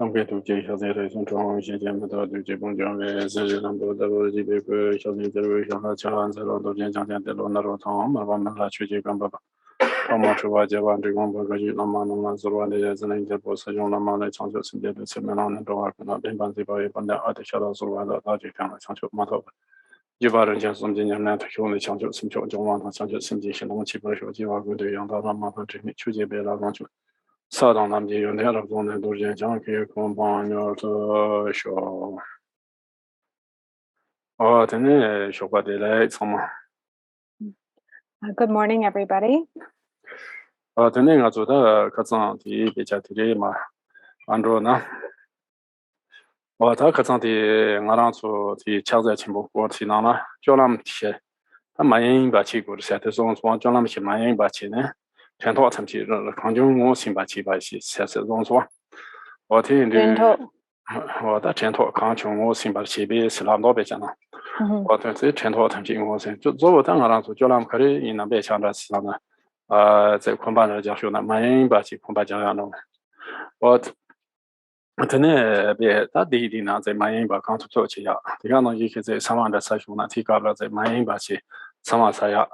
함께 두개 현재의 성공 시점부터 두개 본경의 세계남도 지배그 현재의 현재 자한스러운 전장대로 나로통 마감을 취지간 바 아마추어 제반들과 거기 남만만 서로한테 전에 보세요 남만의 창조 신대도 세면하는 동안은 벤반지바의 반대 아티샤라 서로한테 다시 평을 창조 마도 유바를 전송진년에 특효의 창조 심표 정황과 창조 심지 신동 지불쇼 지와구도 양다람만한 주미 추제배라고 사당 남지 연대하러 보는 도시에 장기 공방을 쇼 되네 쇼바데래 정말 Good morning, everybody. 되네 가져다 가상티 비자들이 막 안로나 다 가상티 나랑서 디 차자 침보 고티나나 조람티 다 많이 바치고 세트송 소원 조람시 많이 바치네 전토 참치 강정모 신바치 바시 세세송 소원 어디인데 다 전토 강정모 신바치 비 슬람도 베잖아 어떻게 전토 참치 인고선 저거 당하라서 조람 거리 있는 배창다 시나나在昆巴人家说呢，蛮把起昆巴讲样的，我真的别他弟弟呢在蛮把刚出做起呀，你看呢，一个在3万的财数呢，提高了在蛮把起3万3呀，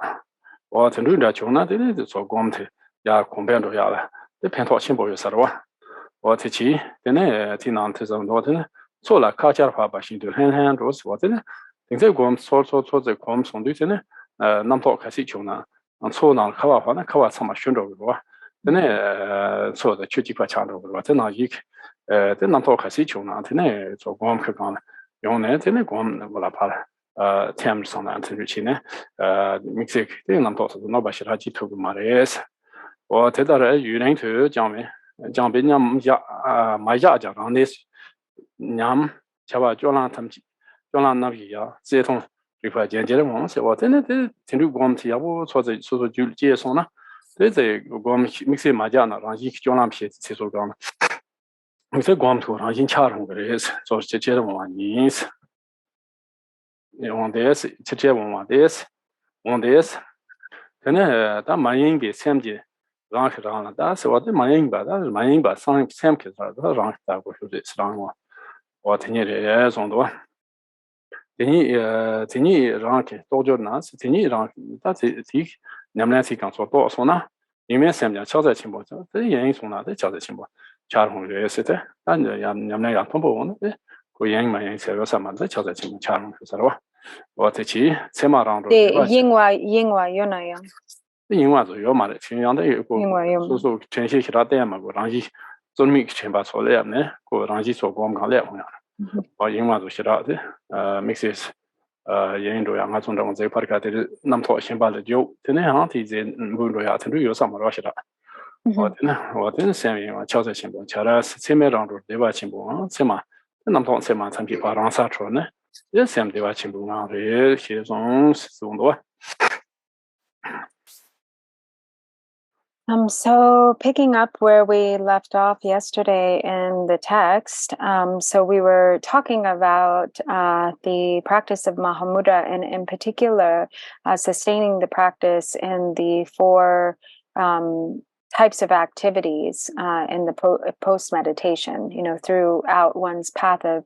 我听人家讲呢，这里就做工的呀，空白着呀了，这偏套钱不有啥的哇，我提起真的听人提这么多的呢，做了卡价话把心都很着实，我真的，现在我们做在我们送对真的，那么开始讲呢。错呢，开发话呢，开发怎么选择的哇？真的错的具体块强的哇？真那一个真那套开始穷呢，真的做光去讲了，用呢真的光不拉怕了，天上呢，真是去呢，mix 这那套是那把其他几头个嘛的，我听到了有人头讲没，讲别人家买家讲让的，伢吃吧，叫让他们叫让那边呀，这种。这块间接的往事，我真的听着我们提要不错在说就介绍呢，这我们mix 马家呢，让一叫那批介绍讲，mix 我们图让人恰上个的是，做直接的往意思，往的是直接往的是，真的他蛮应别参加，让去让了，但是我的蛮应吧，但是蛮应吧上参加啥，他让大过去的是让我听见的种多。你让给多久呢？是你让，但是你们是讲说多少呢？里面三家交在情况，这原因从哪里交在情况？交通这些的，但你们要通报呢？个原因嘛，原因是有什么在交在情况，交通是吧？我这期起码让对，因为有那样。因为就有嘛的，同样的有个，所全些其他店嘛，个让伊做米全把错了呢，个让伊做光讲了同样。我因为就是啦的，mixes，原因样，我从这块开始，那么先把的酒，真的好提前不多呀，真的有什么东西啦？我真是因为敲在前部，敲了前面让着对吧前部啊，前嘛，那么前嘛产品把让啥出呢？也先对吧前部啊，这些种是多。So picking up where we left off yesterday in the text, so we were talking about the practice of Mahamudra and in particular sustaining the practice in the 4 types of activities in the post-meditation, throughout one's path of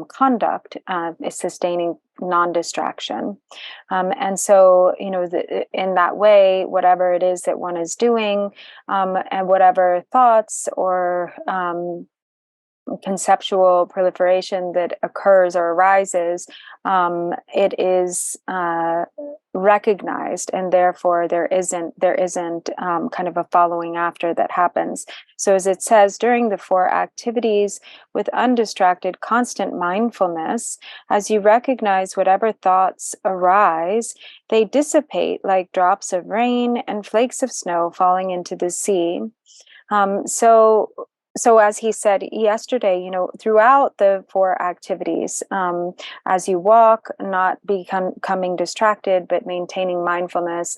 conduct, is sustaining non-distraction. And so, in that way, whatever it is that one is doing, and whatever thoughts or conceptual proliferation that occurs or arises, it is recognized, and therefore there isn't kind of a following after that happens. So as it says, during the 4 activities with undistracted constant mindfulness, as you recognize whatever thoughts arise, they dissipate like drops of rain and flakes of snow falling into the sea. So as he said yesterday, throughout the 4 activities, as you walk, not becoming distracted, but maintaining mindfulness.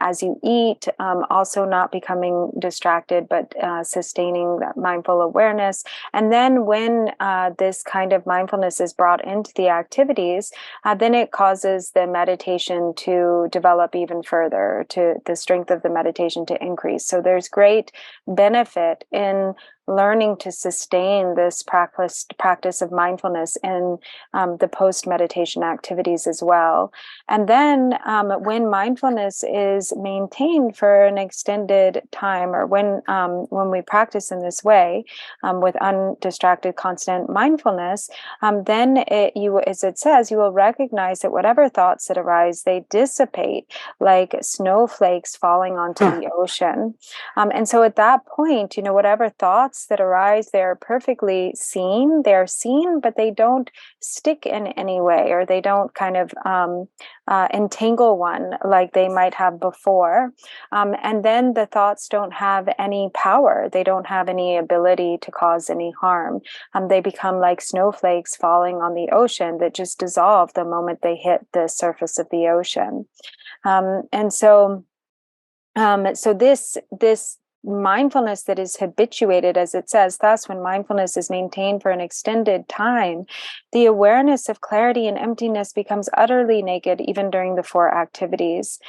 As you eat, also not becoming distracted, but sustaining that mindful awareness. And then when this kind of mindfulness is brought into the activities, then it causes the meditation to develop even further, to the strength of the meditation to increase. So there's great benefit in learning to sustain this practice of mindfulness in the post-meditation activities as well. And then when mindfulness is maintained for an extended time, or when we practice in this way with undistracted constant mindfulness, then as it says, you will recognize that whatever thoughts that arise, they dissipate like snowflakes falling onto the ocean. And so at that point, whatever thoughts that arise, they're perfectly seen. They're seen, but they don't stick in any way, or they don't kind of entangle one like they might have before. And then the thoughts don't have any power. They don't have any ability to cause any harm. They become like snowflakes falling on the ocean that just dissolve the moment they hit the surface of the ocean. And so this mindfulness that is habituated, as it says, thus when mindfulness is maintained for an extended time, the awareness of clarity and emptiness becomes utterly naked even during the 4 activities.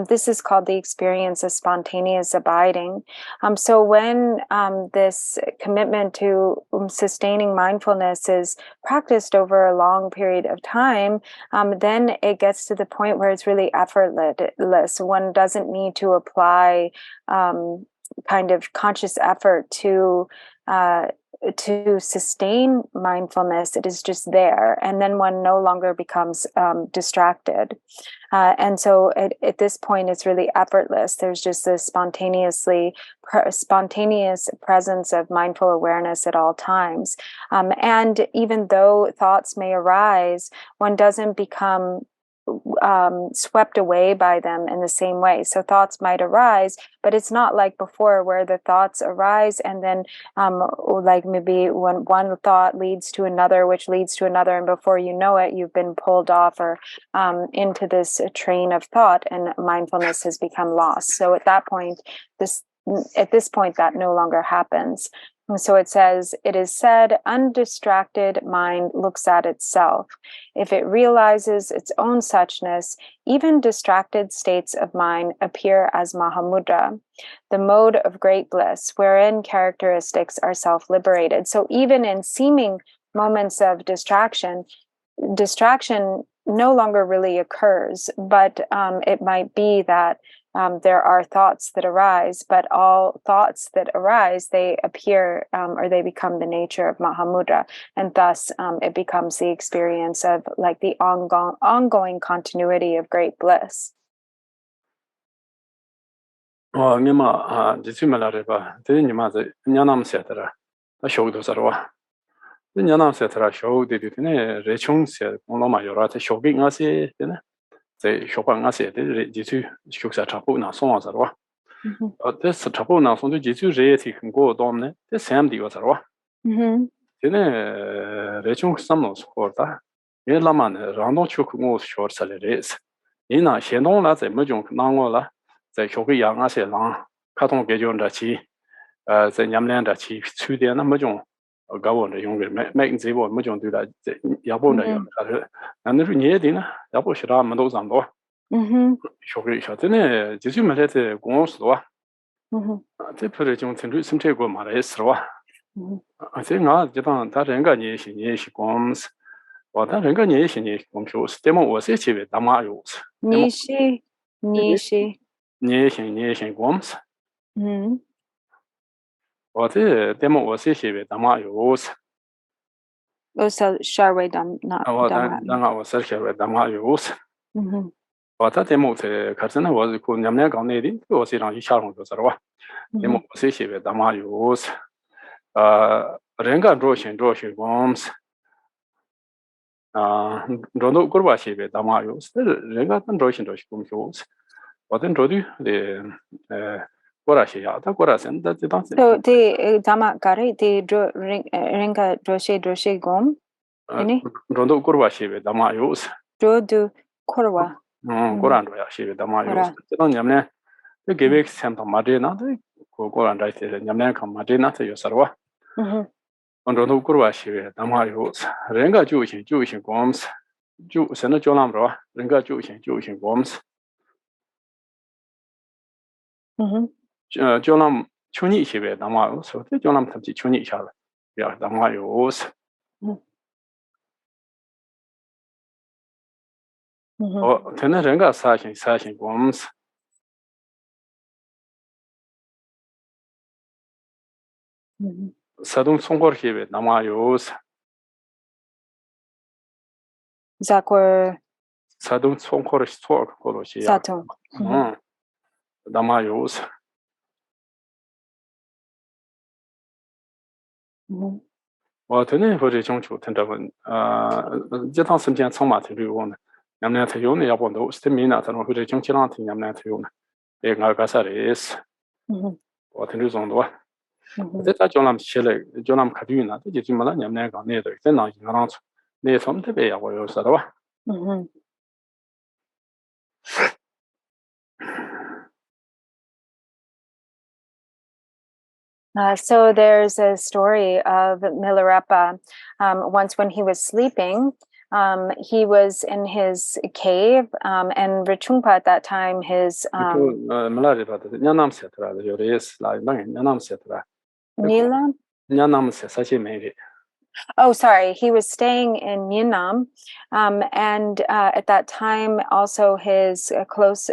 This is called the experience of spontaneous abiding. So when this commitment to sustaining mindfulness is practiced over a long period of time, then it gets to the point where it's really effortless. One doesn't need to apply kind of conscious effort to sustain mindfulness. It is just there, and then one no longer becomes distracted. And so at this point, it's really effortless. There's just this spontaneous presence of mindful awareness at all times. And even though thoughts may arise, one doesn't become swept away by them in the same way. So thoughts might arise, but it's not like before where the thoughts arise and then like maybe when one thought leads to another, which leads to another, and before you know it, you've been pulled off or into this train of thought, and mindfulness has become lost. So at this point, that no longer happens. And so it says, it is said, undistracted mind looks at itself. If it realizes its own suchness, even distracted states of mind appear as Mahamudra, the mode of great bliss, wherein characteristics are self-liberated. So even in seeming moments of distraction no longer really occurs, but it might be that there are thoughts that arise, but all thoughts that arise, they appear or they become the nature of Mahamudra, and thus it becomes the experience of like the ongoing continuity of great bliss. The Chopin said, Jitu Shuksa Chapo na song Zarwa. This Chapo na song to Jitu Reti can go domne, the Sam di Wazarwa. Then Rechung Samos Horta, Yelaman, Rando Chukmo short salaries. In a Shendon la the Mujung Nangola, the Shoki Yang Aselan, Katon Gajon Dachi, the Yamland Dachi, Sudian Mujung. Governor younger making the one much on do that Yabona and the Nedina Yabo Shira Mendoza and Law. Shogri shot in a Jisumet Gons Law. The Persian can some take on Maresra. I think not Japan that Renganiation Yeshi comes or that Renganiation Yeshi shows demo was itchy with Damayos. Nishi Nation Goms. Or the demo was issued with Damayos. Also, Sharway Dam not Dama was searching with Damayos. Or that demo the Karsana was called Yamnagan Nadi, was it on Sharon Dosarwa. Demo was issued with Damayos. Renga Droshin bombs. Rondo Gurbashi with Damayos. Renga and Droshin shows. But then Rodu the Gorashia, the Gorasan, that the dance. So the Dama Gari, the Renga Droshe Gom. Rondo Gurbashi with Damayos. Rodu Korwa. Gorandoya, she with Damayos. Don't Yamne, you give it Santa Madina, the Goran right there, Yamanka Madina to Yosarwa. On Rondo Gurbashi with Damayos. Renga Jewish bombs. Senator Jolambra, Renga Jewish bombs. Jolam chuni hibe dama so te jonam tamchi chuni shala ya dama yos o tene renga sashin goms sadung songor hibe dama yos Zakor sadung songor stor koroshi ya Satung. dama yos我昨天或者中秋听着问这趟时间匆忙听着问呢，咱们听有呢要不都是明年咱们或者中秋两天咱们听有呢，也我个啥的是，我听着中多，这咱叫他们起来，叫他们看对呢，这就没了，咱们讲那的，在那银行处，那他们特别要我有啥的吧。So there's a story of Milarepa. Once when he was sleeping, he was in his cave, and Rinchungpa at that time, his Nilam. Oh, sorry. He was staying in Yinam, and at that time, also his close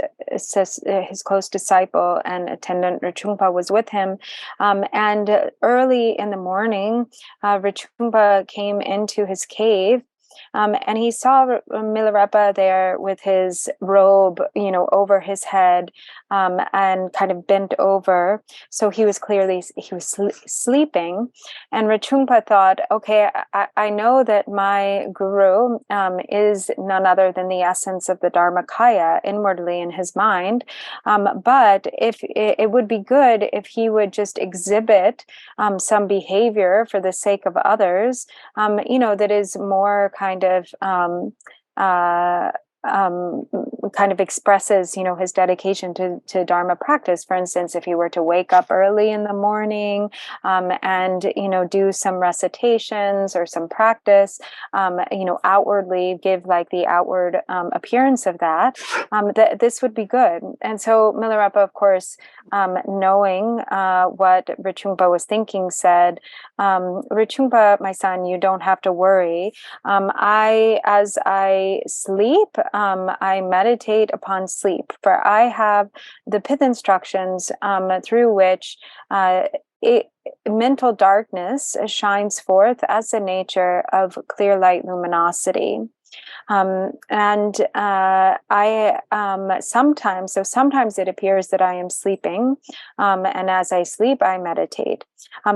disciple and attendant Rinchungpa was with him. And early in the morning, Rinchungpa came into his cave. And he saw Milarepa there with his robe, over his head, and kind of bent over. So he was sleeping. And Rinchungpa thought, okay, I know that my guru is none other than the essence of the Dharmakaya inwardly in his mind. But if it would be good if he would just exhibit some behavior for the sake of others, that is more kind of expresses, his dedication to Dharma practice. For instance, if he were to wake up early in the morning, and, do some recitations or some practice, outwardly give like the outward appearance of that, this would be good. And so Milarepa, of course, knowing what Rinchungpa was thinking, said, Rinchungpa, my son, you don't have to worry. As I sleep, I meditate upon sleep, for I have the pith instructions through which mental darkness shines forth as the nature of clear light luminosity. And I sometimes it appears that I am sleeping, and as I sleep, I meditate.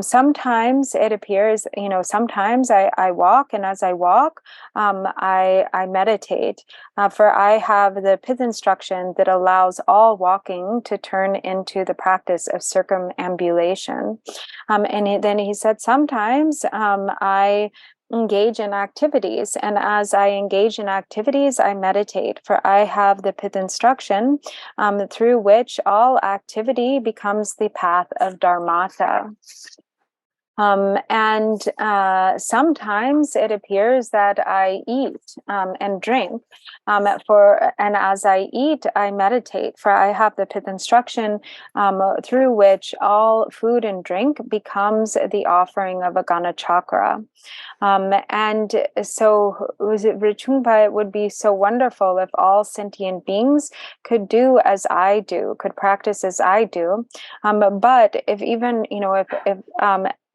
Sometimes it appears, sometimes I walk, and as I walk, I meditate. For I have the pith instruction that allows all walking to turn into the practice of circumambulation. And then he said, sometimes I engage in activities, and as I engage in activities, I meditate, for I have the pith instruction through which all activity becomes the path of dharmata. And sometimes it appears that I eat and drink, and as I eat, I meditate, for I have the pith instruction through which all food and drink becomes the offering of a Gana chakra. And so Rinchungpa, it would be so wonderful if all sentient beings could do as I do, could practice as I do. But if even, if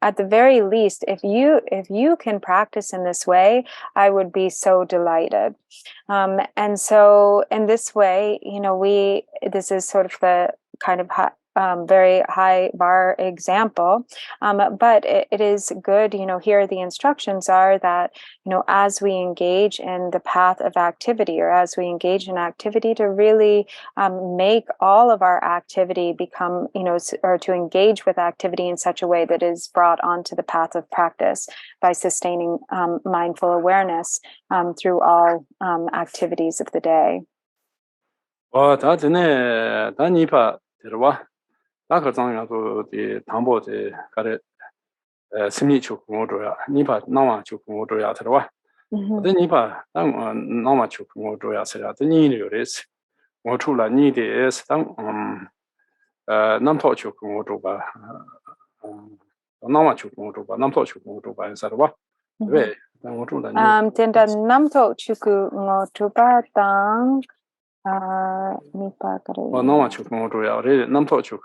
at the very least, if you can practice in this way, I would be so delighted. And so in this way, this is sort of the kind of very high bar example, but it is good, here the instructions are that, as we engage in the path of activity, or as we engage in activity, to really make all of our activity become, or to engage with activity in such a way that is brought onto the path of practice by sustaining mindful awareness through all activities of the day. 나가장야도 이 담보제 가래 심리적 공부로야 니바 나와 주 공부로야 들어와 근데 니바 당 나와 주 공부로야 세라 니르레스 뭐 출라 니데스 당 namto chukung Drupa, Nama chukung Drupa, Namto chukung Drupa, and Sarva. Tenda namto chuku ngo Drupa tang nipa kare. Nama chukung Drupa, Namto chuk.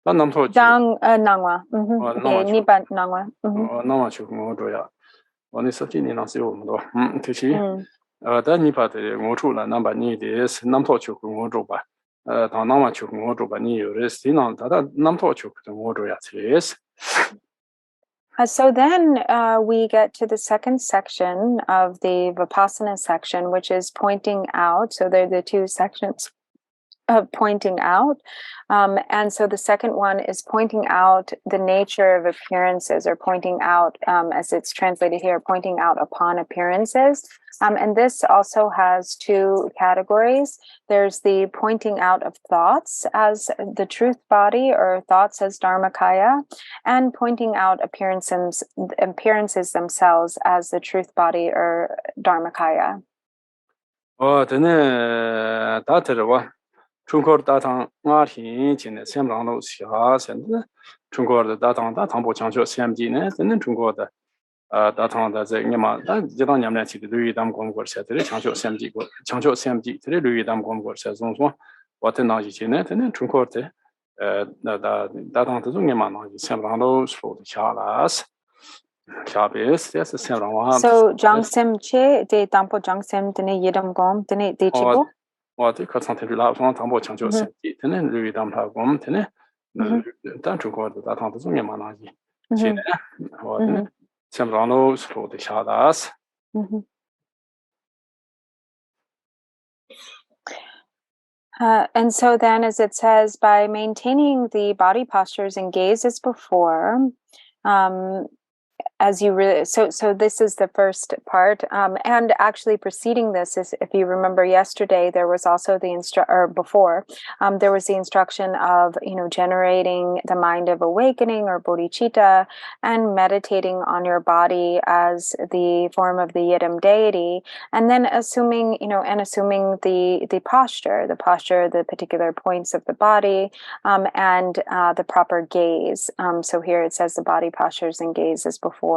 Namto Dang nangwa. Okay, nipa nangwa. Nama chukung Drupa. One is 15 in Asio, Tishi. Then nipa the Mochula number need is Namto chukung Drupa. Nama chukung Drupa, New Restina, Namto chuk, the Modria is. So then we get to the second section of the Vipassana section, which is pointing out. So they're the two sections of pointing out. And so the second one is pointing out the nature of appearances, or pointing out, as it's translated here, pointing out upon appearances. And this also has two categories. There's the pointing out of thoughts as the truth body, or thoughts as Dharmakaya, and pointing out appearances themselves as the truth body, or Dharmakaya. Chungkor datang nga hin jin de xian rang lo xi ha xian de Chungkor de datang bo chang chuo xian ji ne den Chungkor de datang de zhe ni ma da ji dang niam lian qi de lu yi dam gong guo xia de chang chuo xian ji de lu yi dam gong guo xia zong zong wo de na ji ji ne den Chungkor de datang de zong ni ma na ji xian rang lo shuo de xia la s xia bi s yes xian rang wa So Zhang Sem Che de Dampo Zhang Sem de ne Yedam Gom de ne de Chibo. 我对课程提出来，从唐伯强调实际，天天留意他们他我们天天，但中国的大堂都中间嘛那些，现在我天想不到都说的下达是。And so then, as it says, by maintaining the body postures and gaze as before, as you really, so this is the first part, and actually preceding this is, if you remember yesterday, there was also the there was the instruction of, generating the mind of awakening, or bodhicitta, and meditating on your body as the form of the Yidam deity, and then assuming the posture, the particular points of the body, and the proper gaze. So here it says the body postures and gaze as before.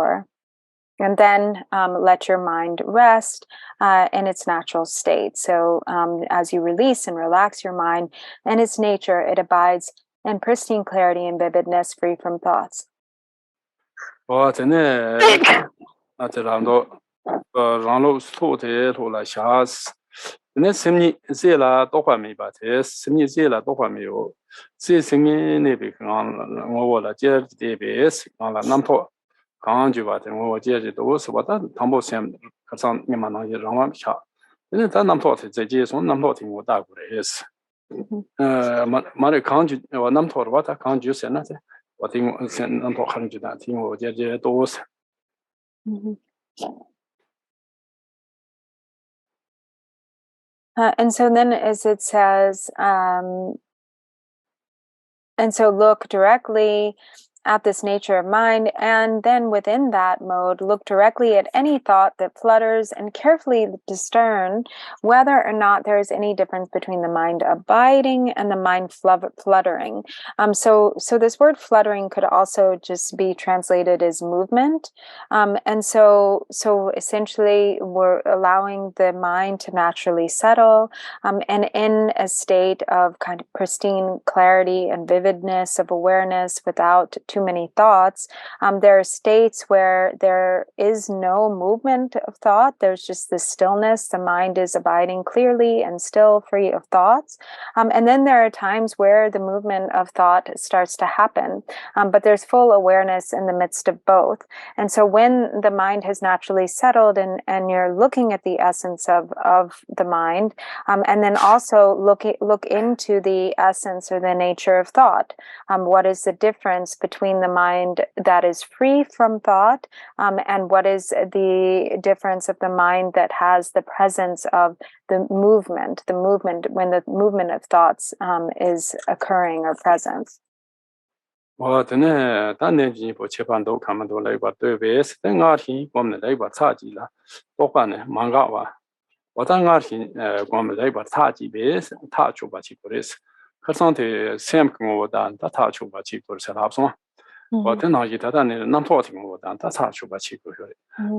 And then let your mind rest in its natural state. So as you release and relax your mind in its nature, it abides in pristine clarity and vividness, free from thoughts. Ne semni zela dokwa mi ba te semni zela dokwa mi yo zi semni ne bi kan ngo la je de be s kan la nam to kan ju ba te ngo je de do so ba ta tam bo sem ka san ni ma na ye rang wa cha ne ta nam to te je je so nam to ting wo da gu re s ma re kan ju wa nam to wa ta kan ju se na te wa ting sen nam to kan ju da ting wo je je do s. And so then, as it says, and so look directly at this nature of mind, and then within that mode, look directly at any thought that flutters and carefully discern whether or not there is any difference between the mind abiding and the mind fluttering. So this word fluttering could also just be translated as movement. And so essentially we're allowing the mind to naturally settle, and in a state of kind of pristine clarity and vividness of awareness without too many thoughts. There are states where there is no movement of thought. There's just the stillness. The mind is abiding clearly and still, free of thoughts. And then there are times where the movement of thought starts to happen, but there's full awareness in the midst of both. And so when the mind has naturally settled and you're looking at the essence of the mind, and then also look into the essence or the nature of thought. What is the difference between the mind that is free from thought, and what is the difference of the mind that has the presence of the movement when the movement of thoughts is occurring or present. Karsante Sam Kumodan, Tata Chuba Chikur Salapson. What then I get that non-talking more than that's how Chuba Chikur.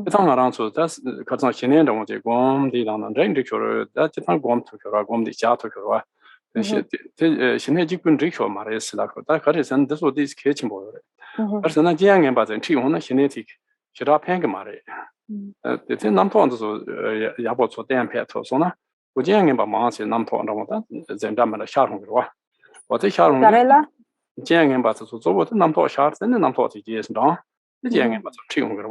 The tongue around so that's Karsan Chinen, the Gom, the Lan and Rendicure, that's the tongue Gom to Kura, Gom the Chatukura. Shinejikun Rico Maris Lako, that is and this was this kitchen boy. Person a young and but in Tiona Kinetic, Shirap Hangamari. The thing Nampon Yabot so damn peto sona, with young and Mans in Nampon, then Damala Sharhungra. What the Sharhungra? Jiang and Bats was over the Nampo shards and the Nampo years down. The Jiang and Bats of Chiungra.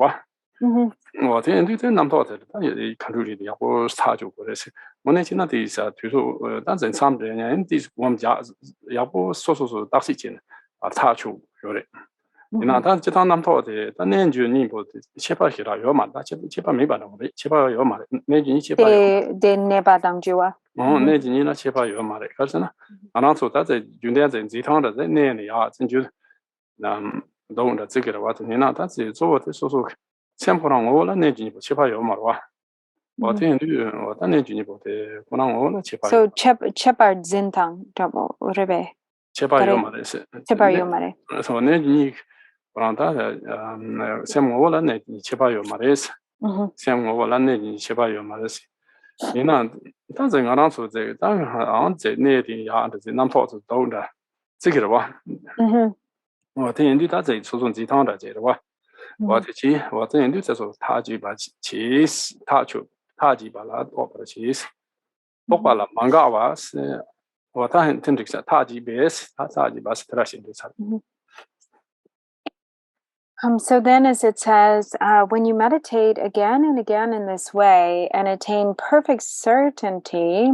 What the end of the Nampo, the country, the Apple Staju, when it's not these two, that's in some and these one Yapo Soso Daxicin, a Tachu. In a Tajitan Nampo, the name you need was Chepa Hira Yoma, Chepa Miba, Chepa Yoma, Nejin Chepa. De Nebadangua. Nejina Chepa Yoma, Karsana. And also that's a junior in Zitan, the name the arts and you don't the ticket what Nina, that's it. So what is also simple on all and Nejin Chepa Yoma. What in you, what an engine about the Konang Chepa. So Chepard Zintang, double Rebe. Chepa Yoma, Chepa Yomare. So Nejin. Sam Ola Chepa Yomares, Sam Ola Chepa Yomares. In a doesn't answer the aunt needing yard the number to Donda. Ziggerwa. What the end does it so Zitanda Jedwa. What the end is of Taji cheese, Taji Ballad, opera cheese. Opala Mangawas, what I intend to Taji base, Taji Bas Trashing this. So then, as it says, when you meditate again and again in this way and attain perfect certainty,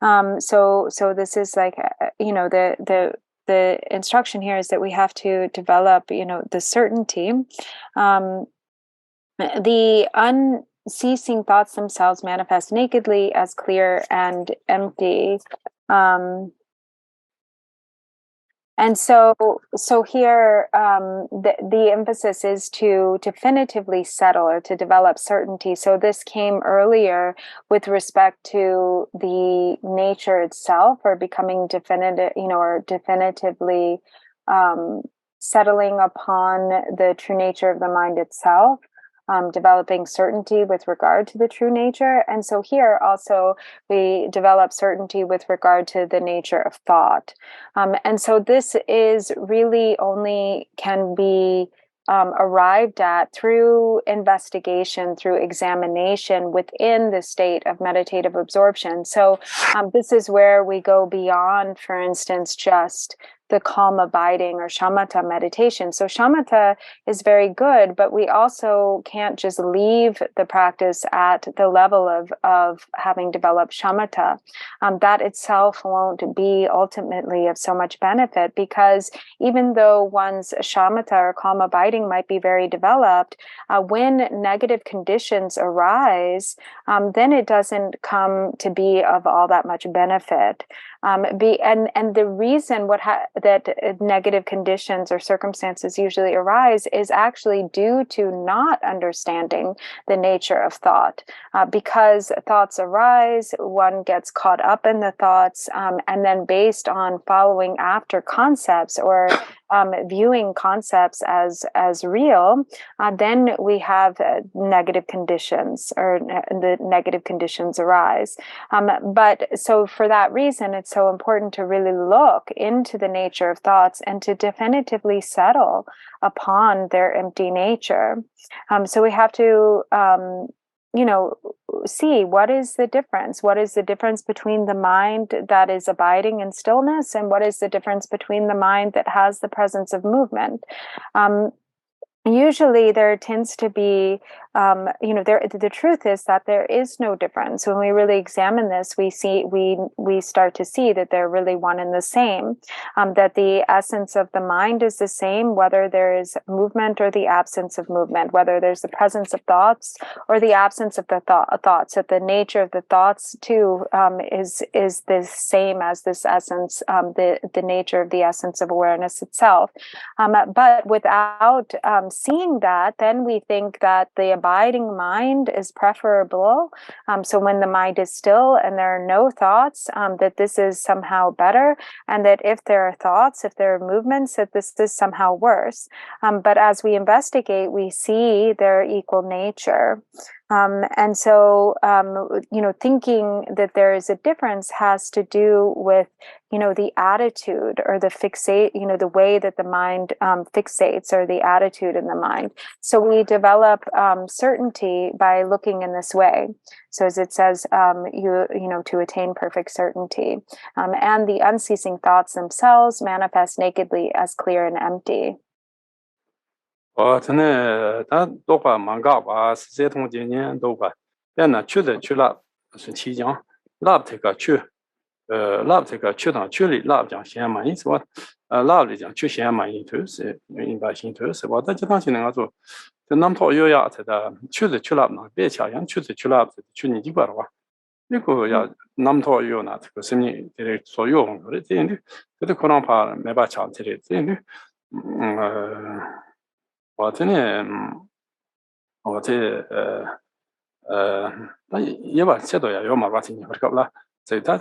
so this is like, the instruction here is that we have to develop, the certainty. The unceasing thoughts themselves manifest nakedly as clear and empty. And so here, the emphasis is to definitively settle or to develop certainty. So this came earlier with respect to the nature itself, or becoming definitive, or definitively settling upon the true nature of the mind itself. Developing certainty with regard to the true nature. And so here also we develop certainty with regard to the nature of thought. And so this is really only can be arrived at through investigation, through examination within the state of meditative absorption. So this is where we go beyond, for instance, just the calm abiding or shamatha meditation. So shamatha is very good, but we also can't just leave the practice at the level of having developed shamatha. That itself won't be ultimately of so much benefit, because even though one's shamatha or calm abiding might be very developed, when negative conditions arise, then it doesn't come to be of all that much benefit. And the reason that negative conditions or circumstances usually arise is actually due to not understanding the nature of thought. Because thoughts arise, one gets caught up in the thoughts, and then based on following after concepts or viewing concepts as real, then we have negative conditions, or the negative conditions arise. But so for that reason, it's so important to really look into the nature of thoughts and to definitively settle upon their empty nature. So we have to see what is the difference. What is the difference between the mind that is abiding in stillness, and what is the difference between the mind that has the presence of movement? Usually there tends to be, the truth is that there is no difference. When we really examine this, we start to see that they're really one and the same, that the essence of the mind is the same, whether there is movement or the absence of movement, whether there's the presence of thoughts or the absence of the thoughts, that the nature of the thoughts too is the same as this essence, the nature of the essence of awareness itself. But without seeing that, then we think that the abiding mind is preferable. So when the mind is still and there are no thoughts, that this is somehow better, and that if there are thoughts, if there are movements, that this is somehow worse. But as we investigate, we see their equal nature. And so, thinking that there is a difference has to do with, the attitude or the the way that the mind fixates, or the attitude in the mind. So we develop certainty by looking in this way. So as it says, to attain perfect certainty. And the unceasing thoughts themselves manifest nakedly as clear and empty. 真的，他都把蛮高吧，是这通今年都把，但呢，去了是期间，那这个去，那这个去趟去里那讲先嘛，因是吧，那里讲去先嘛，因头是因把心头是吧，但这趟是那个做，这南头有呀，这个去了嘛，别想想去了，去你这块的话，那个呀南头有呢，这个什么这所有的这样的，这可能怕没把抢这里这样的，我真的，我这那也把这都要嘛把钱不够了，这他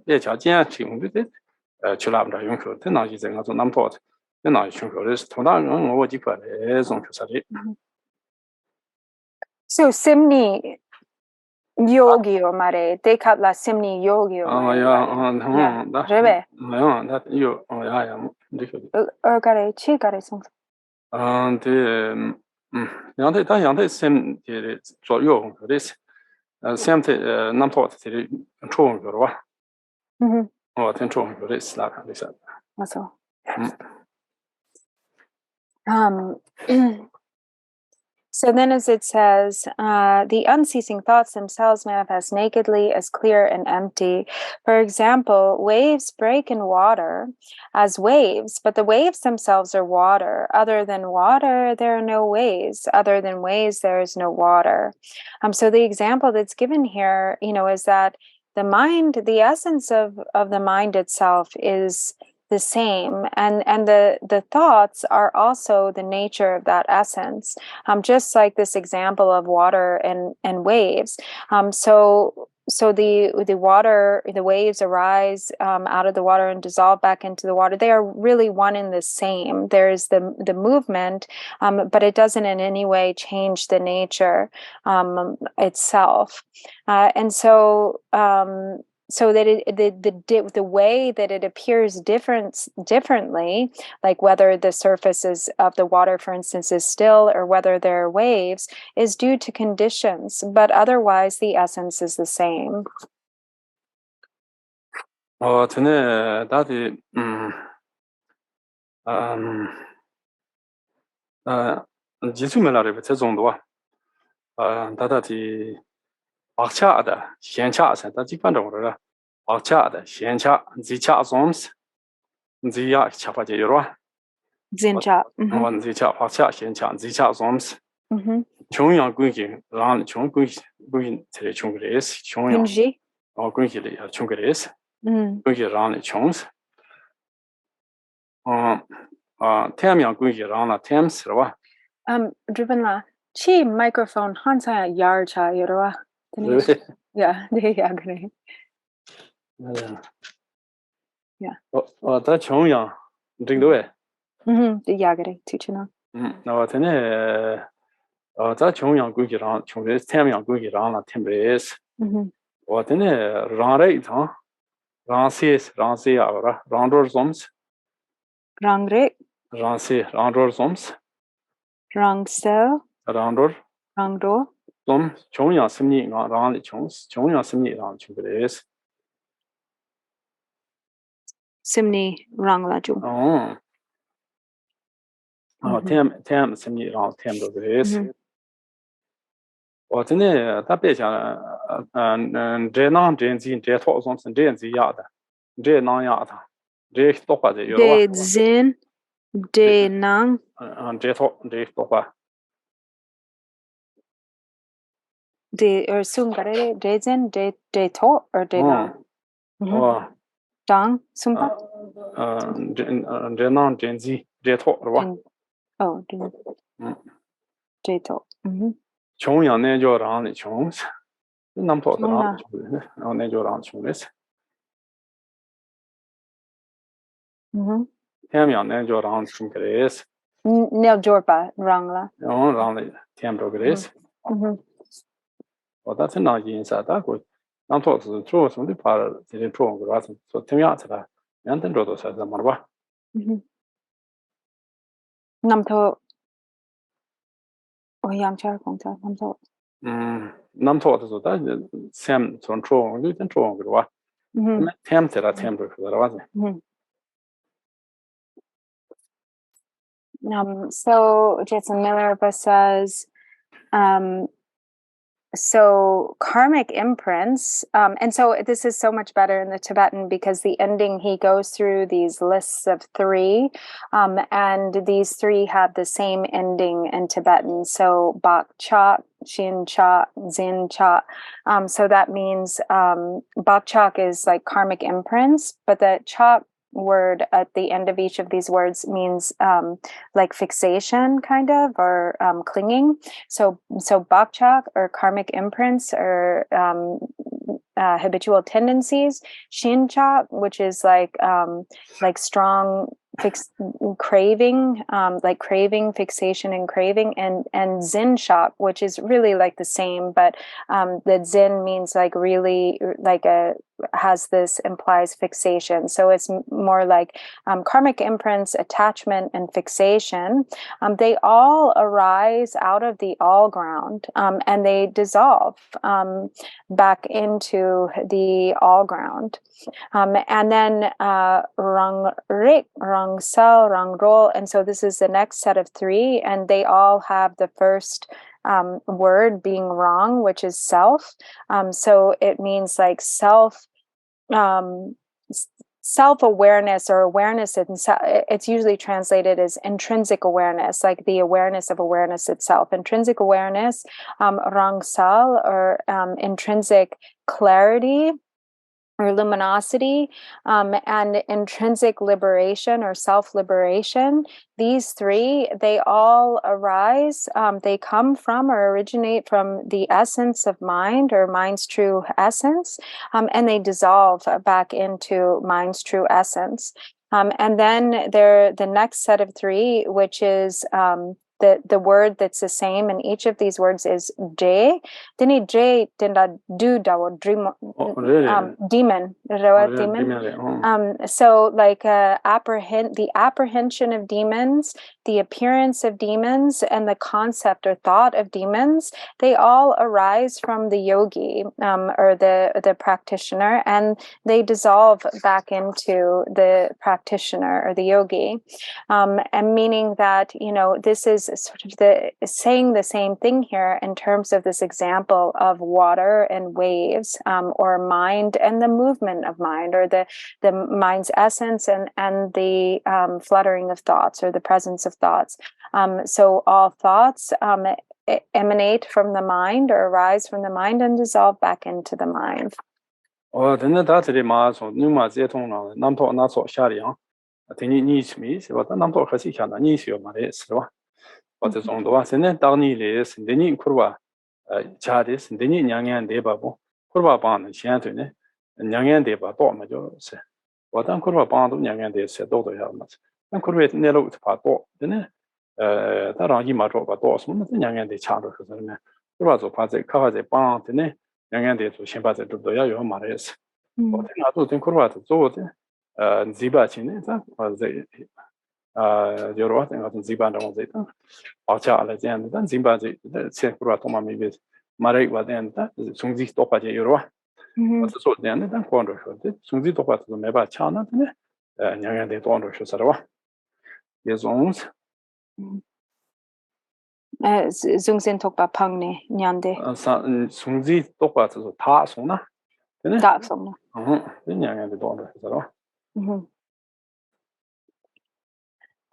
别条件提供的去哪不着用口，这哪是这个做那么多的，这哪用口的是同样人我几块的种口啥的。So simni yogi o mare, te katla simni yogi o mare. Rebe. That you, ja, det är Gare, chi gare song. Det, jag det sem det så jo det sem det namn på det tror jag va. Och den tror jag det slag liksom. Alltså. So then, as it says, the unceasing thoughts themselves manifest nakedly as clear and empty. For example, waves break in water as waves, but the waves themselves are water. Other than water, there are no waves. Other than waves, there is no water. So the example that's given here, is that the mind, the essence of the mind itself is the same, and the thoughts are also the nature of that essence, just like this example of water and waves. So the water, the waves arise out of the water and dissolve back into the water. They are really one and the same. There's the movement, but it doesn't in any way change the nature itself. And so that the way that it appears differently, like whether the surface of the water, for instance, is still or whether there are waves, is due to conditions, but otherwise the essence is the same. Akçada, şença sen da çıkan doğru. Akçada, şença, ziça zoms, ziya çapa diyor. Zincha. On ziça, akça, şença, ziça zoms. Çongyang günki, ran çong gün tere çongres, çongyang. Günji. O günki de çongres. Günki ran çongs. Temyang günki ran la tems rwa. Drupon la chi microphone hansa yar cha yorwa. Yeah, yeah, great. Yeah. Da çongyang jingdoe. Yeah, great. Tuchina. Na tene da çongyang günki ran çongres, temyang günki ran la temres. O tene ran rei ta. Ran se ara, ran dor zoms. Rangre. Ran dor zoms. Rangsel. Rangdo. Som chongyang simni nga ran li chongyang simni ran chungres. Simni rangla ju. Tem simni ran tem do gres. O tene ta be xiang zhe nang zhen zi zhe to zong zhen zi ya da. Zhe nang ya da. Zhe to pa de yo. De zin de nang zhe to pa. De or sungare de zin de to or de nang. Dang sungpa. Zhe nang zhen zi zhe to rwa. Oh, de to. chung yang ne jo rang ni chung nam to da rang Chunga. chung ne jo rang chung les tem yang ne jo rang chung kres Nel Jorpa Rangla. yong rang le tem ro kres wa da chen na yin sa da ko nam to zu chu su de pa de de chu go ra so tem ya sa yan den ro do sa da mar ba Namto Oyang Char Kongta Namto. nam to zu da sem chon chu lu den chu go wa tem te ra tem ro go ra wa So Jason Miller says, so karmic imprints, and so this is so much better in the Tibetan because the ending, he goes through these lists of 3, and these 3 have the same ending in Tibetan. So bak chak, shin chak, zin chak. So that means bak chak is like karmic imprints, but the chak word at the end of each of these words means like fixation kind of, or clinging. So bakchak or karmic imprints or habitual tendencies. Shinchak, which is like strong craving, like craving, fixation and craving, and zinchak, which is really like the same, but the zin means like really like implies fixation. So it's more like karmic imprints, attachment, and fixation. They all arise out of the all ground, and they dissolve back into the all ground. And then rang rik, rang sal, rang rol. And so this is the next set of 3, and they all have the first word being wrong, which is self. So it means like self-awareness or awareness. It's usually translated as intrinsic awareness, like the awareness of awareness itself. Intrinsic awareness, rangsal, or intrinsic clarity or luminosity, and intrinsic liberation or self-liberation. These 3, they all arise, they come from or originate from the essence of mind or mind's true essence, and they dissolve back into mind's true essence. And then the next set of 3, which is the word that's the same in each of these words is J. Dini J tinda do dawo dream demon. So like the apprehension of demons, the appearance of demons, and the concept or thought of demons, they all arise from the yogi or the practitioner, and they dissolve back into the practitioner or the yogi, and meaning that, you know, this is sort of saying the same thing here in terms of this example of water and waves, or mind and the movement of mind, or the mind's essence and the fluttering of thoughts or the presence of thoughts. So all thoughts emanate from the mind or arise from the mind and dissolve back into the mind. Zungsin tokpa pangne nyande. Sungzi tokpa tsu ta songna. Ta songna.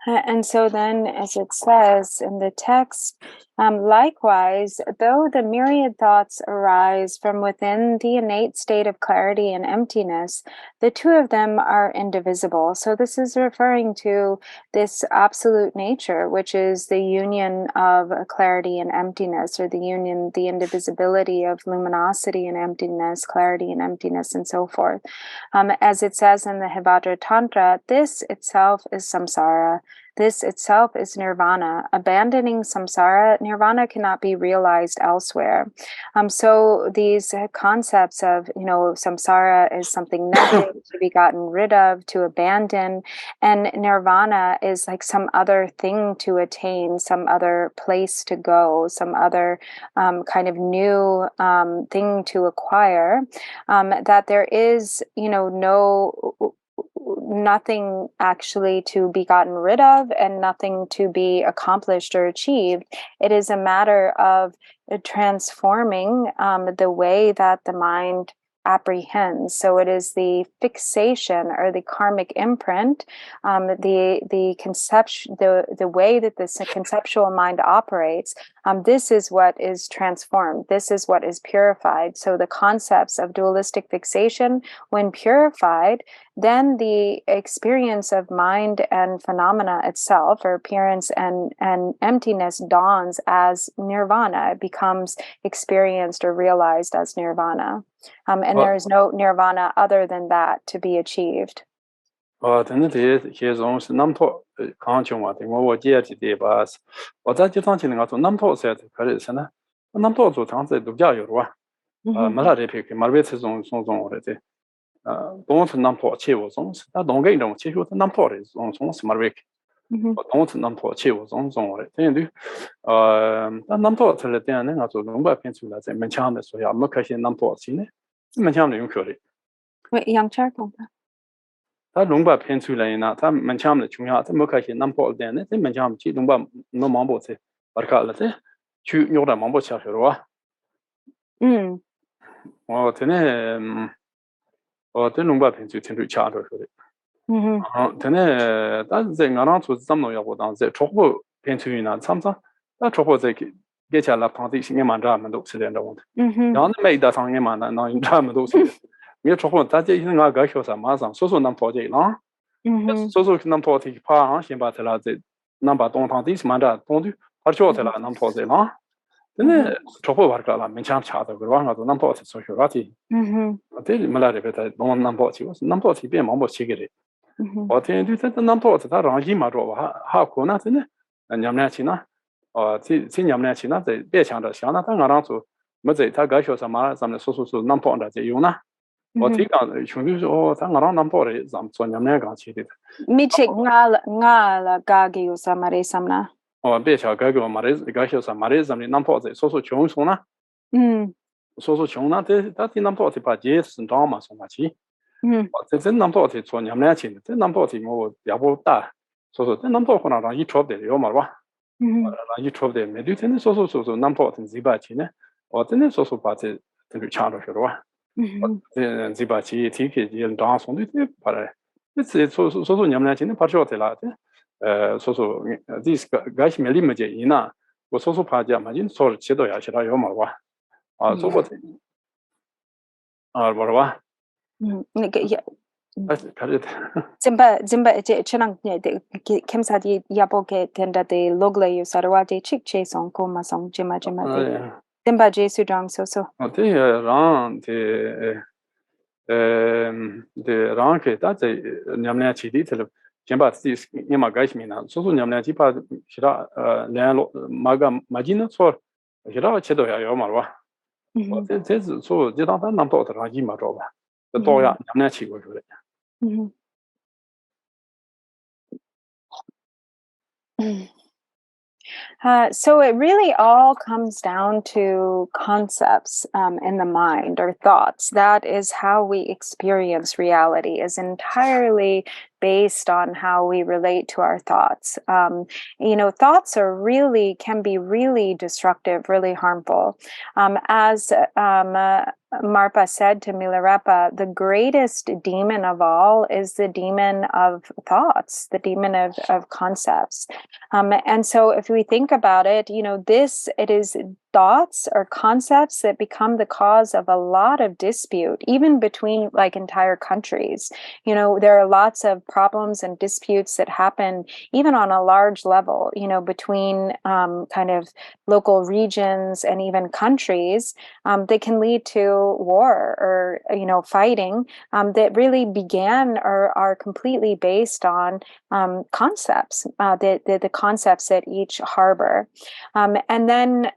And so then, as it says in the text, likewise, though the myriad thoughts arise from within the innate state of clarity and emptiness, the two of them are indivisible. So this is referring to this absolute nature, which is the union of clarity and emptiness, or the union, the indivisibility of luminosity and emptiness, clarity and emptiness, and so forth. As it says in the Hivadra Tantra, this itself is samsara. This itself is nirvana. Abandoning samsara, nirvana cannot be realized elsewhere. So these concepts of, samsara is something negative to be gotten rid of, to abandon, and nirvana is like some other thing to attain, some other place to go, some other kind of new thing to acquire, that there is, nothing actually to be gotten rid of and nothing to be accomplished or achieved. It is a matter of transforming the way that the mind apprehends. So it is the fixation or the karmic imprint, the conception, the way that this conceptual mind operates. This is what is transformed. This is what is purified. So the concepts of dualistic fixation, when purified, then the experience of mind and phenomena itself, or appearance and emptiness, dawns as nirvana. It becomes experienced or realized as nirvana. And there is no nirvana other than that to be achieved. Then here's almost Namto Kanchung, I think, what Jeti bus. What that you don't know, Namto said, Karisana, Namto to Tanza Duja, Malaripic, Marvetes on Sons already. Don't Namto Chivos, I don't get no Chivo, Namto is on Sons Marvic. Don't Namto Chivos on Son. Namto tell it then, and to Lumba Pencil as a Mencham, so I'm not catching Namto Sine. Mencham Yunkuri. Wait, young charcoal. 他龙巴偏出来呢，他门前的穷下，他没开始南跑的呢，这门前去龙巴弄忙不子，把看了这，去用的忙不下去了哇。我这呢，我这龙巴偏出天出掐着说的。这呢，但是在俺那处怎么样？我当时初步偏出呢，参参，那初步在给下来旁地是俺们这们都是连着问题。然后没得上俺们那这们都是。你初步大家现在个学生马上说能跑这了，说能跑这爬先把这了这能把东塘地是嘛的东的，而且这了能跑这了，真的初步玩个了，没想查的个往个能跑这说学个的，这没来这边在东能跑去，能跑去边忙不起个的，我天就这能跑这他让一嘛着吧，还可能真的，娘们去呢，这娘们去呢，在别想着想那他俺让说没在他个学生嘛，咱们说能跑的这有呢。我听讲，兄弟说，他俺南跑的，咱们做娘们讲起的。米切nga la gagi usa mare samna。别小哥哥马来个小啥马来咱们南跑的，说穷说呢。说穷呢，他南跑的把节生长嘛送过去。这南跑的做娘们去的，这南跑的我也不大，说这南跑可能让一撮的有嘛吧？让一撮的，没对，真的说南跑的几百去呢？我真的说把这就抢着去了吧？这把起提起也当送的这把来，这说你们今天把这的了的，说这个是没里面建议呢，我说怕家嘛，今说起到也是他有嘛吧，说过的，不是吧？那个也，可是，Zimba这能kem sa di yabo ke tenda de logle you sarwa de chick che song ko ma song jima de. Zimba Jesu Drang so.这让的让给大家你们起的了，先把自己你嘛改名了，说你们去把其他联络马金呢说，其他切到也有嘛吧？这是说这当他能到的让一嘛着吧，这多呀，你们去过去的。So it really all comes down to concepts in the mind or thoughts. That is how we experience reality, is entirely based on how we relate to our thoughts. Thoughts can be really destructive, really harmful. As Marpa said to Milarepa, the greatest demon of all is the demon of thoughts, the demon of concepts. And so if we think about it, it is thoughts or concepts that become the cause of a lot of dispute, even between like entire countries. There are lots of problems and disputes that happen even on a large level, between kind of local regions and even countries. They can lead to war or fighting that really began or are completely based on concepts, the concepts that each harbor. And then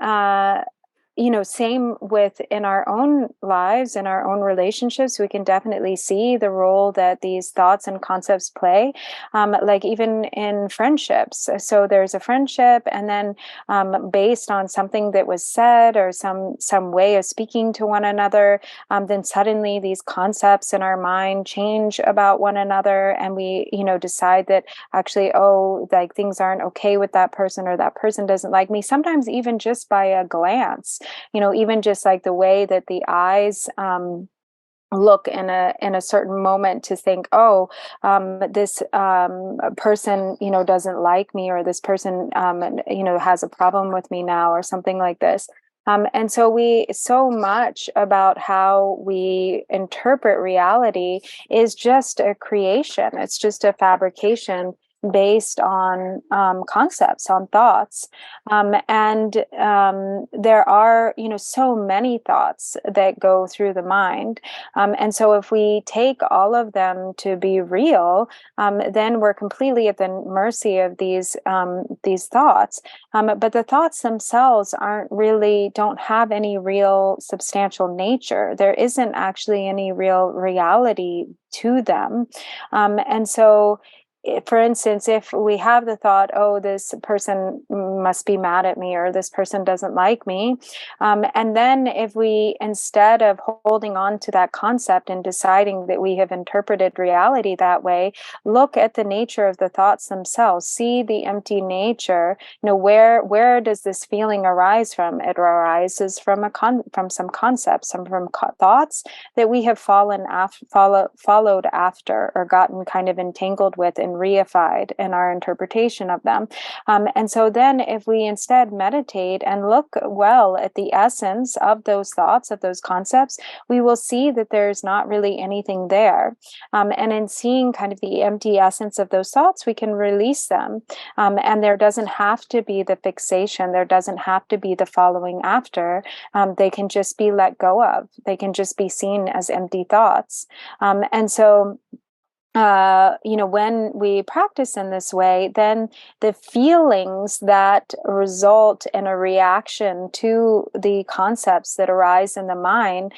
same with in our own lives, in our own relationships, we can definitely see the role that these thoughts and concepts play, like even in friendships. So there's a friendship, and then based on something that was said or some way of speaking to one another, then suddenly these concepts in our mind change about one another, and we decide that actually, like things aren't okay with that person, or that person doesn't like me, sometimes even just by a glance. Even just like the way that the eyes look in a certain moment, to think, this person doesn't like me, or this person has a problem with me now, or something like this. And so much about how we interpret reality is just a creation. It's just a fabrication based on concepts, on thoughts. And there are, so many thoughts that go through the mind. And so if we take all of them to be real, then we're completely at the mercy of these thoughts. But the thoughts themselves don't have any real substantial nature. There isn't actually any real reality to them. And so, for instance, if we have the thought, this person must be mad at me, or this person doesn't like me, and then if we, instead of holding on to that concept and deciding that we have interpreted reality that way, look at the nature of the thoughts themselves, see the empty nature, where does this feeling arise from? It arises from some concepts, from thoughts that we have followed after, or gotten kind of entangled with and reified in our interpretation of them. And so then if we instead meditate and look well at the essence of those thoughts, of those concepts, we will see that there's not really anything there. And in seeing kind of the empty essence of those thoughts, we can release them. And there doesn't have to be the fixation. There doesn't have to be the following after. They can just be let go of. They can just be seen as empty thoughts. And so when we practice in this way, then the feelings that result in a reaction to the concepts that arise in the mind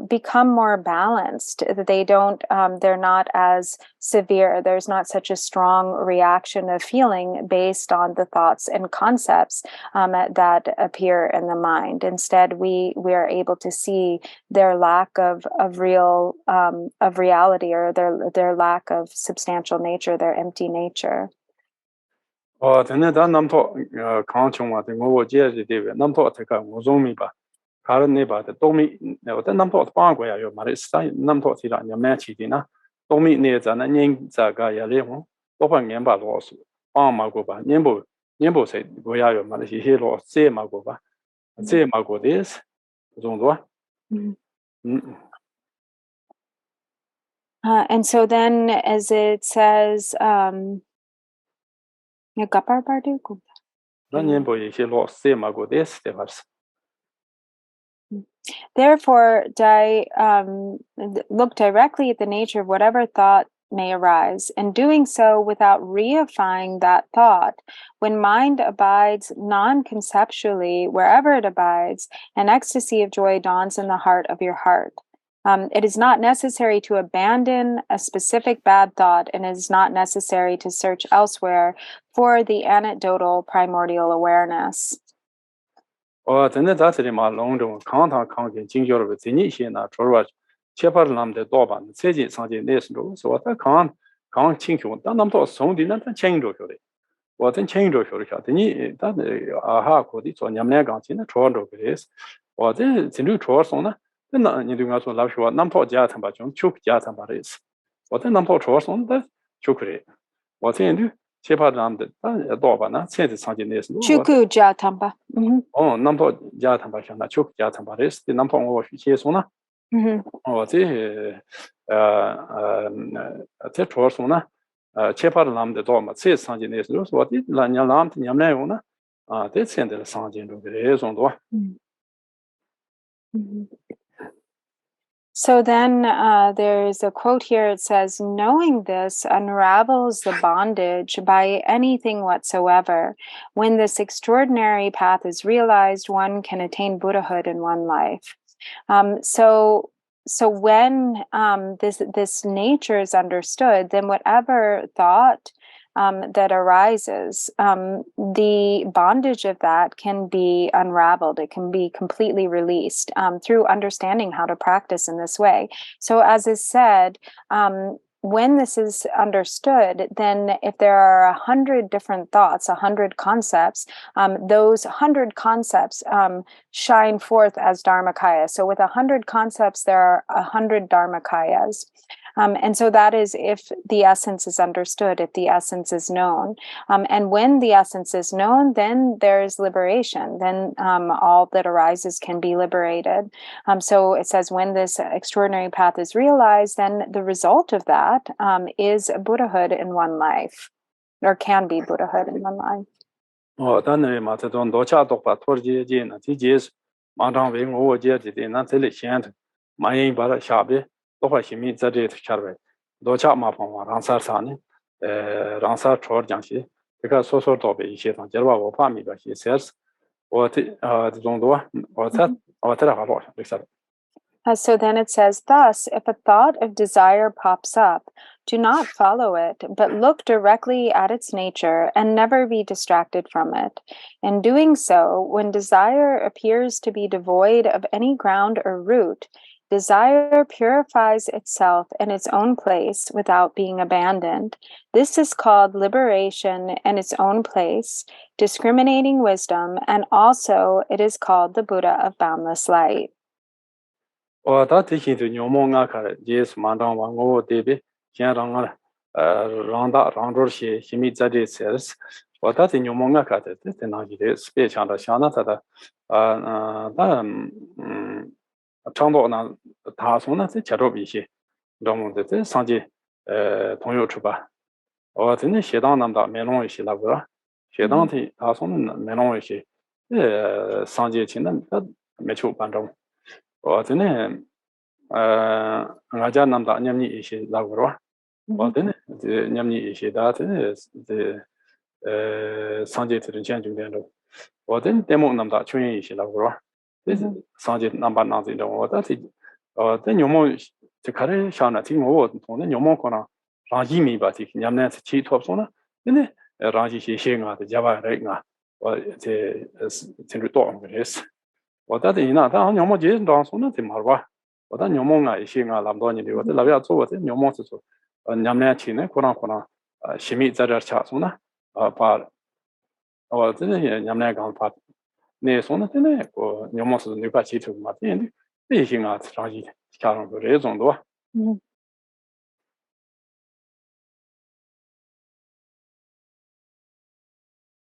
become more balanced. They're not as severe. There's not such a strong reaction of feeling based on the thoughts and concepts that appear in the mind. Instead, we are able to see their lack of reality, or their lack of substantial nature, their empty nature. Tene da namto kanchungwa de ngowo jeje dewe namto teka ngozomi ba karan ne ba de domi ne da namto pa go ya yo mari sai namto ti la nyame chi di na domi ne za na nyin za ga ya le ho bo pa nyen ba lo su pa ma go ba nyen bo se go ya yo mari hi lo se ma go ba se ma go des zong do. And so then, as it says, therefore, look directly at the nature of whatever thought may arise, and doing so without reifying that thought. When mind abides non-conceptually, wherever it abides, an ecstasy of joy dawns in the heart of your heart. It is not necessary to abandon a specific bad thought, and it is not necessary to search elsewhere for the anecdotal primordial awareness. 那你对我说老说南跑家他把种就家他把的意思，我在南跑车上的就可以，我这样的切怕这样的，但多吧那现在常见的是我。Chuku Jatamba.哦，南跑家他把像那就家他把的意思，南跑我去说呢。哦，这车上呢，切怕他们的多嘛，这常见的是说的，那你他们来用呢，这现在的常见中的这种多。So then there's a quote here. It says, knowing this unravels the bondage by anything whatsoever. When this extraordinary path is realized, one can attain Buddhahood in one life. So when this nature is understood, then whatever thought that arises, the bondage of that can be unraveled. It can be completely released through understanding how to practice in this way. So as is said, when this is understood, then if there are 100 different thoughts, 100 concepts, those 100 concepts shine forth as Dharmakaya. So with 100 concepts, there are 100 Dharmakayas. And so that is if the essence is understood, if the essence is known. And when the essence is known, then there's liberation. Then all that arises can be liberated. So it says when this extraordinary path is realized, then the result of that is Buddhahood in one life, or can be Buddhahood in one life. 哦，当然嘛，这种多家多把托儿节呢，这节是马上为我节的，那这里现在马上把它下边多把新米在这下边，多家麻烦嘛，让啥呢？让啥托儿讲些，这个说多呗一些东西，我怕米个些事，我这这种多，我这还多少，这啥？ So then it says, thus, if a thought of desire pops up, do not follow it, but look directly at its nature and never be distracted from it. In doing so, when desire appears to be devoid of any ground or root, desire purifies itself in its own place without being abandoned. This is called liberation in its own place, discriminating wisdom, and also it is called the Buddha of boundless light. 我到这些的牛毛啊，看也是蛮长往我这边先让我让这些新米在这些是，我到这牛毛啊看的，这哪里的是别想到想到他的长度呢，他说呢这接触一些，知道吗？这上街朋友出吧，我真的学堂那么大，没弄一些那个，学堂的他说呢没弄一些，上街去那没去办中。 我真的，我家那么大，年纪一些老个吧，我真的这年纪一些大，真的上街这种讲究点着，我真的么那么大，全一些老个吧，这是上街那把那这种，我但是，这牛毛就看着想着，听我从那牛毛可能让一米吧，这年年是起托说呢，真的让一些些啊，这家外人啊，我这挺多多个意思。 我到底呢？他牛毛节当说那怎么吧？我到牛毛啊，一些啊，那么多年的，我在那边做我这牛毛是说，娘们去呢，可能新米在这吃说呢，把，我真的娘们刚把，那说呢，真的我牛毛是牛把起头嘛，这样的，这些啊，上去加上个这种多。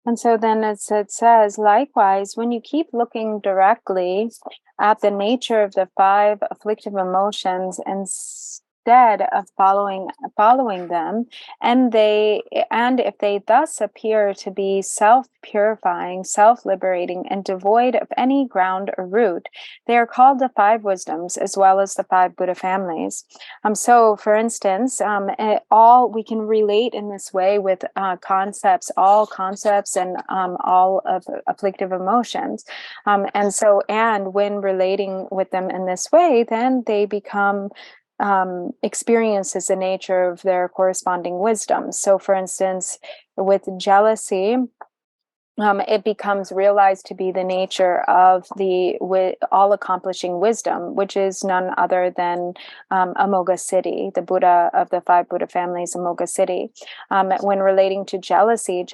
And so then it says, likewise, when you keep looking directly at the nature of the 5 afflictive emotions instead of following them, and if they thus appear to be self-purifying, self-liberating, and devoid of any ground or root, they are called the 5 wisdoms as well as the 5 Buddha families. So, for instance, all we can relate in this way with concepts, all concepts, and all of afflictive emotions, and when relating with them in this way, then they become experiences the nature of their corresponding wisdom. So, for instance, with jealousy, it becomes realized to be the nature of the all-accomplishing wisdom, which is none other than Amoghasiddhi, the Buddha of the 5 Buddha families, Amoghasiddhi. When relating to jealousy,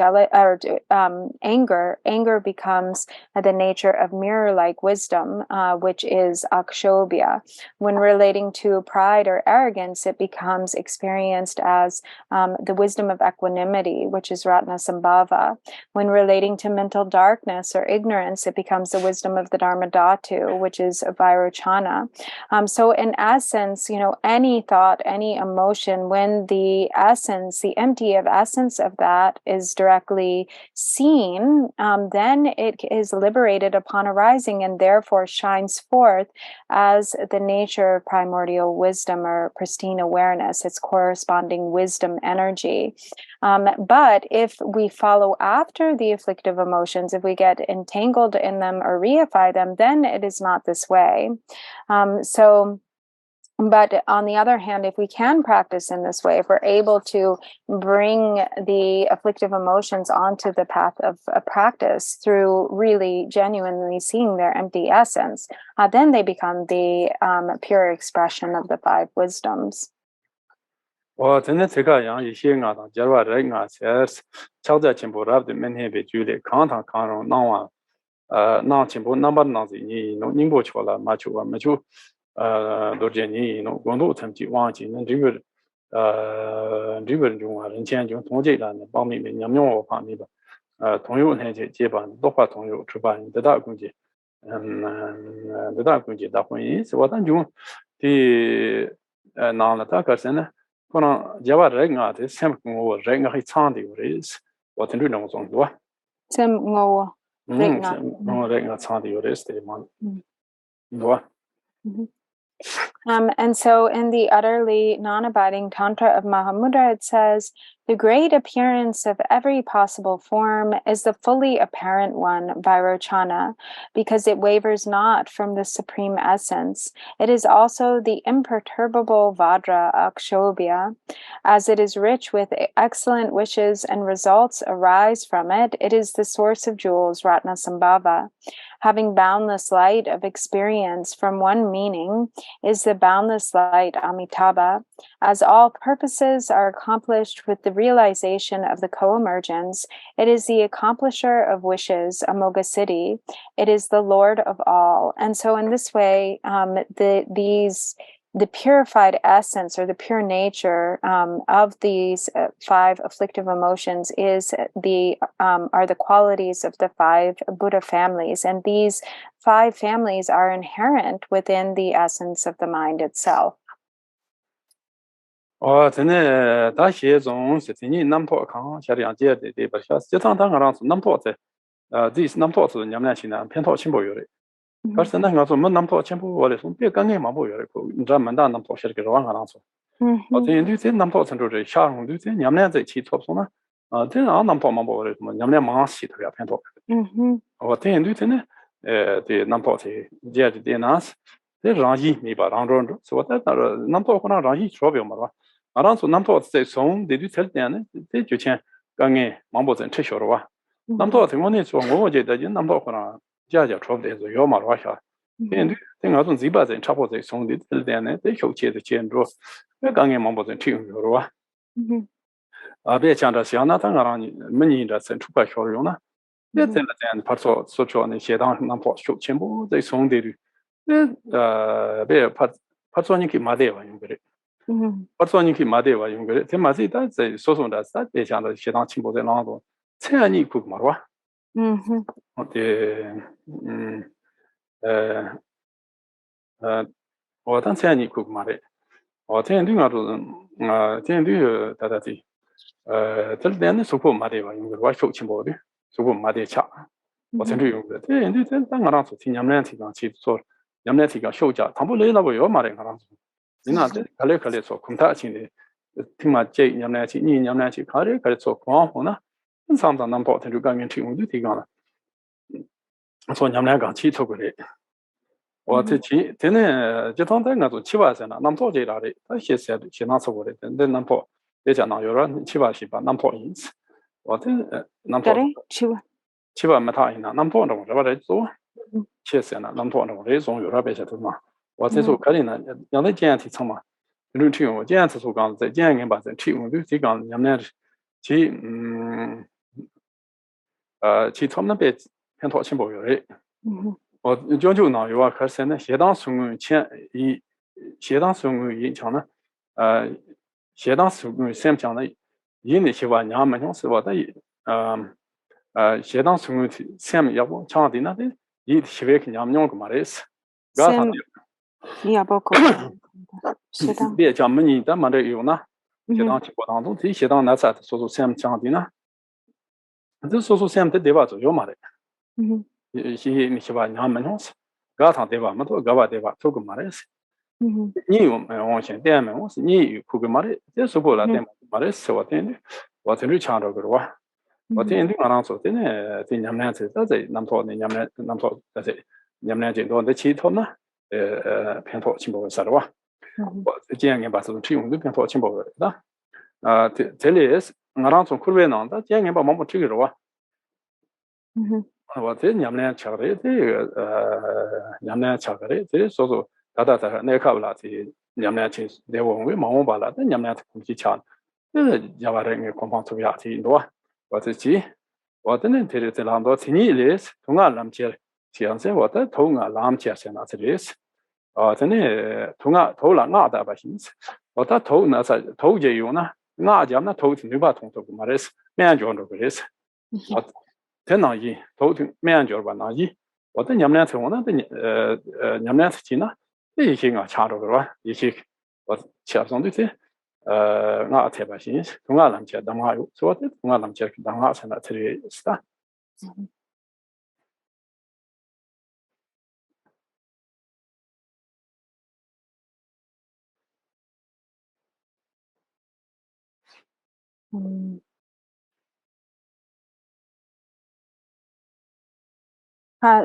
anger becomes the nature of mirror-like wisdom, which is Akshobhya. When relating to pride or arrogance, it becomes experienced as the wisdom of equanimity, which is Ratnasambhava. When relating to mental darkness or ignorance, it becomes the wisdom of the Dharma Dhatu, which is Vairochana. So in essence, any thought, any emotion, when the empty of essence of that is directly seen, then it is liberated upon arising and therefore shines forth as the nature of primordial wisdom or pristine awareness, its corresponding wisdom energy. But if we follow after the afflictive emotions, if we get entangled in them or reify them, then it is not this way. But on the other hand, if we can practice in this way, if we're able to bring the afflictive emotions onto the path of practice through really genuinely seeing their empty essence, then they become the pure expression of the 5 wisdoms. 我真的这个样一些啊，假如人啊，是超在进步了的，明天被举例，看容那完，那进步那么那子你弄不去了，没就都这你弄工作成绩忘记那这个中啊，人前就统计了，方面的两我方面吧，同有那些基本都话同有，是吧？你得到估计，得到估计的婚姻是我当中的那了大概是呢。 可能假如人啊，这sem我人啊，会唱的有的是，我听着那种多。sem我人啊唱的有的是的嘛，多。And so in the utterly non-abiding tantra of Mahamudra, it says, the great appearance of every possible form is the fully apparent one, Vairochana, because it wavers not from the supreme essence. It is also the imperturbable Vajra, Akshobhya. As it is rich with excellent wishes and results arise from it, it is the source of jewels, Ratnasambhava. Having boundless light of experience from one meaning is the boundless light Amitabha. As all purposes are accomplished with the realization of the co-emergence, it is the accomplisher of wishes, Amoghasiddhi. It is the Lord of all. And so in this way, the purified essence or the pure nature of these 5 afflictive emotions is are the qualities of the 5 Buddha families, and these 5 families are inherent within the essence of the mind itself. 真的，大些种是你南坡康，下两届的不晓得，这趟让是南坡在，这是南坡是你们去呢，偏头全部有的。 可是那个说没南坡全部我来说，别刚刚嘛不有的，你知道门大南坡些个往上说。我这对这南坡成都这下红对这你们在起错说呢，这南坡嘛不的什么，你们忙洗头呀偏头。我这对这呢，对南坡这接着的那是，这让一没把让着，是我在那南坡可能让一说不嘛吧，让说南坡在送的对这点呢，这就像刚刚忙不真吃小了哇，南坡这我呢说，我觉得南坡可能。 家说不定是要嘛话下，这我从这边人差不多在送的这点呢，在后期的建筑，那刚刚忙不成听说吧？别讲这些，那当然你每年的生出个效用呢，也真的这样，怕说那些当那跑手全部在送的，别怕说你去买的话用的，怕说你去买的话用的，这买这但在说的，别讲这些当全部在哪多，这样你够嘛吧？ 我当前你哭嘛的，我这样对我都这样对大家的，这两年收获嘛的吧，因为我收钱包的，收获嘛的差，我这样用的，这样对这当我当初听你们提纲去做，你们提纲休假，他不来那不要嘛的，我当初，你那这可来做空大钱的，听嘛这你们去，你们去可来做光红呢，上当能跑，他就刚刚提供就提纲了。 说你们俩刚起错过来，我这期真的这趟在我做7、8岁了，南跑这来的，他写哪错过来，真的南跑，也讲那有了7、8岁吧，南跑一次，我这南跑。chiba mata ina namto ndong raba re zo che se na namto ndong re zo yo rabe se ma wa se so ka na yang de jian ti chang ma lu ti yo jian ci so gang zai jian gen ba zai ti wo du ti gang nyam ne chi chi tom na be pen to chen bo yo re我就呢有啊，可是呢，适当送给钱以适当送给银行呢，适当送给什么讲呢？以那些话，伢们讲是话的，适当送给什么要不讲的那的，以些位伢们用个嘛的是，刚才要不可是的，别讲么你的嘛的有呢，适当情况当中，这适当那啥说什么讲的呢？这说什么的对吧？就有嘛的。你是吧？你还没弄死，搞趟对吧？没做搞吧对吧？做个嘛的事。你有没往前点没？我是你有哭个嘛的，这说过了点嘛的事，我听的，我听你讲这个哇，我听你刚刚说的呢，这娘们子在南头的娘们南头在娘们这多的起头呢，偏头情报啥的哇，我这样把这种使用的偏头情报的，这里是我让从苦为难的，这样把毛毛这个哇。我这娘们巧的这个娘们巧的这说说大那看不了这娘们亲在我们忙吧了，这娘们空气强，这要把人给官方出下去多，我自己我真的这这两多天你来同样làm chơi，现在我的同样làm chơi现在这里是，真的同样头了俺的把心思，我的头那是头就有呢，俺家那头是没法通透个嘛的是，面就那个是，这哪一头听面就吧哪一，我的娘们从我那的娘们去呢，这些啊差着个吧，一些我吃上的这俺特别新，从俺làm chơi当下有，所以从俺làm chơi当下现在这里是的。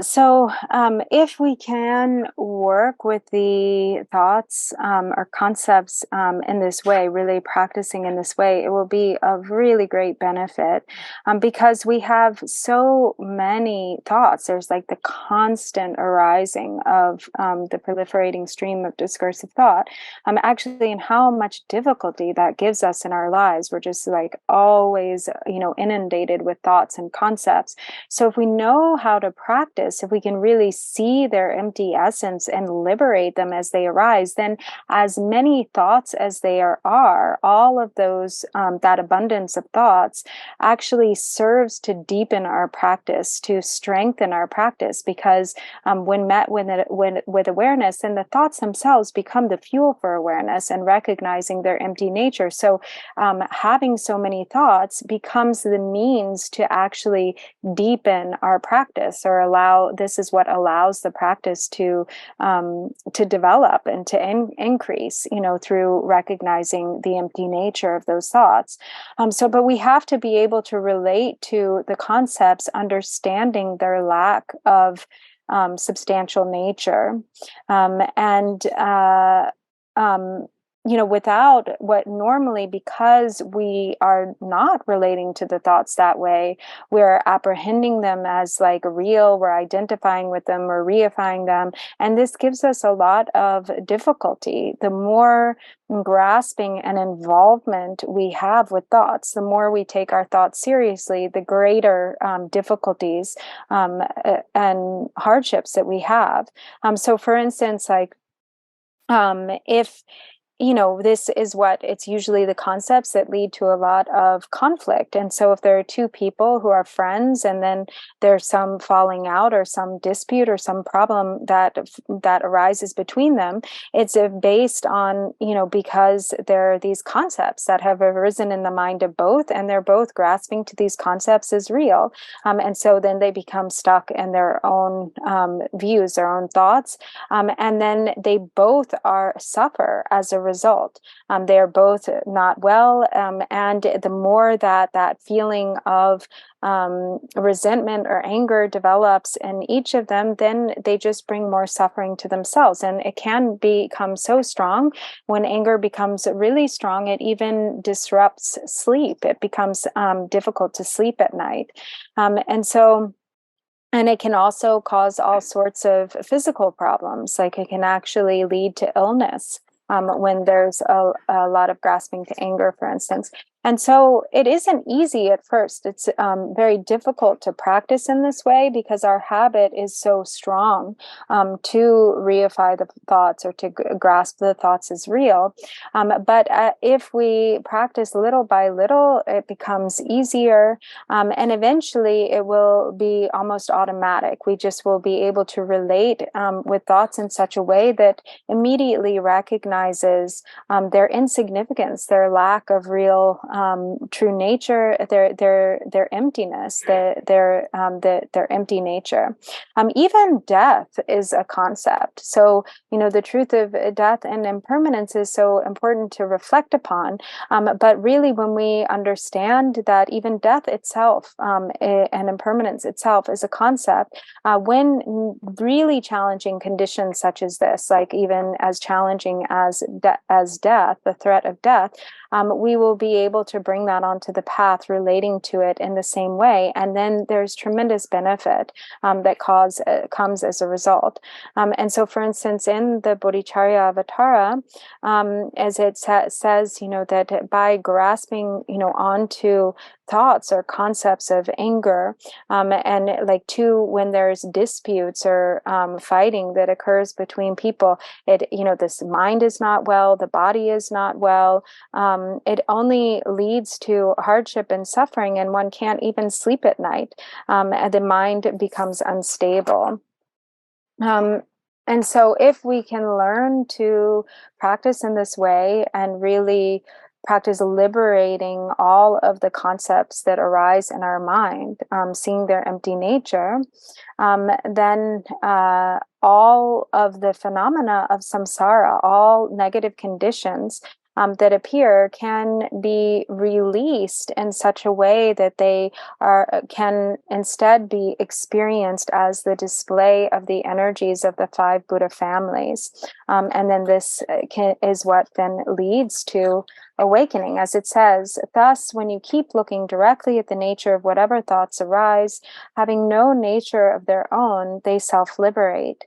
So if we can work with the thoughts or concepts in this way, really practicing in this way, it will be of really great benefit because we have so many thoughts. There's like the constant arising of the proliferating stream of discursive thought, actually, and how much difficulty that gives us in our lives. We're just like always, inundated with thoughts and concepts. So if we know how to practice, if we can really see their empty essence and liberate them as they arise, then as many thoughts as there are, all of those, that abundance of thoughts actually serves to deepen our practice, to strengthen our practice, because when met with awareness, then the thoughts themselves become the fuel for awareness and recognizing their empty nature. So having so many thoughts becomes the means to actually deepen our practice, or this is what allows the practice to develop and to increase, through recognizing the empty nature of those thoughts. But we have to be able to relate to the concepts, understanding their lack of substantial nature, without what normally, because we are not relating to the thoughts that way, we're apprehending them as like real, we're identifying with them, we're reifying them. And this gives us a lot of difficulty. The more grasping and involvement we have with thoughts, the more we take our thoughts seriously, the greater difficulties and hardships that we have. So for instance, if this is what it's usually the concepts that lead to a lot of conflict. And so if there are two people who are friends and then there's some falling out or some dispute or some problem that arises between them, it's based on, because there are these concepts that have arisen in the mind of both, and they're both grasping to these concepts as real. And so then they become stuck in their own views, their own thoughts. And then they both suffer as a result. They are both not well, and the more that feeling of resentment or anger develops in each of them, then they just bring more suffering to themselves. And it can become so strong. When anger becomes really strong, it even disrupts sleep. It becomes difficult to sleep at night. And it can also cause all sorts of physical problems. Like it can actually lead to illness when there's a lot of grasping to anger, for instance. And so it isn't easy at first. It's very difficult to practice in this way because our habit is so strong to reify the thoughts or to grasp the thoughts as real. But if we practice little by little, it becomes easier. And eventually it will be almost automatic. We just will be able to relate with thoughts in such a way that immediately recognizes their insignificance, their lack of real true nature, their emptiness, their empty nature. Even death is a concept. So, the truth of death and impermanence is so important to reflect upon. But really, when we understand that even death itself and impermanence itself is a concept, when really challenging conditions such as this, like even as challenging as death, the threat of death, we will be able to bring that onto the path relating to it in the same way. And then there's tremendous benefit that comes as a result. And so, for instance, in the Bodhicharya Avatara, as it says, that by grasping, onto thoughts or concepts of anger, and when there's disputes or fighting that occurs between people, this mind is not well, the body is not well. It only leads to hardship and suffering, and one can't even sleep at night. The mind becomes unstable. And so if we can learn to practice in this way and really practice liberating all of the concepts that arise in our mind, seeing their empty nature, then all of the phenomena of samsara, all negative conditions that appear, can be released in such a way that they can instead be experienced as the display of the energies of the 5 Buddha families. And then this is what then leads to awakening. As it says, thus, when you keep looking directly at the nature of whatever thoughts arise, having no nature of their own, they self-liberate.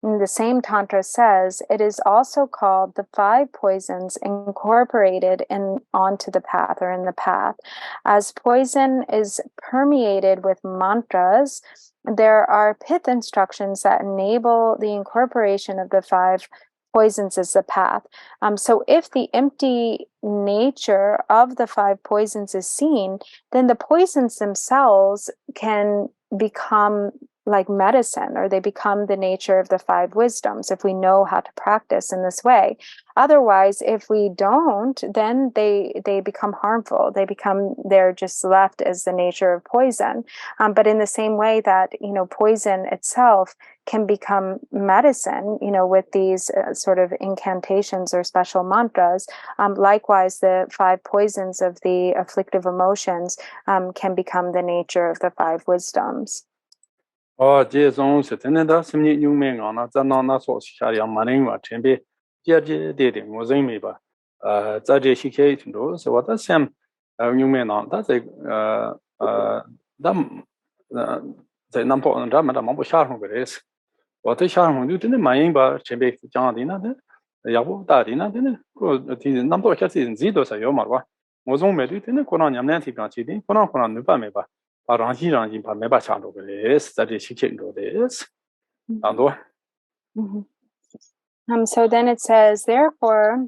And the same Tantra says, it is also called the 5 poisons incorporated onto the path, or in the path. As poison is permeated with mantras, there are pith instructions that enable the incorporation of the 5 poisons as the path. So if the empty nature of the 5 poisons is seen, then the poisons themselves can become like medicine, or they become the nature of the 5 wisdoms if we know how to practice in this way. Otherwise, if we don't, then they become harmful. They're just left as the nature of poison. But in the same way that, poison itself can become medicine, with these sort of incantations or special mantras, likewise, the 5 poisons of the afflictive emotions can become the nature of the 5 wisdoms. 제종是真的심리 육명 안나 zan나 소시샤리아 마닝와 템베 제제데데 모즈미바 자제 시케이트도 서와다 샘 육명나 다제 담 제 남포는 담마다 뭐 샤르고 그래서 어때 샤르고 되는 마잉바 템베 장디나데 야보 다디나데 그 남도 같이 지도서 요마와 모종메도 되는 코나 냠냠티 비치디 코나 누바메바 Rangi pa meba chando beles, that is chicken this. So then it says, therefore,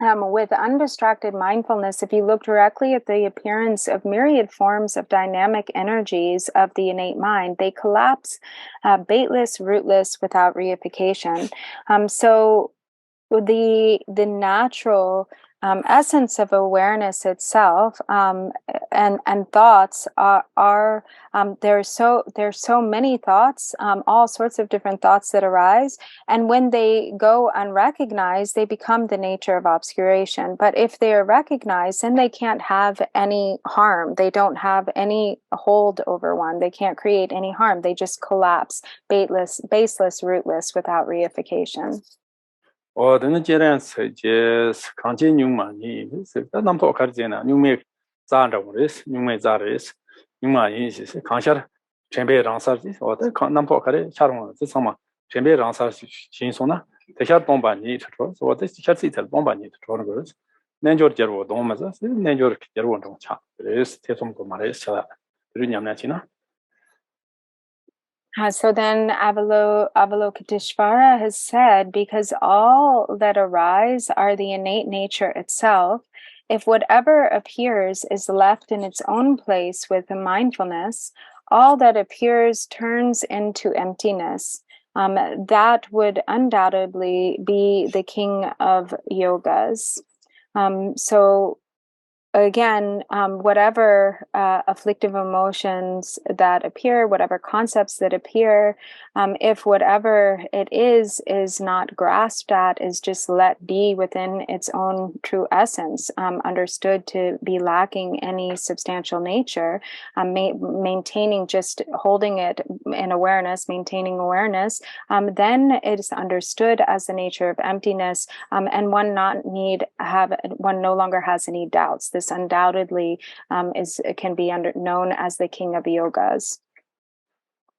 with undistracted mindfulness, if you look directly at the appearance of myriad forms of dynamic energies of the innate mind, they collapse, baitless, rootless, without reification. So the natural essence of awareness itself, and thoughts are there's so many thoughts, all sorts of different thoughts that arise, and when they go unrecognized, they become the nature of obscuration. But if they are recognized, then they can't have any harm. They don't have any hold over one. They can't create any harm. They just collapse, baseless, rootless, without reification. then just continue money. The number of Cardina, you make Zandaris, you make Zaris, you might use Kanshar, Chamber Ransar, or the number of Charon, the summer, Chamber Ransar Chinsona, the Chat Bomba need to draw, so this Chatsital Bomba need to draw girls. Nanjor Jero Domas, Nanjor Jero don't chat. There is Tetum Gomares, Rinyatina. So then Avalokiteshvara has said, because all that arise are the innate nature itself, if whatever appears is left in its own place with the mindfulness, all that appears turns into emptiness. That would undoubtedly be the king of yogas. So again, whatever afflictive emotions that appear, whatever concepts that appear, if whatever it is not grasped at, is just let be within its own true essence, understood to be lacking any substantial nature, maintaining, just holding it in awareness, maintaining awareness, then it is understood as the nature of emptiness, and one no longer has any doubts. This undoubtedly can be known as the king of yogas.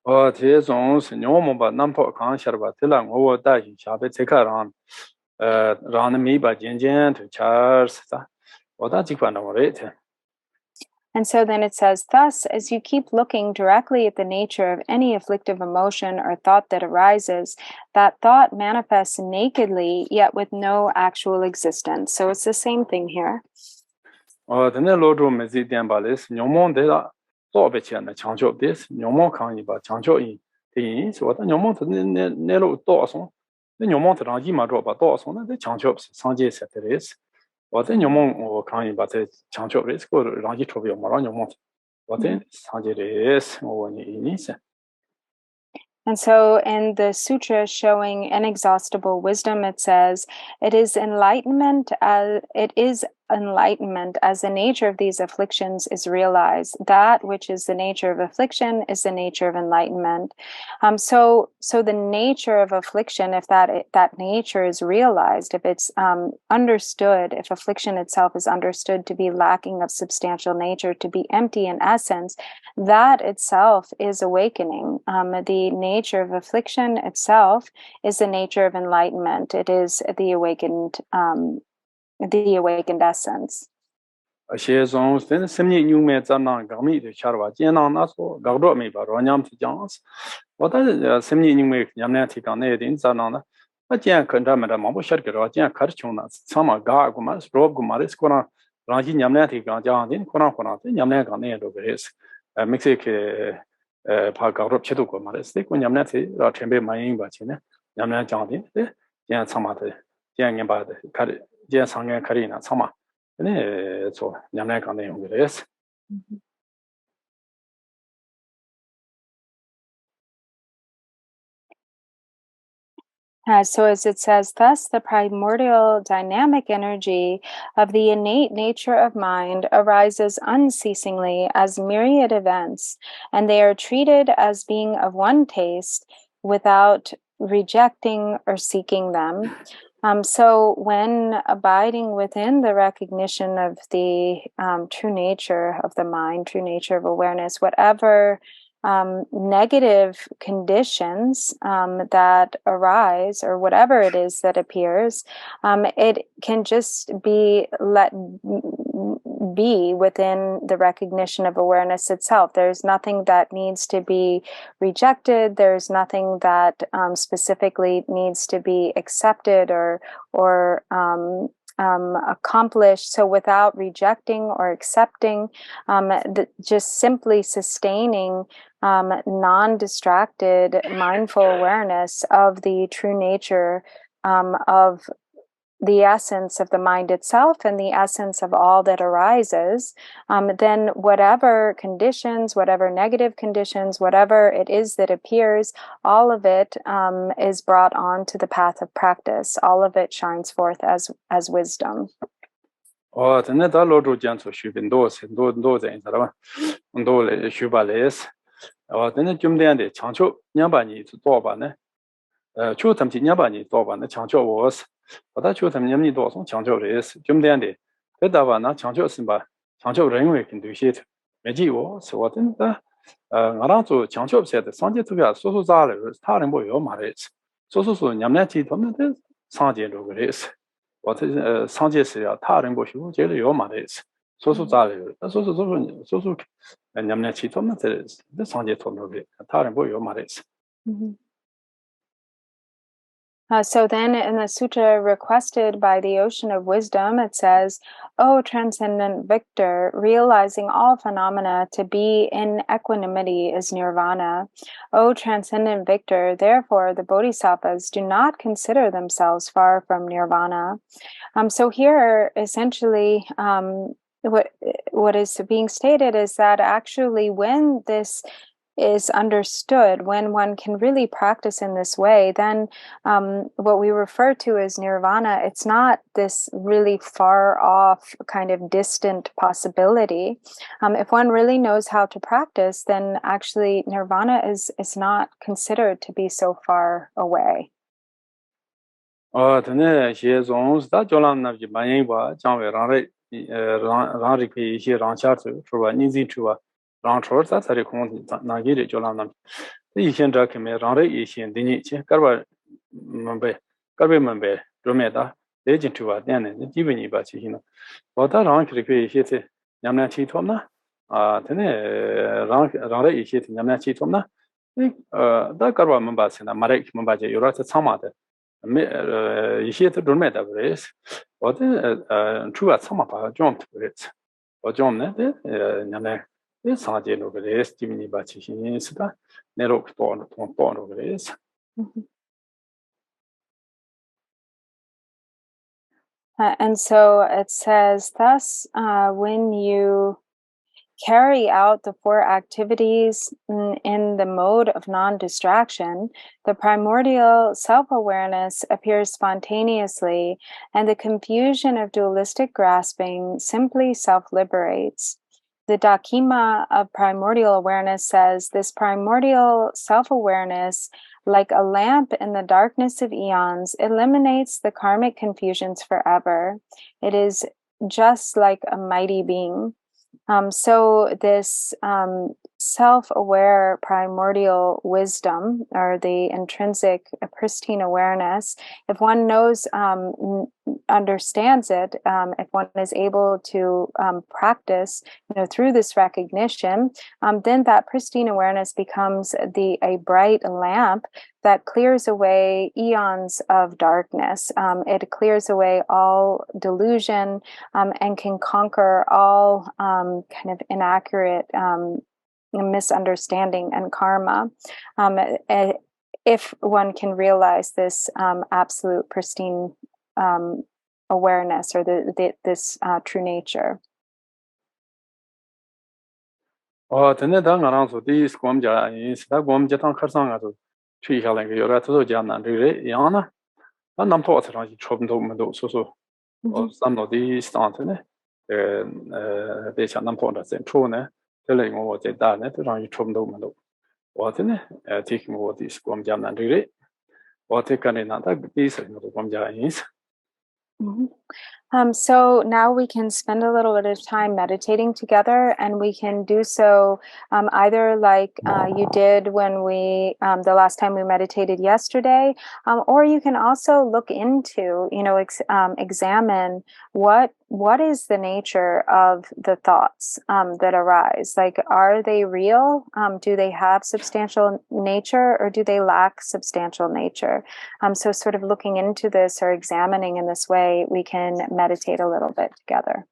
And so then it says, thus, as you keep looking directly at the nature of any afflictive emotion or thought that arises, that thought manifests nakedly, yet with no actual existence. So it's the same thing here. The Lord Jigten Sumgon, Nyomon Sobechen, Chancho this, Nyomon Kaniba, Chancho in, so what Nyomon Nelo Dawson, the Nyomon Rajima drop a Dawson, the Chanchops, Sanje Seteris, what then Nyomon or Kaniba, the Chancho risk or Rajitrovia Morano, what then Sanje or Inis. And so in the sutra showing inexhaustible wisdom, it says, it is enlightenment as the nature of these afflictions is realized. That which is the nature of affliction is the nature of enlightenment. So the nature of affliction, if that nature is realized, if it's understood, if affliction itself is understood to be lacking of substantial nature, to be empty in essence, that itself is awakening. The nature of affliction itself is the nature of enlightenment. It is the awakened essence. Then Simni new made Zanan Gami to Charva, Jenan, Gabro me, but Ronyam to Jones. What are Simni new make Yamnatic on it in Zanana? But Jan Kandamada Mambo Shakira, Jan Karchuna, Sama Gargumas, Rob Gumaris, Kona, Rangi Yamnatic on Jan, Kona, Yamnak on it over his Mexic Park of Chetuko Maris, they when Yamnati, or Chamber Maying Bachina, Yamna Jandin, Jan Samate, Jan Yambad, Jan Sanga Karina, Sama. So Yamnak on the English. So as it says, thus the primordial dynamic energy of the innate nature of mind arises unceasingly as myriad events, and they are treated as being of one taste without rejecting or seeking them. So when abiding within the recognition of the true nature of the mind, true nature of awareness, whatever negative conditions that arise, or whatever it is that appears, it can just be let be within the recognition of awareness itself. There's nothing that needs to be rejected. There's nothing that specifically needs to be accepted or accomplished. So without rejecting or accepting, just simply sustaining non-distracted mindful awareness of the true nature of the essence of the mind itself and the essence of all that arises, then whatever conditions, whatever negative conditions, whatever it is that appears, all of it is brought on to the path of practice. All of it shines forth as wisdom. Then the Lord Jigten Sumgon then Jumdian Chancho Nyabani to Dobane. Chutam Nyabani Doban, Chancho was, but that Chutam Yamni Dawson, Chancho is, Jumdian. The Davana, Chancho Simba, Chancho Rainway can do shit. Meji was what in the Naranto Chancho said, Sanjay to get so Zala, Taran Boy or Maris. So Yamnati Tomate, Sanjay Rogaris. What is Sanjay Taran Boy, Jelly or Maris. So Zala, so and Yamnachi Tomate, the Sanjay Tomate, Taran Boy or Maris. So then in the sutra requested by the Ocean of Wisdom, it says, O transcendent victor, realizing all phenomena to be in equanimity is nirvana. O transcendent victor, therefore the bodhisattvas do not consider themselves far from nirvana. So here, essentially, what is being stated is that actually when this is understood, when one can really practice in this way, then what we refer to as nirvana, it's not this really far off kind of distant possibility. If one really knows how to practice, then actually nirvana is not considered to be so far away. Rang chor sa sari kong na gi ri jolam nam yi xian zha ke me rang re yi xian de ni che karba mambe rome da de jin tu wa dian ne ji ben yi ba chi hin ba da rang ke ke yi xie te nyam na chi thom na de ne rang re yi xie te nyam na chi thom na da karba mamba se na ma re mamba je yo ra sa chang ma de me yi xie te rome da bre ba de chu wa chang ma ba jom tu bre ba jom ne de nyam na Sanjay Nogares, Jimmy Bachihinista, Nerok Torn Nogares. And so it says, thus, when you carry out the four activities in the mode of non-distraction, the primordial self-awareness appears spontaneously, and the confusion of dualistic grasping simply self-liberates. The Dakima of primordial awareness says, this primordial self-awareness, like a lamp in the darkness of eons, eliminates the karmic confusions forever. It is just like a mighty being. So this self-aware primordial wisdom, or the intrinsic pristine awareness, if one knows, understands it, if one is able to practice, through this recognition, then that pristine awareness becomes a bright lamp that clears away eons of darkness. It clears away all delusion and can conquer all kind of inaccurate misunderstanding and karma. If one can realize this absolute pristine awareness, or this true nature. Then the Dangaranzo, these Gomja is that Gomjatan Karsanga to Halang, you're at the Jana, Yana, and I'm taught around Chobndo, so some of these stanton, they shall not put us in Trone, telling what they done at around Chobndo. What in it, taking what is Gomjam and Riri, or take another piece of Gomja is. So now we can spend a little bit of time meditating together, and we can do so either like you did when we, the last time we meditated yesterday, or you can also look into, examine what is the nature of the thoughts that arise. Like, are they real? Do they have substantial nature, or do they lack substantial nature? So sort of looking into this or examining in this way, we can meditate a little bit together.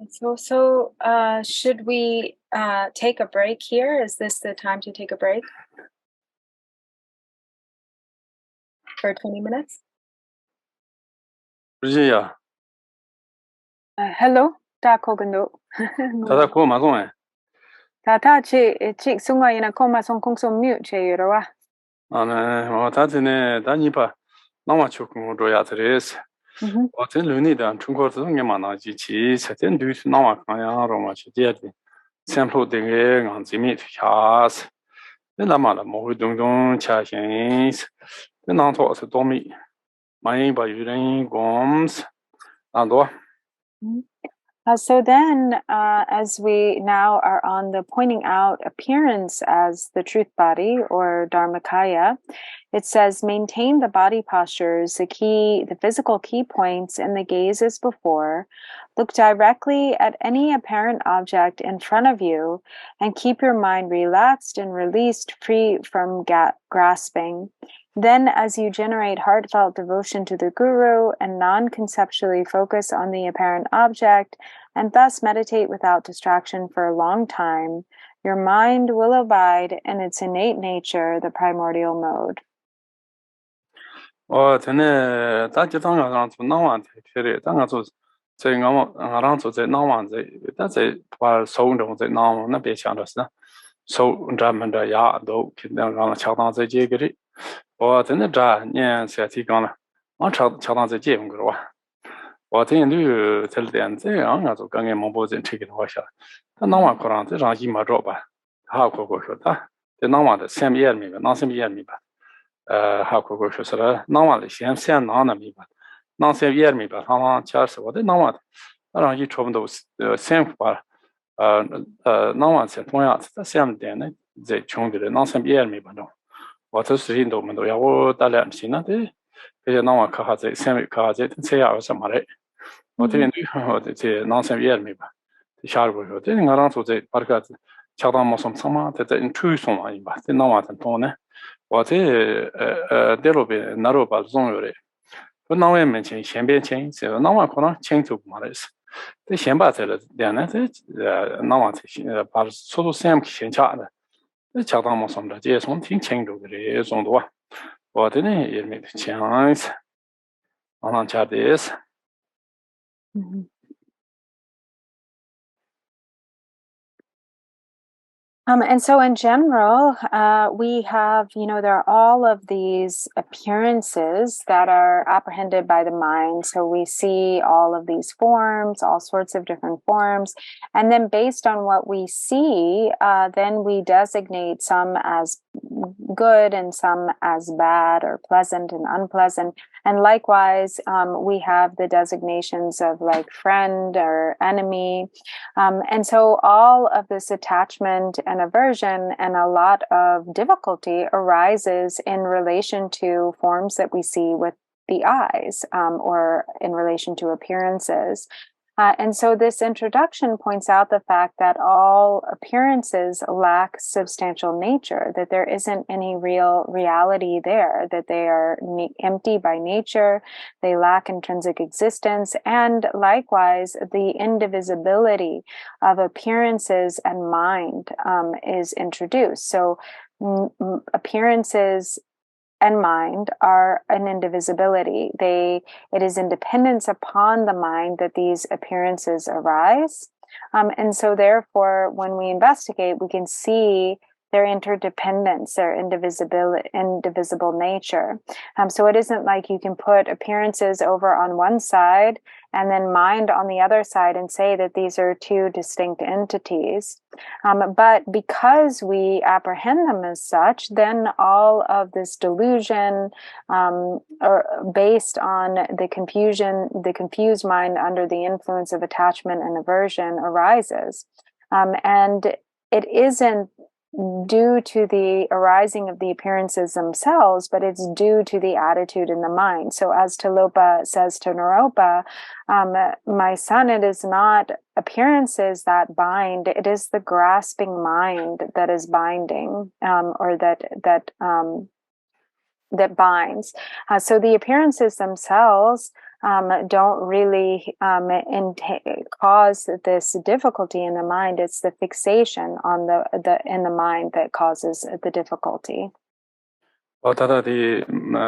So, should we take a break here? Is this the time to take a break for 20 minutes? Hello, da kogendo. Tata chi sunga ina koma son kong so mute che yorowa. So then, as we now are on the pointing out appearance as the truth body or Dharmakaya, it says maintain the body postures, the physical key points, and the gaze as before. Look directly at any apparent object in front of you and keep your mind relaxed and released, free from grasping. Then, as you generate heartfelt devotion to the Guru and non-conceptually focus on the apparent object, and thus meditate without distraction for a long time, your mind will abide in its innate nature, the primordial mode. And so in general, we have, there are all of these appearances that are apprehended by the mind. So we see all of these forms, all sorts of different forms. And then based on what we see, then we designate some as good and some as bad or pleasant and unpleasant. And likewise, we have the designations of like friend or enemy. And so all of this attachment and aversion and a lot of difficulty arises in relation to forms that we see with the eyes, or in relation to appearances. And so this introduction points out the fact that all appearances lack substantial nature, that there isn't any real reality there, that they are empty by nature, they lack intrinsic existence, and likewise, the indivisibility of appearances and mind is introduced. So appearances and mind are an indivisibility. It is independence upon the mind that these appearances arise. And so therefore, when we investigate, we can see their interdependence, their indivisible nature. So it isn't like you can put appearances over on one side and then mind on the other side and say that these are two distinct entities. But because we apprehend them as such, then all of this delusion based on the confused mind under the influence of attachment and aversion arises. And it isn't due to the arising of the appearances themselves, but it's due to the attitude in the mind. So as Tilopa says to Naropa, my son, it is not appearances that bind, it is the grasping mind that is binding, or that binds. So the appearances themselves don't really cause this difficulty in the mind. It's the fixation on in the mind that causes the difficulty. 다다디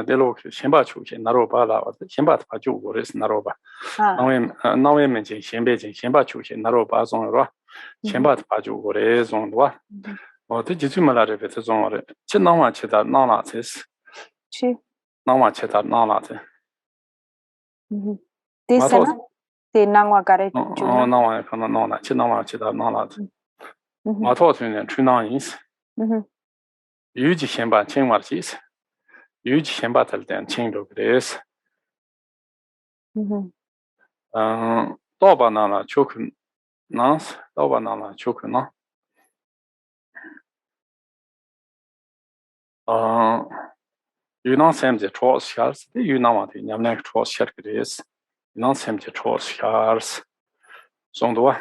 데로 셴바추게 나로바라 셴바트 바주 고레스 나로바 나웨면 제 셴베제 셴바추게 나로바 zon로 셴바트 바주 고레 zon와 지주말라레 베트 zon로 친나와 치다 나나체스 치 나와 치다 나나체 디세나 디 나와 가레 나와 카나 나나 친나와 치다 나나체 마토스는 추나인스 유지 셴바 쳔마르시스 유지 셴바 탈땐 쳔도 그레스 또바나나 초큰 나스 또바나나 초큰나 유난 샘제 초스샤스 유나마티 냠내 초스샤 그레스 유난 샘제 초스샤스 송도와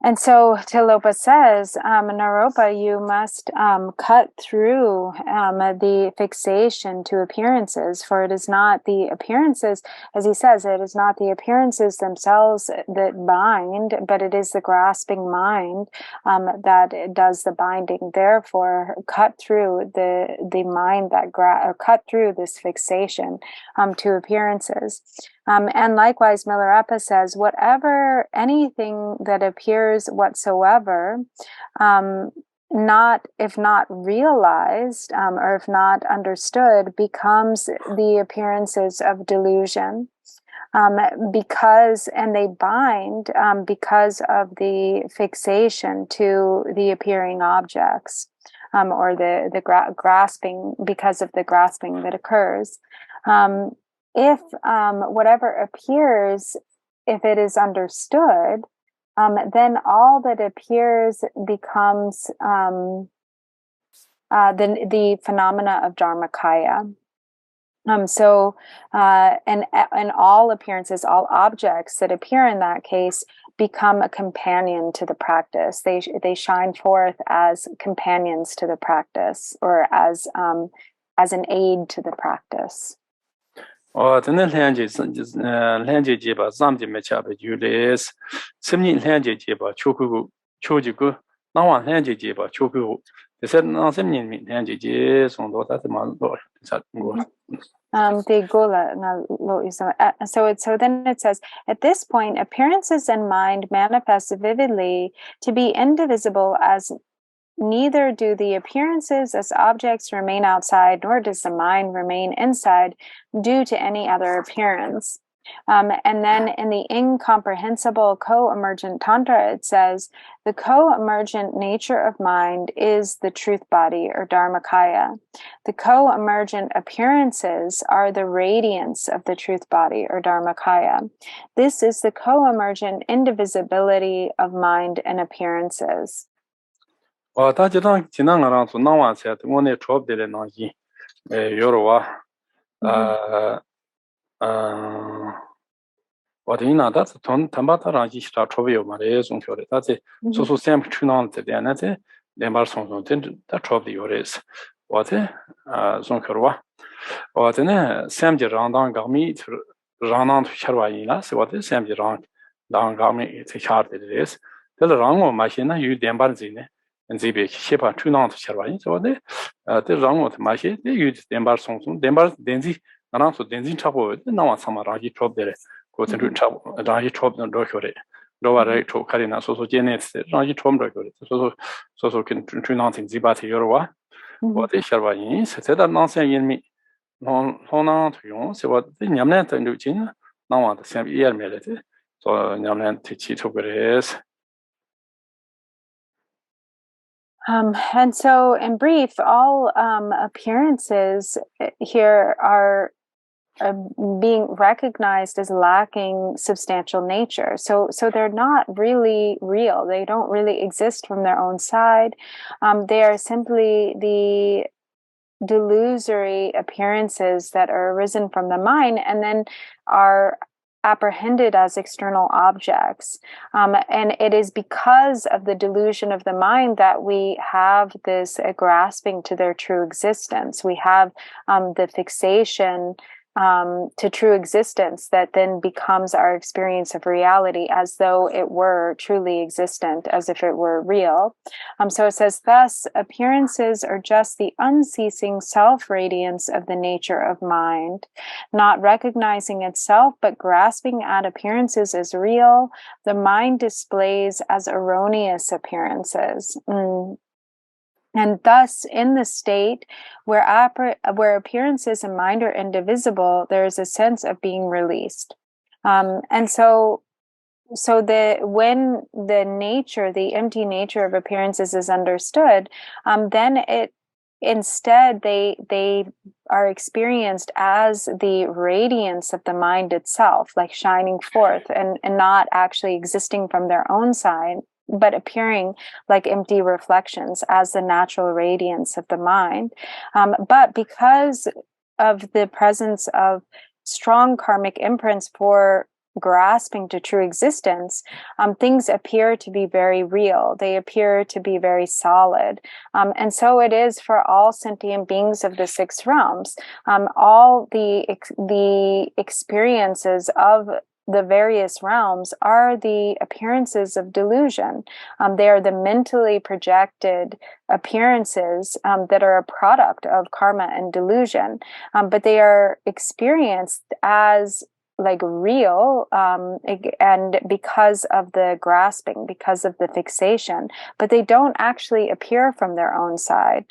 And so Tilopa says, Naropa, you must cut through the fixation to appearances, for it is not the appearances, as he says, it is not the appearances themselves that bind, but it is the grasping mind that does the binding. Therefore, cut through the mind that cut through this fixation to appearances. And likewise, Milarepa says, anything that appears whatsoever, if not realized or if not understood, becomes the appearances of delusion. And they bind because of the fixation to the appearing objects, or the grasping, because of the grasping that occurs. If whatever appears, if it is understood, then all that appears becomes the phenomena of Dharmakaya. And all appearances, all objects that appear in that case become a companion to the practice. They shine forth as companions to the practice, or as an aid to the practice. tene lenje jeba zamje mechabe yules simni lenje jeba chojigu nawa lenje jeba chogu dese na simni lenje je sondo ta ma do So then it says, at this point, appearances and mind manifest vividly to be indivisible, as neither do the appearances as objects remain outside, nor does the mind remain inside due to any other appearance. And then in the incomprehensible co-emergent tantra, it says, the co-emergent nature of mind is the truth body, or Dharmakaya. The co-emergent appearances are the radiance of the truth body, or Dharmakaya. This is the co-emergent indivisibility of mind and appearances. 다지랑 지나가랑 또 나와서 오늘 조업들의 나기 요로와 어디나 다스 돈 담바타랑지 시작 조비요 말에 좀표를 다지 소소 샘 추나한테 대한테 내말 송송된 다 조비요레스 어때 좀표와 어때네 샘지 랑당 가미 랑난 샤와이나 세워데 샘지 랑 가미 샤르데레스 텔랑고 마시나 유 덴바르지네 엔지베 셰파 추나한테 샤와이 저데 텔랑고 마시 유 덴바르 송송 덴바르 덴지 나랑서 덴진 차고 나와 사마라기 조업들의 고선을 차고 라기 조업는 로효레 로와레 조카리나 소소 제네스 라기 조업 로효레 소소 kin 지바티 요로와 어디 샤와이 세다 난세 일미 혼나 투용 세와 냠네트 누진 나와도 샘 이얼메레데 저 냠네트 치토그레스. And so, in brief, all appearances here are being recognized as lacking substantial nature. So they're not really real. They don't really exist from their own side. They are simply the delusory appearances that are arisen from the mind and then are apprehended as external objects. And it is because of the delusion of the mind that we have this grasping to their true existence. We have the fixation to true existence that then becomes our experience of reality as though it were truly existent, as if it were real. So it says, thus, appearances are just the unceasing self-radiance of the nature of mind, not recognizing itself, but grasping at appearances as real, the mind displays as erroneous appearances. And thus, in the state where appearances and mind are indivisible, there is a sense of being released. And so when the empty nature of appearances is understood, then instead they are experienced as the radiance of the mind itself, like shining forth and not actually existing from their own side, but appearing like empty reflections as the natural radiance of the mind. But because of the presence of strong karmic imprints for grasping to true existence, things appear to be very real. They appear to be very solid. And so it is for all sentient beings of the six realms. All the experiences of the various realms are the appearances of delusion. They are the mentally projected appearances that are a product of karma and delusion, but they are experienced as like real, and because of the grasping, because of the fixation, but they don't actually appear from their own side.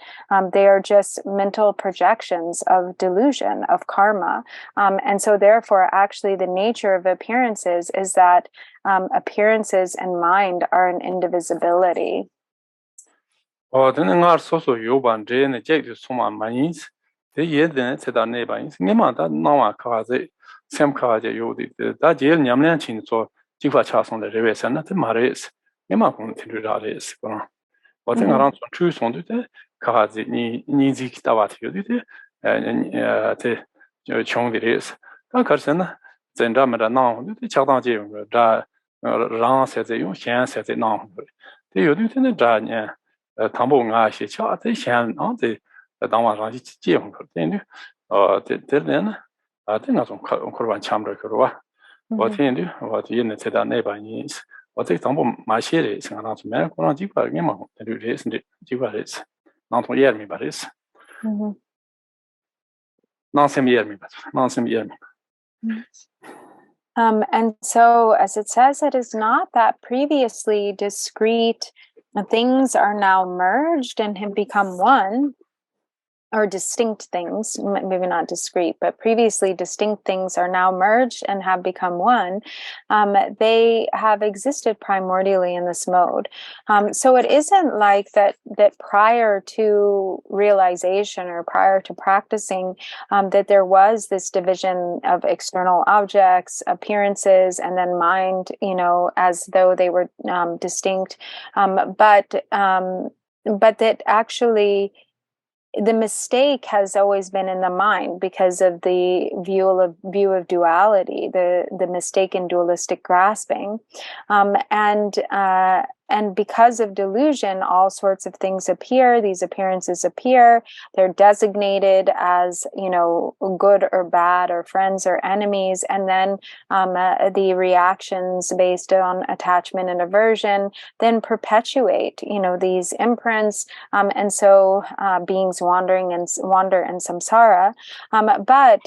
They are just mental projections of delusion, of karma. And so therefore, actually, the nature of appearances is that appearances and mind are an indivisibility. Sem kaje yodi da jel nyamlen chin so jifa cha song de rewe na te mares yema kon te rares ko wa te ngaran so chu song de kaje ni ji kita wa te yodi te chong de res da karsen na zen da ma da na de cha dang je yong da ran se ze yong xian se ze na te yodi te ne da ne tang bo nga xie cha te xian na de dang wa ran ji ji yong te ne te ne I think that's on Kurban Chamber Kurwa. What in what in the Teda neighbor is what they tumble my series and not American Jiba Yama, and do this and Jiba is not on Yermi, but it's not some Yermi, but not some Yermi. And so, as it says, it is not that previously discrete things are now merged and have become one, or distinct things, maybe not discrete, but previously distinct things are now merged and have become one. They have existed primordially in this mode. So it isn't like that prior to realization or prior to practicing, that there was this division of external objects, appearances, and then mind, as though they were distinct. But that actually, the mistake has always been in the mind because of the view of duality, the mistaken dualistic grasping, and because of delusion, all sorts of things appear. These appearances appear. They're designated as, good or bad, or friends or enemies. And then the reactions based on attachment and aversion then perpetuate, these imprints. And so beings wander in samsara. But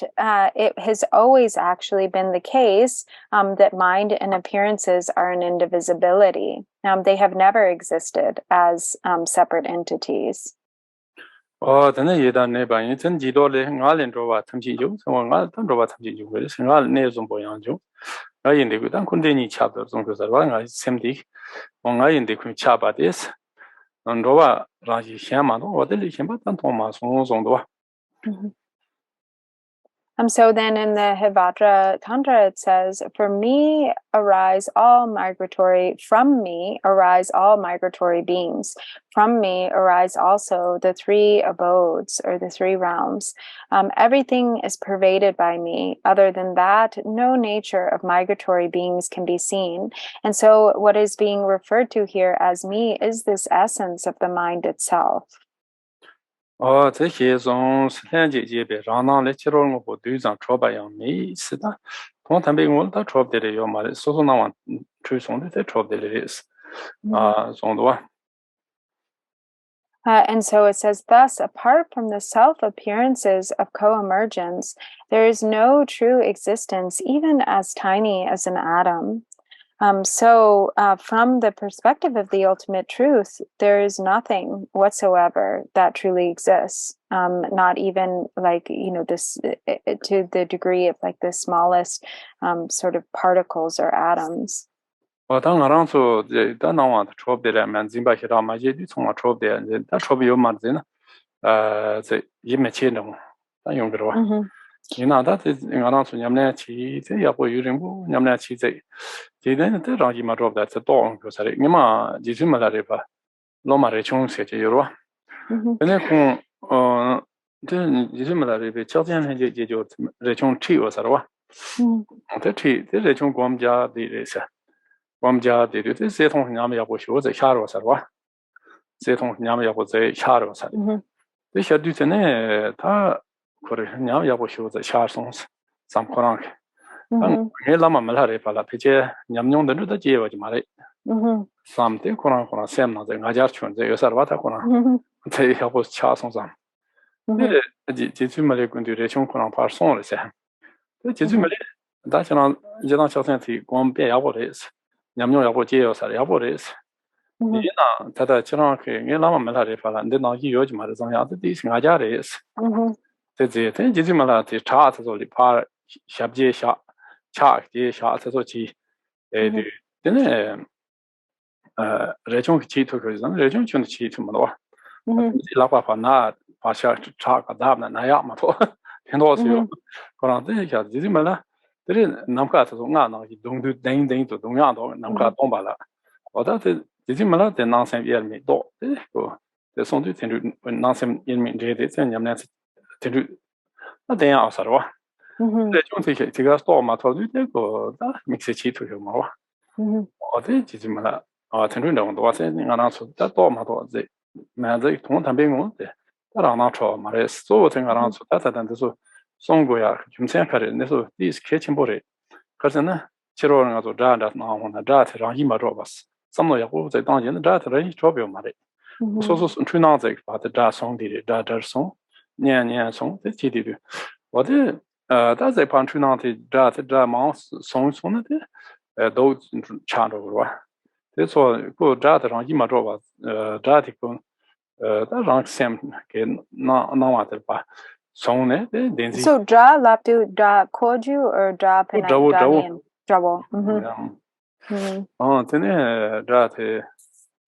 it has always actually been the case that mind and appearances are an indivisibility. They have never existed as separate entities. Then you ne ba yin chen ji do le nga len ro ba tham ji ju so nga tan ro ba tham ji ju le nga ne zum bo yang ju nga yin de gu dan kun de ni cha de zong ge ba nga sem di nga yin de ku cha ba des non ro ba ra ji xian ma do wa de li xian ba tan to ma song zong do. So then in the Hivatra Tantra, it says, from me arise all migratory beings. From me arise also the three abodes or the three realms. Everything is pervaded by me. Other than that, no nature of migratory beings can be seen. And so what is being referred to here as me is this essence of the mind itself. 这些从三界界别让那来接着我不对上朝拜样没是的，同他被我到朝拜的要嘛的，所以那往推送的在朝拜的是从多。And so it says, thus, apart from the self-appearances of co-emergence, there is no true existence, even as tiny as an atom. So from the perspective of the ultimate truth, there is nothing whatsoever that truly exists, not even like, this to the degree of like the smallest sort of particles or atoms. 当然说的那往朝拜的蛮明白些，嘛也就从朝拜，但朝拜有嘛子呢？这也没钱弄，但用个了。你那他这俺那说，俺们去这也不有人不，俺们去这人这让伊嘛朝拜这多个啥的，你嘛就是嘛来的吧，老嘛来穷些就有了。本来这就是嘛来的，条件呢就来穷吃个啥的哇。这来穷国家的噻。 我们家的这系统俺们要不学在下头是吧？系统俺们要不在下头是。这些对子呢，他可能俺们要不学在下头是，上可能。俺老妈没来的吧了，而且俺们用的这结我就买了。上的可能三那在俺家村子有啥的话，他可能在要不下头上。这最没的跟对这穷可能怕送了噻。这最没的，但是呢，一当小三体光别要不的是。 俺们要不接要啥要不的是，你呢？他在经常去，俺老妈没来的发了，你那医药就买的怎样？这是俺家的是，这就是么了？这查厕所里怕下不接下，查接下厕所去，对，真的，热中去头可是，热中去的去什么的哇？老爸怕那怕下查个大那样嘛，多挺多是有，可能这下就是么了？ 这里南卡这种啊，那东都等都东样多，南卡东巴了。我到这没了，在南山也没多，这送对天主南山也没这的，在你们那天主那这样啥的哇？这种这个多嘛，他对这个那没事起头有嘛哇？我这没了天主那多些，你看那说这多嘛多这，蛮这同他们我的，他让那说嘛的，所有这个那说他但是说。 송고야 좀 생각해 내서 디스 캐치보래 그래서는 치료는 가서 자다 나오나 자트랑 힘으로 봤어 삼노야고 제 당연히 자트를 줘벼 말해 소소 트나제 바다 자송디리 자자송 냐냐송 대치디리 어디 다제 판트나테 자마우 송송데 도 차로로 그래서 그 자트랑 힘으로 봤어 자티고 다랑 샘게 나와들 봐 So dra laptu dra koju or dra penadamian drawo. Tene dra te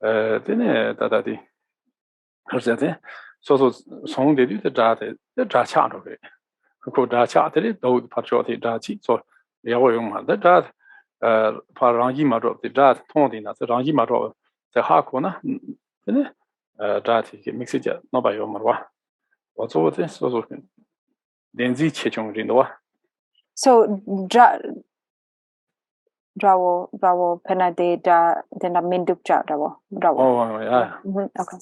tene tata di. Harjate so song de du dra te dra cha ro ge. Ko dra cha te do pa cho te dra chi so ya wo yong ma da dra pa rang yi ma ro te dra tong di na te rang yi ma ro te ha ko na tene dra te ke mix ja no ba yo ma wa. Wa zo te so So drawo penade da dena minduk ja drawo. Oh yeah. Okay.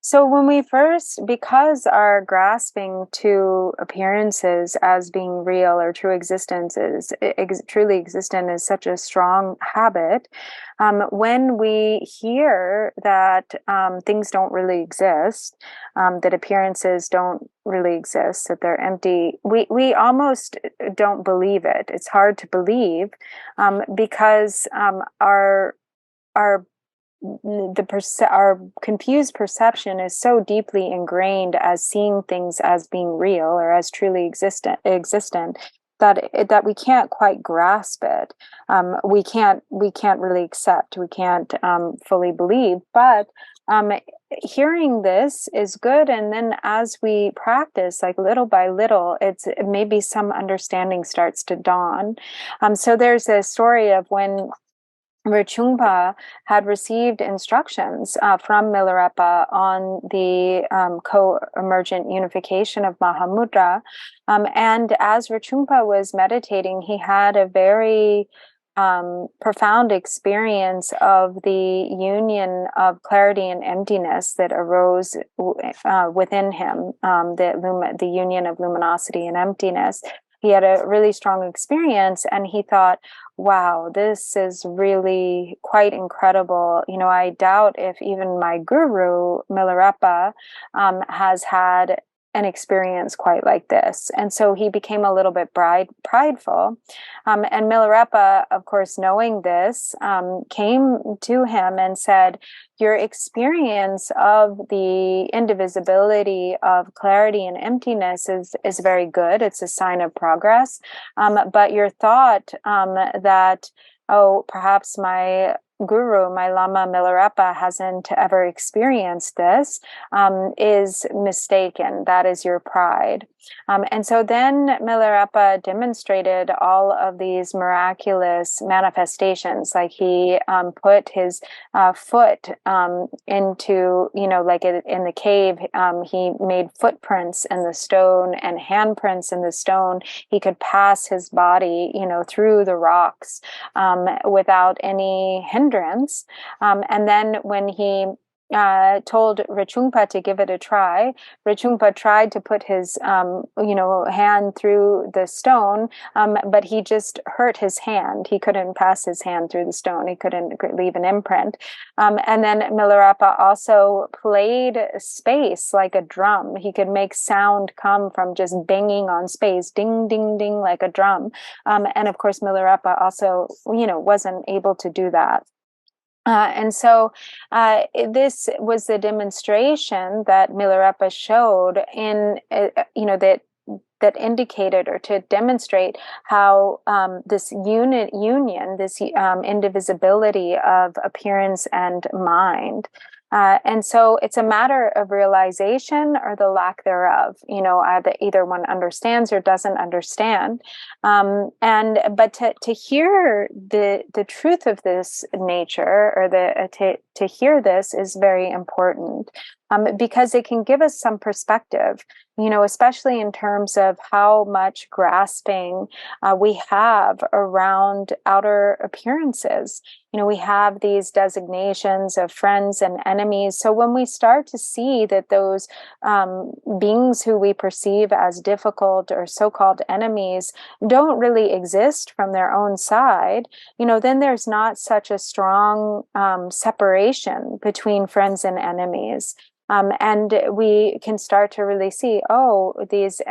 So when we first, because our grasping to appearances as being real or true existence is truly existent is such a strong habit, when we hear that things don't really exist, that appearances don't really exist, that they're empty, we almost don't believe it. It's hard to believe because our confused perception is so deeply ingrained as seeing things as being real or as truly existent that we can't quite grasp it. We can't really accept. We can't fully believe. But hearing this is good, and then as we practice, like little by little, maybe some understanding starts to dawn. So there's a story of when Rinchen had received instructions from Milarepa on the Co-Emergent Unification of Mahamudra. And as Rinchen was meditating, he had a very profound experience of the union of clarity and emptiness that arose within him, the union of luminosity and emptiness. He had a really strong experience, and he thought, wow, this is really quite incredible. I doubt if even my guru, Milarepa, has had an experience quite like this. And so he became a little bit prideful. And Milarepa, of course, knowing this, came to him and said, your experience of the indivisibility of clarity and emptiness is very good. It's a sign of progress. But your thought that, oh, perhaps my guru, my lama Milarepa, hasn't ever experienced this, is mistaken. That is your pride. And so then Milarepa demonstrated all of these miraculous manifestations, like he put his foot into, like in the cave, he made footprints in the stone and handprints in the stone. He could pass his body, through the rocks without any hindrance. And then when he told Rinchen to give it a try, Rinchen tried to put his hand through the stone, but he just hurt his hand. He couldn't pass his hand through the stone. He couldn't leave an imprint. And then Milarepa also played space like a drum. He could make sound come from just banging on space, ding, ding, ding, like a drum. And of course, Milarepa also, wasn't able to do that. And so this was the demonstration that Milarepa showed in, that indicated, or to demonstrate how this union, this indivisibility of appearance and mind. And so it's a matter of realization or the lack thereof. Either one understands or doesn't understand. But to hear the truth of this nature, or to hear this, is very important. Because it can give us some perspective, especially in terms of how much grasping we have around outer appearances. We have these designations of friends and enemies. So when we start to see that those beings who we perceive as difficult or so-called enemies don't really exist from their own side, then there's not such a strong separation between friends and enemies. And we can start to really see, oh, these,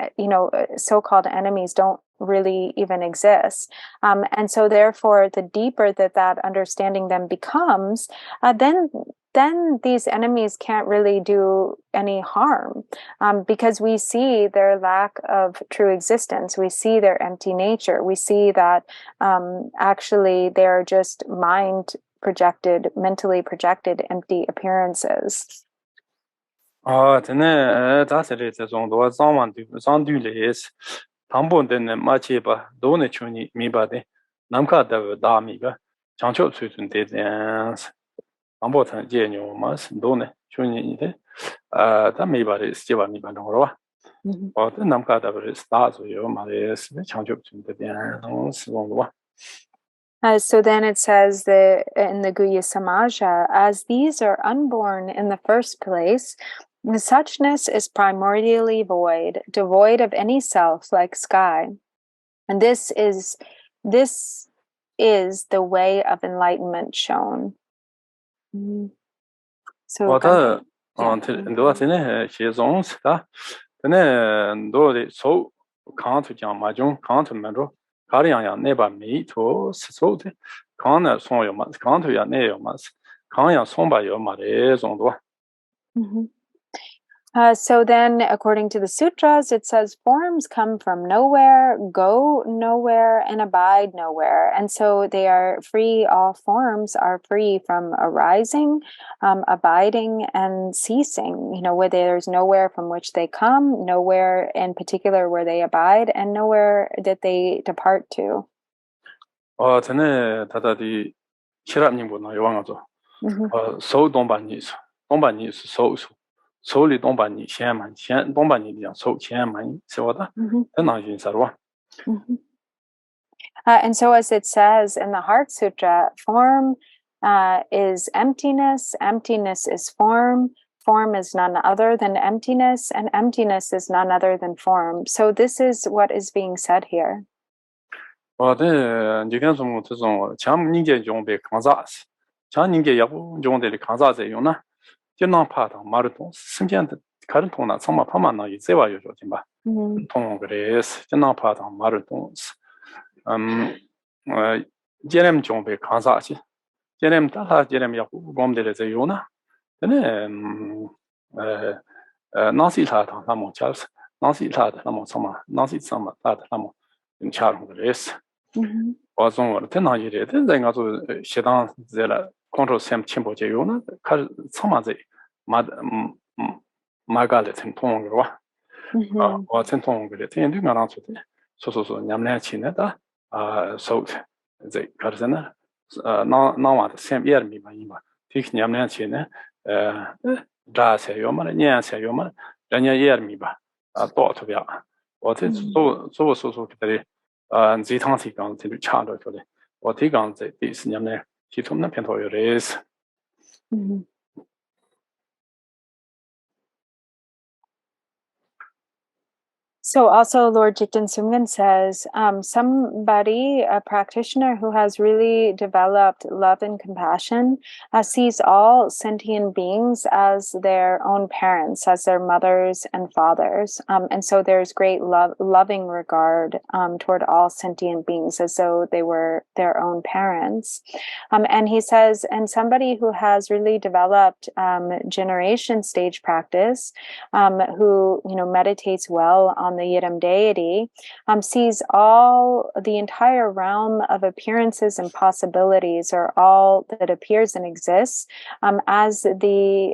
so-called enemies don't really even exist. And so therefore, the deeper that understanding then becomes, then these enemies can't really do any harm, because we see their lack of true existence. We see their empty nature. We see that actually they're just mentally projected empty appearances. Tene dasere zongdo zandu les tambo den machiba done chuni mibade namka da miga chancho sutun de tambo tan jenyo mas done chuni de da mibare stiba miba no o namka da sta zo yo mare chancho sutun de So then it says that in the Guhya Samaja, as these are unborn in the first place, the suchness is primordially void, devoid of any self, like sky. And this is the way of enlightenment shown. So So then, according to the sutras, it says forms come from nowhere, go nowhere, and abide nowhere. And so they are free, all forms are free from arising, abiding, and ceasing, where there's nowhere from which they come, nowhere in particular where they abide, and nowhere that they depart to. 전에 다다디 시랍님보나 요왕아죠. 서동반니 서울이 동반니 시야만 동반니 양 서치야만 세워다 나진사로. And so, as it says in the Heart Sutra, form is emptiness, emptiness is form, form is none other than emptiness, and emptiness is none other than form. So this is what is being said here. 지금 좀这种 장님계 종배 강사스 장님계 야부 종들이 강사제 요나 진낭파다 마르동 승견의 가른 통나 정말 파만나 이제와 요죠 봐. 통 그래서 진낭파다 마르동 제렘 종배 강사시 제렘 따라 제렘 야부 곰들의 요나 근데 나시타다 나모 찰스 나시타다 나모 정말 나시타다 나모 인차로 그래서 와서 테나지레 내가 또 시당 제라 컨트롤 샘 침보제 요나 칼 처마제 마가레 텐통으로 와 텐통 그래 텐도 말아서 소소소 냠내치네다 소 이제 가르잖아 나와도 샘 예르미만 이마 티크 냠내치네 다세 요만 냐세 요만 냐 예르미바 또 토비야 어때 소소소 그들이 Dzogchen gang to Chicago today. Or take on the Disney, he told them to raise. So also Lord Jigten Sumgon says, somebody, a practitioner who has really developed love and compassion, sees all sentient beings as their own parents, as their mothers and fathers. And so there's great loving regard toward all sentient beings as though they were their own parents. And he says, and somebody who has really developed generation stage practice, who meditates well on the Yidam deity, sees all the entire realm of appearances and possibilities, or all that appears and exists, as the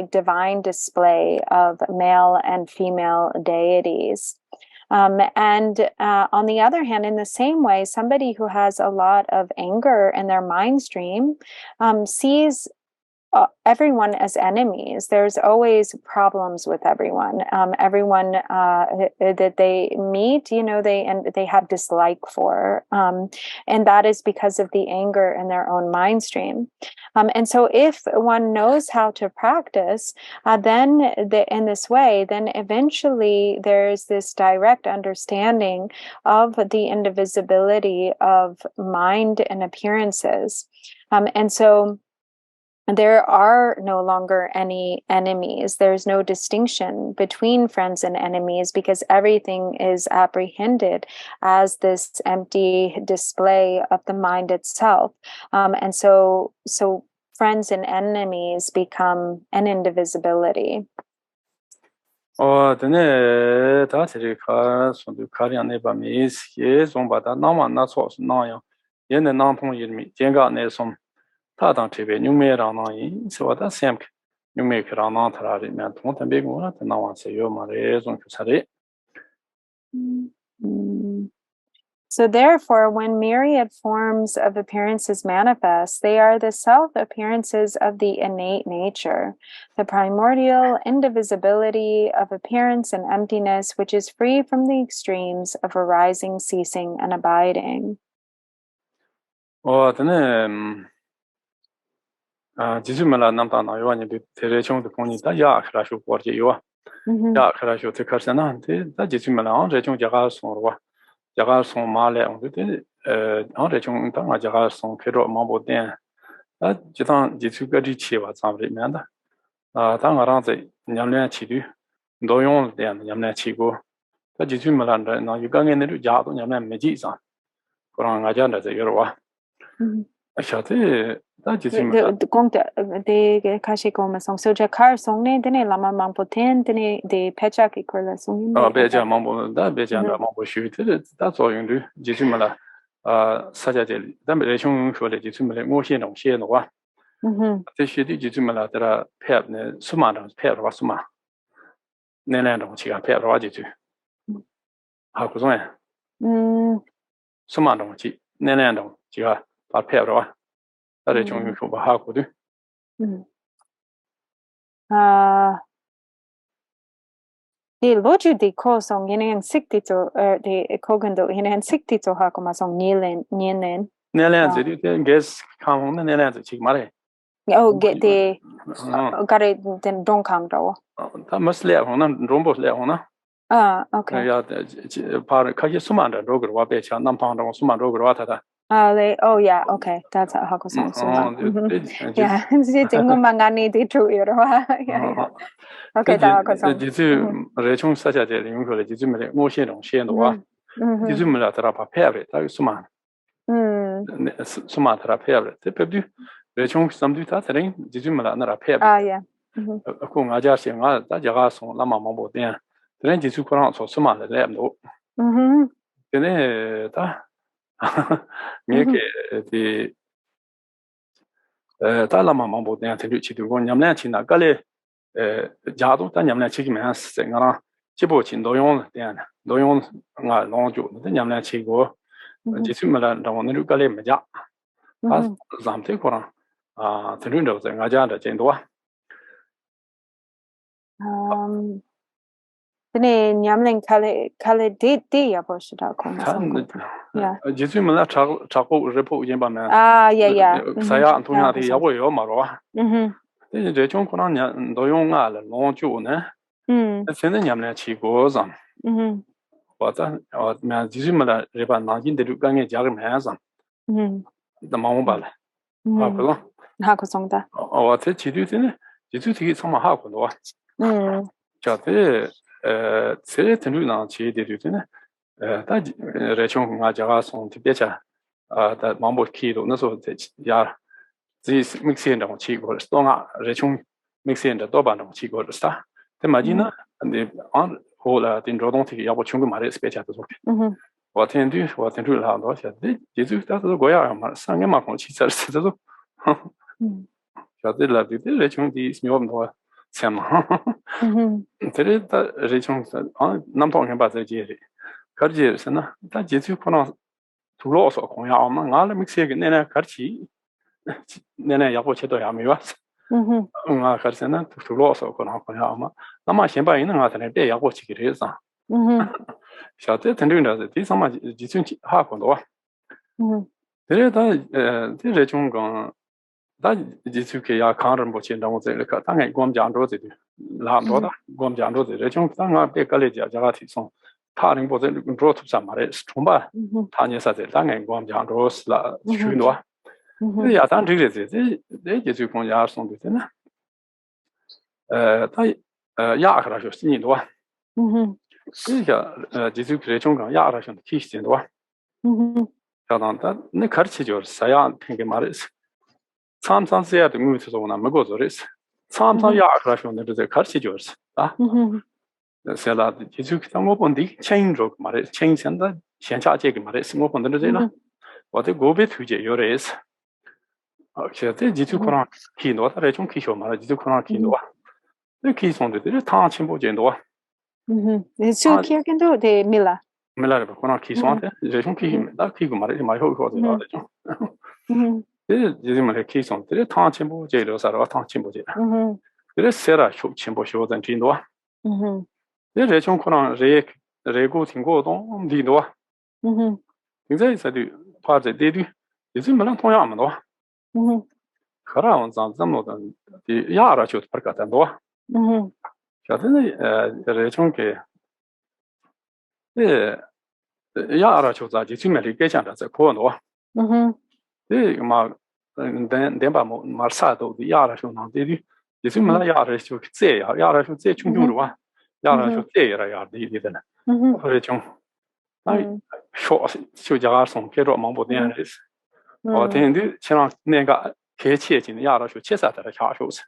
divine display of male and female deities. And on the other hand, in the same way, somebody who has a lot of anger in their mind stream sees everyone as enemies. There's always problems with everyone. Everyone that they meet, they have dislike for, and that is because of the anger in their own mind stream. And so, if one knows how to practice, then in this way, then eventually there's this direct understanding of the indivisibility of mind and appearances, and so. There are no longer any enemies. There's no distinction between friends and enemies because everything is apprehended as this empty display of the mind itself. And so friends and enemies become an indivisibility. 드네 다시리 손도 가리안에 밤이스 예 좀바다 나만 나서스 나야 얘네 나통 이름이 제가네 좀 타당 TV 뉴메라나이 소다 샘 뉴메크라나 타라리면 통탄베고나 나와세요 말에 좀 교사리. So therefore, when myriad forms of appearances manifest, they are the self-appearances of the innate nature, the primordial indivisibility of appearance and emptiness, which is free from the extremes of arising, ceasing, and abiding. 지금은 남다나 요한이 대레청도 보니까 야 그라쇼 버지요. 야 그라쇼 특허선한테 다 지금은 안레청 자가 손으로 자가 손 말에 온데 안레청 땅아 자가 손 그로 마보된 아 지단 지수까지 치와 잡리면다 당아랑제 냠내 치두 도용된 냠내 치고 다 지금은 나 유강에는 자도 냠내 매지상 그런 가자는데 여러와 샤데 다 지금 the conte de kashi koma song so ja kar song ne de lama mang poten de pecha ki kola song ne 베자 망보다 베자나 망보 슈트 다 조용도 지금라 사자들 담배 레숑 쇼레 지금래 모시는 시에노와 대시디 지금라 따라 폐업네 수마는 폐업과 수마 내내는 지가 폐업과 지주 하고 전에 수마는 지 내내는 지가 다 폐업과 따라 좀 쇼바 하고도 the loju de ko song in an sikti to the kogando in an sikti to ha koma song nilen 내내는 저기 게스 강원의 내내는 지금 말해 oh get the got it then don't count do 다 머슬레 하나 롬보슬레 하나 okay 야 바로 가게 수만다 로그로 와 배차 남방도 수만 로그로 와다다 oh yeah okay that's how go song yeah 이제 정말 많이 돼 줘요 yeah okay 다 go song 지지 레총 사자제 용거래 지지메 모시는 시에노와 지지메라 따라 파페아베 다 수만 수만 따라 페아베 대표도 레총 삼두타 테링 지지메라 나라 페아베 yeah 고 아자시가 다자가 송 라마 마보데 그런 지수 코랑 소수만 래도 근데 다 이게 이 달라마 마보데 되게 지도고 냠내 지나 깔레 자도 다 냠내 지기면 생각나 지보친 노용 대한 노용가 농주 냠내 지고 지수만 나오는 깔레 맞아 아 잠테 코랑 들은다고 생각하자 전도와 근데 냠랭 칼레 데야 보시다 코마 야 지수만 자고 레포 이제 봐면 yeah 사야 안토냐리 야고요 말어 이제 좀 코랑 노용가 농주네 세는 냠내 치고서 맞아 나 지수만 레바 나긴데도 강에 작은 해서 나 마음발래 하고 하고 성다 어때 지도는 지도 되게 정말 하고 너 저때 세트누나 지도는 다 레총 가자가 송 티베자 다 마음보키도 너서 야 지 믹스인다 치고 스토가 레총 믹스인다 도반다 치고 스타 대마지나 근데 안 홀라 딘 로동티 야보 충분 말에 스페차도 좋게 와텐두 라도 샤데 지수 다도 고야 말 상에 막고 치서스도 저들 라비데 레총 디 스미오도 참 데레다 레총 남통해 봐서 지리 가르지르스나 다 지수 코나 둘러서 공야 아마 나를 믹스하게 내내 같이 내내 야보 제도 야미와 가르세나 둘러서 코나 공야 아마 아마 신바 있는 하더네 배 야보 치기를 해서 샤테 텐드인다 디 상마 지수 하고도 데레다 레총 다 지수케 야 카르는 보치 너무 제가 당에 공장도지 라도다 공장도지 레총 상가 배깔이지 자가 티송 타링 보제 프로토스 말에 스톰바 타니사데 당에 공장도스라 슈노 야 단지게지 네 지수 공장 송도잖아 다 야크라죠 신이도 그러니까 지수 레총강 야라션 키시진도 자단다 네 가르치죠 사야 핑게 말이스 참상세야 되면서 오나 먹어서레스 참상 야크라션데 가르치죠 아 셀라 지수 기타모 본디 체인로 말에 체인선다 현자제게 말에 스모 본데르제나 어디 고베 투제 요레스 어제 지수 코랑 키노다 레총 키쇼 말에 지수 코랑 키노와 네 키송데 타 침보제노 수 키야겐도 데 밀라르 코랑 키송한테 레총 키다 키고 말에 많이 호거든요 이제 말에 키송데 타 침보제로 살아 타 침보제 그래서 세라 쇼 침보쇼던 진도와 레총 코랑 레고 팅고도 디도와 굉장히 사디 파제 데디 이제 말은 통야만도 그라운 잠잠노던 디 야라쇼 파카탄도 자드네 레총게 야라쇼 자지 지메리 게찬다서 코노 막 덴바 마르사도 야라쇼 나데디 이제 말은 야라쇼 제야 야라쇼 제 충중으로와 야라쇼 제라 야디디잖아 그래 좀 아이 쇼 자가송 계로 망보되는데 我听的像那个开切进亚的时候，切啥的下手子。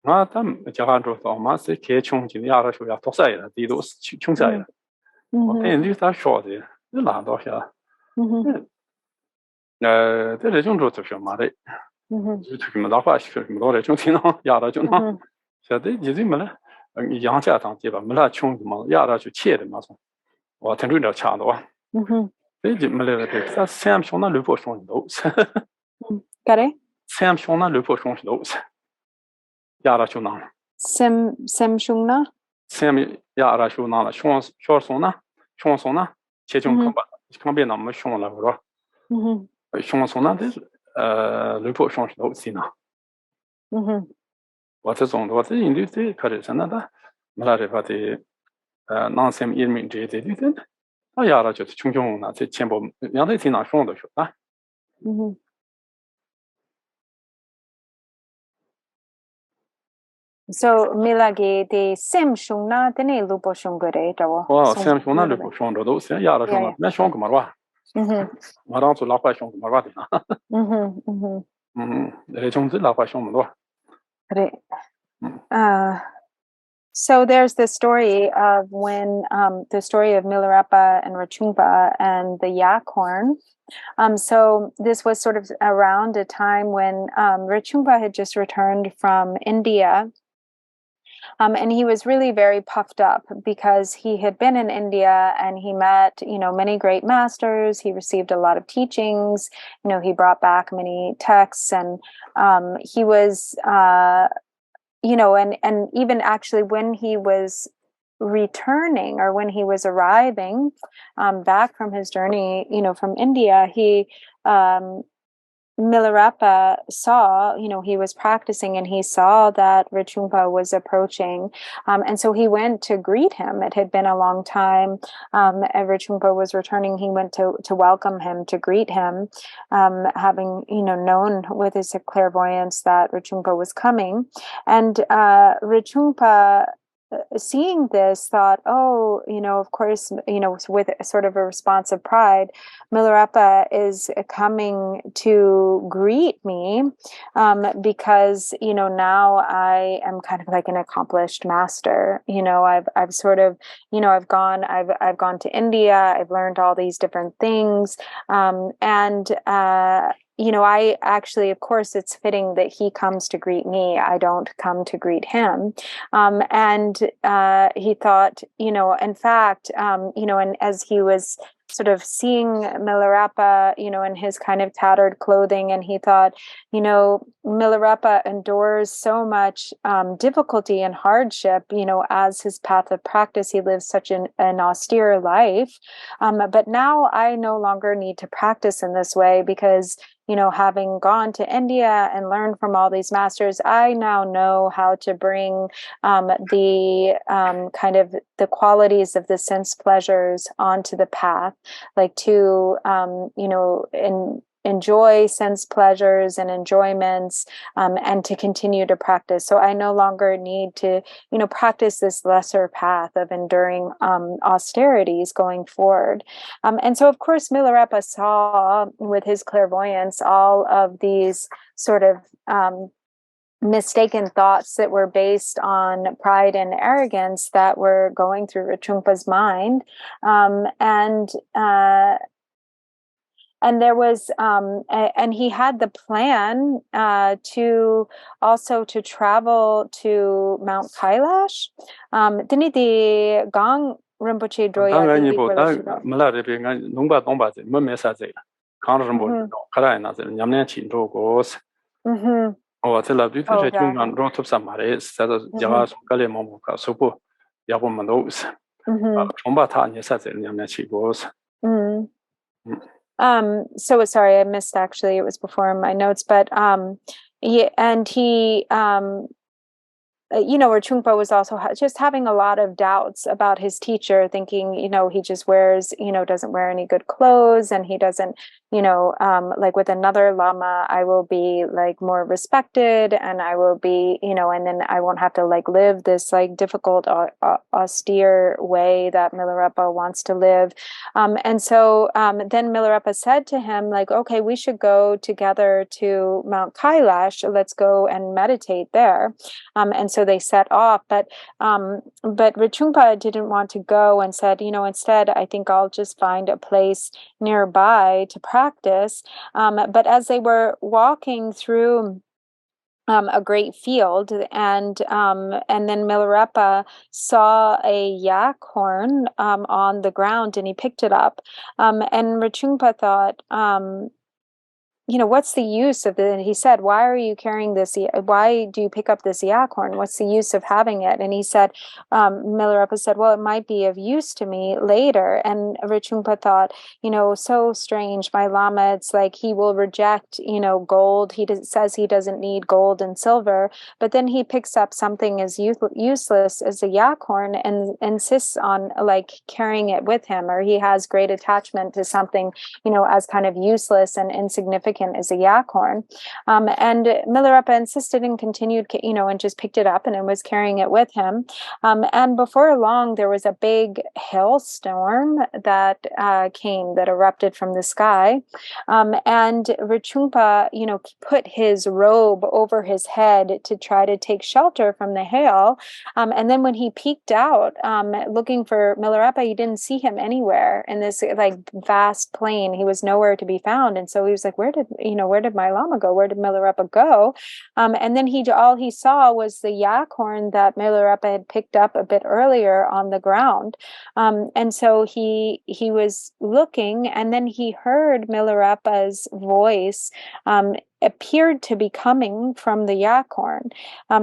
那他们家汉族说嘛是开穷进亚的时候要脱晒了，地都是穷晒了。我听的他说的，就拿到下。这这种做就是嘛的。就这么大话是什么多的种听到亚的就那，现在已经没了。杨家当地吧，没那穷的嘛，亚的就切的嘛，我听着了差的哇。这就没了的，他三兄那六婆兄都是。Kare? Sam shona le po shon dos. Yara shona. Sem shungna? Sam yara shona la shon sona. Che jong komba. Komba na mo shon la ro. Shon sona de le po shon dos sina. 我这种的话，这印度这可是真的，没那地方的南山移民这些的，那亚了就是穷穷那这全部两头听那说的说啊。So milagi de sem shungna tene lupo shungure tawo. Oh, sem shungna lupo shungro do se yara shungna me shung marwa. Maran su la kwa shung marwa de na. Le chung zi la kwa shung marwa. So there's the story of when the story of Milarepa and Rachungpa and the yak horn. So this was sort of around a time when Rachungpa had just returned from India. And he was really very puffed up because he had been in India and he met, many great masters. He received a lot of teachings. He brought back many texts, and he was, and even actually when he was returning or when he was arriving back from his journey, from India, he Milarepa saw, he was practicing and he saw that Rachungpa was approaching. And so he went to greet him. It had been a long time. Rachungpa was returning. He went to welcome him, to greet him, having, known with his clairvoyance that Rachungpa was coming. And Rachungpa, seeing this, thought, of course, with sort of a response of pride, Milarepa is coming to greet me because, now I am kind of like an accomplished master. I've sort of, I've gone to India. I've learned all these different things. I actually, of course, it's fitting that he comes to greet me. I don't come to greet him. And he thought, in fact, and as he was sort of seeing Milarepa, in his kind of tattered clothing, and he thought, Milarepa endures so much difficulty and hardship, as his path of practice. He lives such an austere life. But now I no longer need to practice in this way because, having gone to India and learned from all these masters, I now know how to bring the kind of the qualities of the sense pleasures onto the path, like to, enjoy sense pleasures and enjoyments, and to continue to practice. So I no longer need to, practice this lesser path of enduring austerities going forward. And so, of course, Milarepa saw with his clairvoyance all of these sort of mistaken thoughts that were based on pride and arrogance that were going through Rachungpa's mind. And there was, and he had the plan to travel to Mount Kailash. Didn't the Gang Rinpoche Dorjee so sorry, I missed actually, it was before my notes, but Rachungpa was also just having a lot of doubts about his teacher, thinking, he just wears, doesn't wear any good clothes, and he doesn't, like with another lama, I will be like more respected, and I will be, and then I won't have to like live this like difficult, austere way that Milarepa wants to live. And so then Milarepa said to him, like, okay, we should go together to Mount Kailash. Let's go and meditate there. And so they set off, but Rinchungpa didn't want to go and said, instead, I think I'll just find a place nearby to practice. But as they were walking through a great field, and then Milarepa saw a yak horn on the ground, and he picked it up. And Rinchungpa thought, what's the use of it? And he said, why are you carrying this? Why do you pick up this yak horn? What's the use of having it? And he said, Milarepa said, well, it might be of use to me later. And Rinchungpa thought, so strange. My lama, it's like he will reject, gold. Says he doesn't need gold and silver, but then he picks up something as useless as a yak horn and insists on like carrying it with him, or he has great attachment to something, as kind of useless and insignificant as a yak horn. And Milarepa insisted and continued, and just picked it up and was carrying it with him. And before long, there was a big hailstorm that came, that erupted from the sky. And Rinchungpa, put his robe over his head to try to take shelter from the hail. And then when he peeked out, looking for Milarepa, he didn't see him anywhere in this like vast plain. He was nowhere to be found. And so he was like, where did my lama go? Where did Milarepa go? And then all he saw was the yak horn that Milarepa had picked up a bit earlier on the ground. And so he was looking, and then he heard Milarepa's voice appeared to be coming from the yak horn.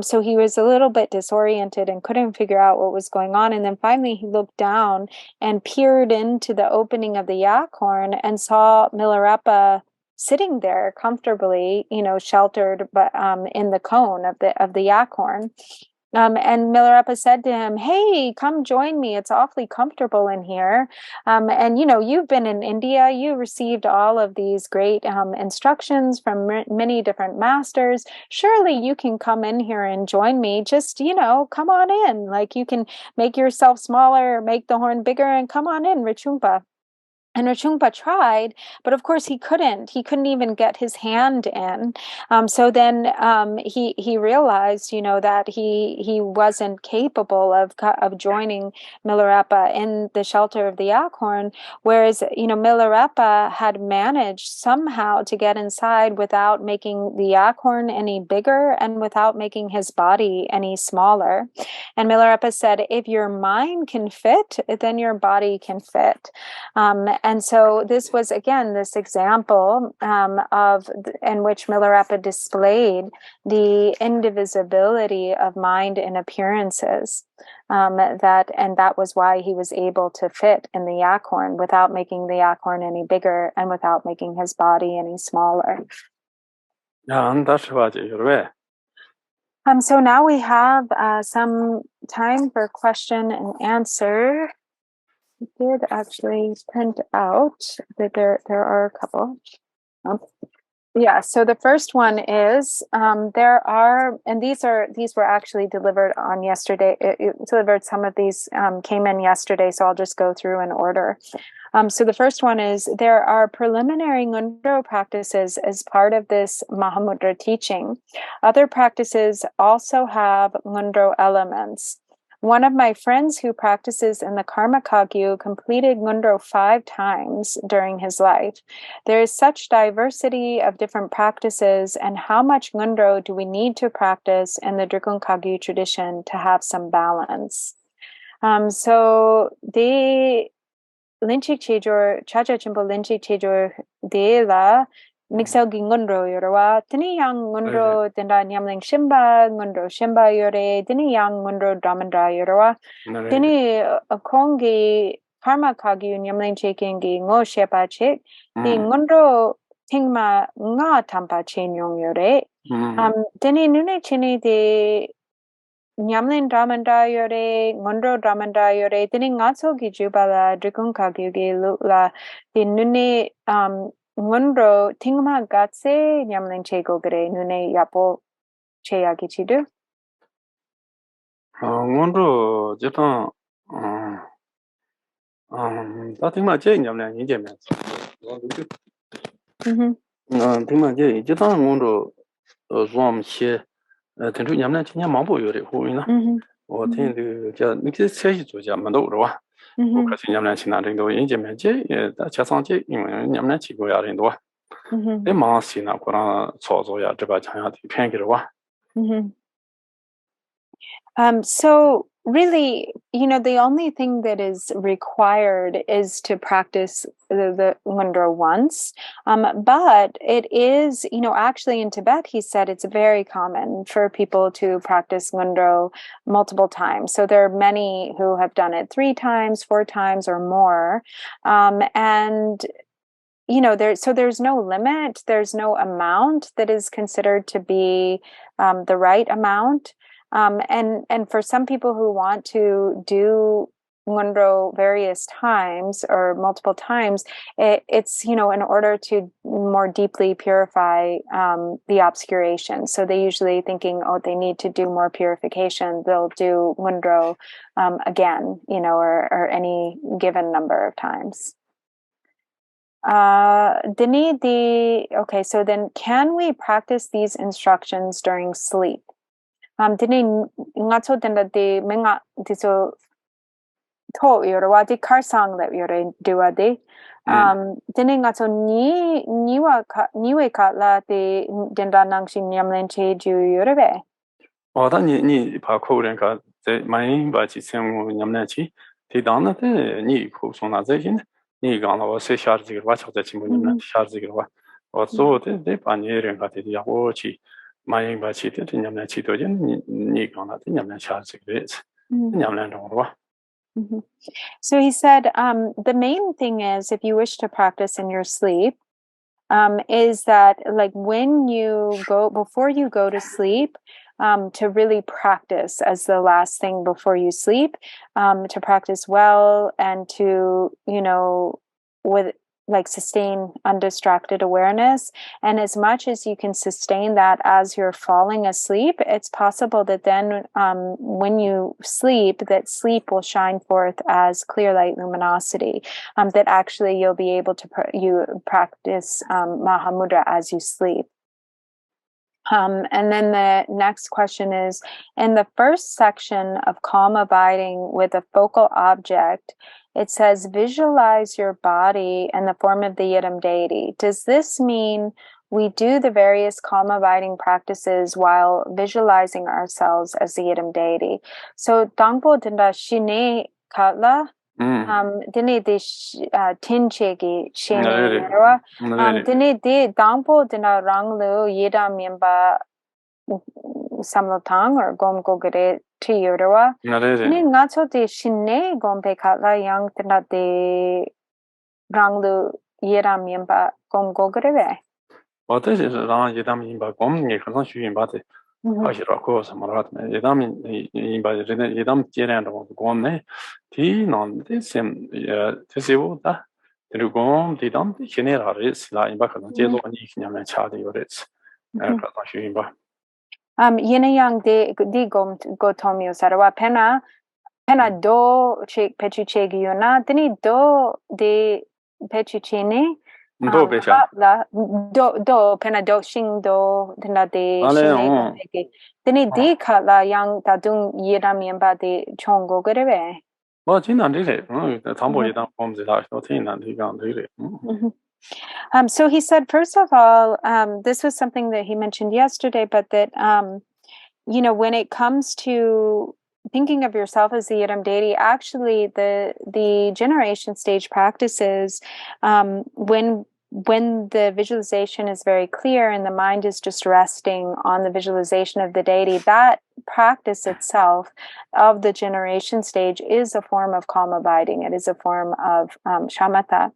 So he was a little bit disoriented and couldn't figure out what was going on. And then finally he looked down and peered into the opening of the yak horn and saw Milarepa sitting there comfortably, sheltered, but in the cone of the yak horn. And Milarepa said to him, hey, come join me. It's awfully comfortable in here. And, you've been in India. You received all of these great instructions from many different masters. Surely you can come in here and join me. Just, come on in. Like, you can make yourself smaller, make the horn bigger, and come on in, Rinchungpa. And Rinchungpa tried, but of course he couldn't. He couldn't even get his hand in. So then he realized, that he wasn't capable of joining Milarepa in the shelter of the yak horn. Whereas, Milarepa had managed somehow to get inside without making the yak horn any bigger and without making his body any smaller. And Milarepa said, if your mind can fit, then your body can fit. And so this was, again, this example in which Milarepa displayed the indivisibility of mind and appearances. That was why he was able to fit in the yak horn without making the yak horn any bigger and without making his body any smaller. So now we have some time for question and answer. I did actually print out that there are a couple. So the first one is there are, and these were actually delivered on yesterday. It delivered, some of these came in yesterday, so I'll just go through in order. So the first one is, there are preliminary Ngondro practices as part of this Mahamudra teaching. Other practices also have Ngondro elements. One of my friends who practices in the Karma Kagyu completed Ngondro 5 times during his life. There is such diversity of different practices, and how much Ngondro do we need to practice in the Drikung Kagyu tradition to have some balance? So the Linchi Chejor, Chacha Chimpo Linchi Chejor de la Mixel Ngondro Yorwa, Tini Yang Ngondro, Tenda Nyamling Shimba, Ngondro Shimba Yore, Tini Yang Ngondro Dramandra Yorwa, Tini Kongi Karma Kagyu Nyamling Chekingi Ngo Shepa Chek, the Ngondro Tingma Nga Tampa Chen Yong Yore, Tini Nune Chini de Nyamlin Dramandra Yore, Ngondro Dramandra Yore, Tini Ngatso Gijubala, Drikung Kagyu Gi Lula, the Nune ngunro tingma gatse nyamlen chego gre nune yapo cheyagi chidu. ngonro jeton ta tingma che nyamlan yin je me tingma je jeton ngonro zom che tentu nyamlan che nyam mangbo yore hu ina wo tin de ja ni ke che yi zo ja ma do ro wa wo ka sin nyamlan chin na ring do yin je me je da cha sang je nyamlan chi go ya ring do e ma si na ko ra cho zo ya zhe ba chang ya ti pian ge ro wa. So really, the only thing that is required is to practice the Ngondro once. But it is, actually in Tibet, he said it's very common for people to practice Ngondro multiple times. So there are many who have done it 3 times, 4 times, or more. And there's no limit, there's no amount that is considered to be the right amount. And for some people who want to do Ngondro various times or multiple times, it's in order to more deeply purify the obscuration. So they usually thinking, they need to do more purification, they'll do Ngondro again, or any given number of times. Okay, so then can we practice these instructions during sleep? Dini ngacho tenda de menga diso to yorwa di karsang le yore dua de dini ngacho niwe ka la de denda nangshi nyamlen che ju yorebe da ni pa ko ren ka ze mai ba chi sen nyamlen chi ti dan na de ni ko so na ze yin ni ga na wa se shar ji wa cha chi mo nyamlen shar ji wa o so de pa ni ren ka de ya wo chi mai ba chi de nyamlen chi do yin ni ga na de nyamlen shar ji de nyamlen do wa. So he said, the main thing is, if you wish to practice in your sleep, is that like before you go to sleep, to really practice as the last thing before you sleep, to practice well and to, with like sustain undistracted awareness. And as much as you can sustain that as you're falling asleep, it's possible that then when you sleep, that sleep will shine forth as clear light luminosity, that actually you'll be able to practice Mahamudra as you sleep. And then the next question is, in the first section of calm abiding with a focal object, it says, visualize your body in the form of the Yidam deity. Does this mean we do the various calm abiding practices while visualizing ourselves as the Yidam deity? So, Dangpo Dinda Shine Katla, dine de tinchegi shine nerwa dine de dangpo dina ranglu yeda mienba samlotang or gomgo gere ti yorwa dine ngacho de shine gompe katla yang dina de ranglu yeda mienba gomgo gere wa de rang yeda mienba gom ni khan shu yin ba de 하시라 거서 말하면 예담 이바 예담 제라는 거네 뒤는데 셈 대세보다 그리고 뒤담 제네랄스 라 이바 그런 제도 아니 그냥 차대 요레스 그런 식인 봐 예네양 디 고토미오 사라와 페나 도 페추체기요나 드니 도데 페추체네 도 베샤 do pena do shing do tena de shine teni di kala yang tadung yeda mienba de chongo gerebe 뭐 진짜 되게 담보 예담 범죄 다서 태난 되가 되게 So he said, first of all, this was something that he mentioned yesterday, but that when it comes to thinking of yourself as the Yidam deity, actually the generation stage practices, when the visualization is very clear and the mind is just resting on the visualization of the deity, that practice itself of the generation stage is a form of calm abiding. It is a form of shamatha.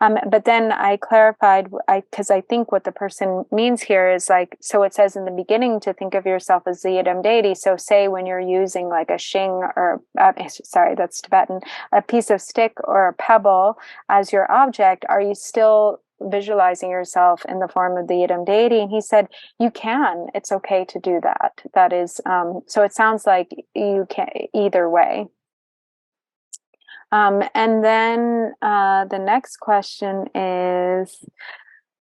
But then I clarified, because I think what the person means here is like, so it says in the beginning to think of yourself as the Idam deity. So say when you're using like a shing or, sorry, that's Tibetan, a piece of stick or a pebble as your object, are you still visualizing yourself in the form of the Idam deity? And he said, you can, it's okay to do that. That is, so it sounds like you can either way. And then the next question is,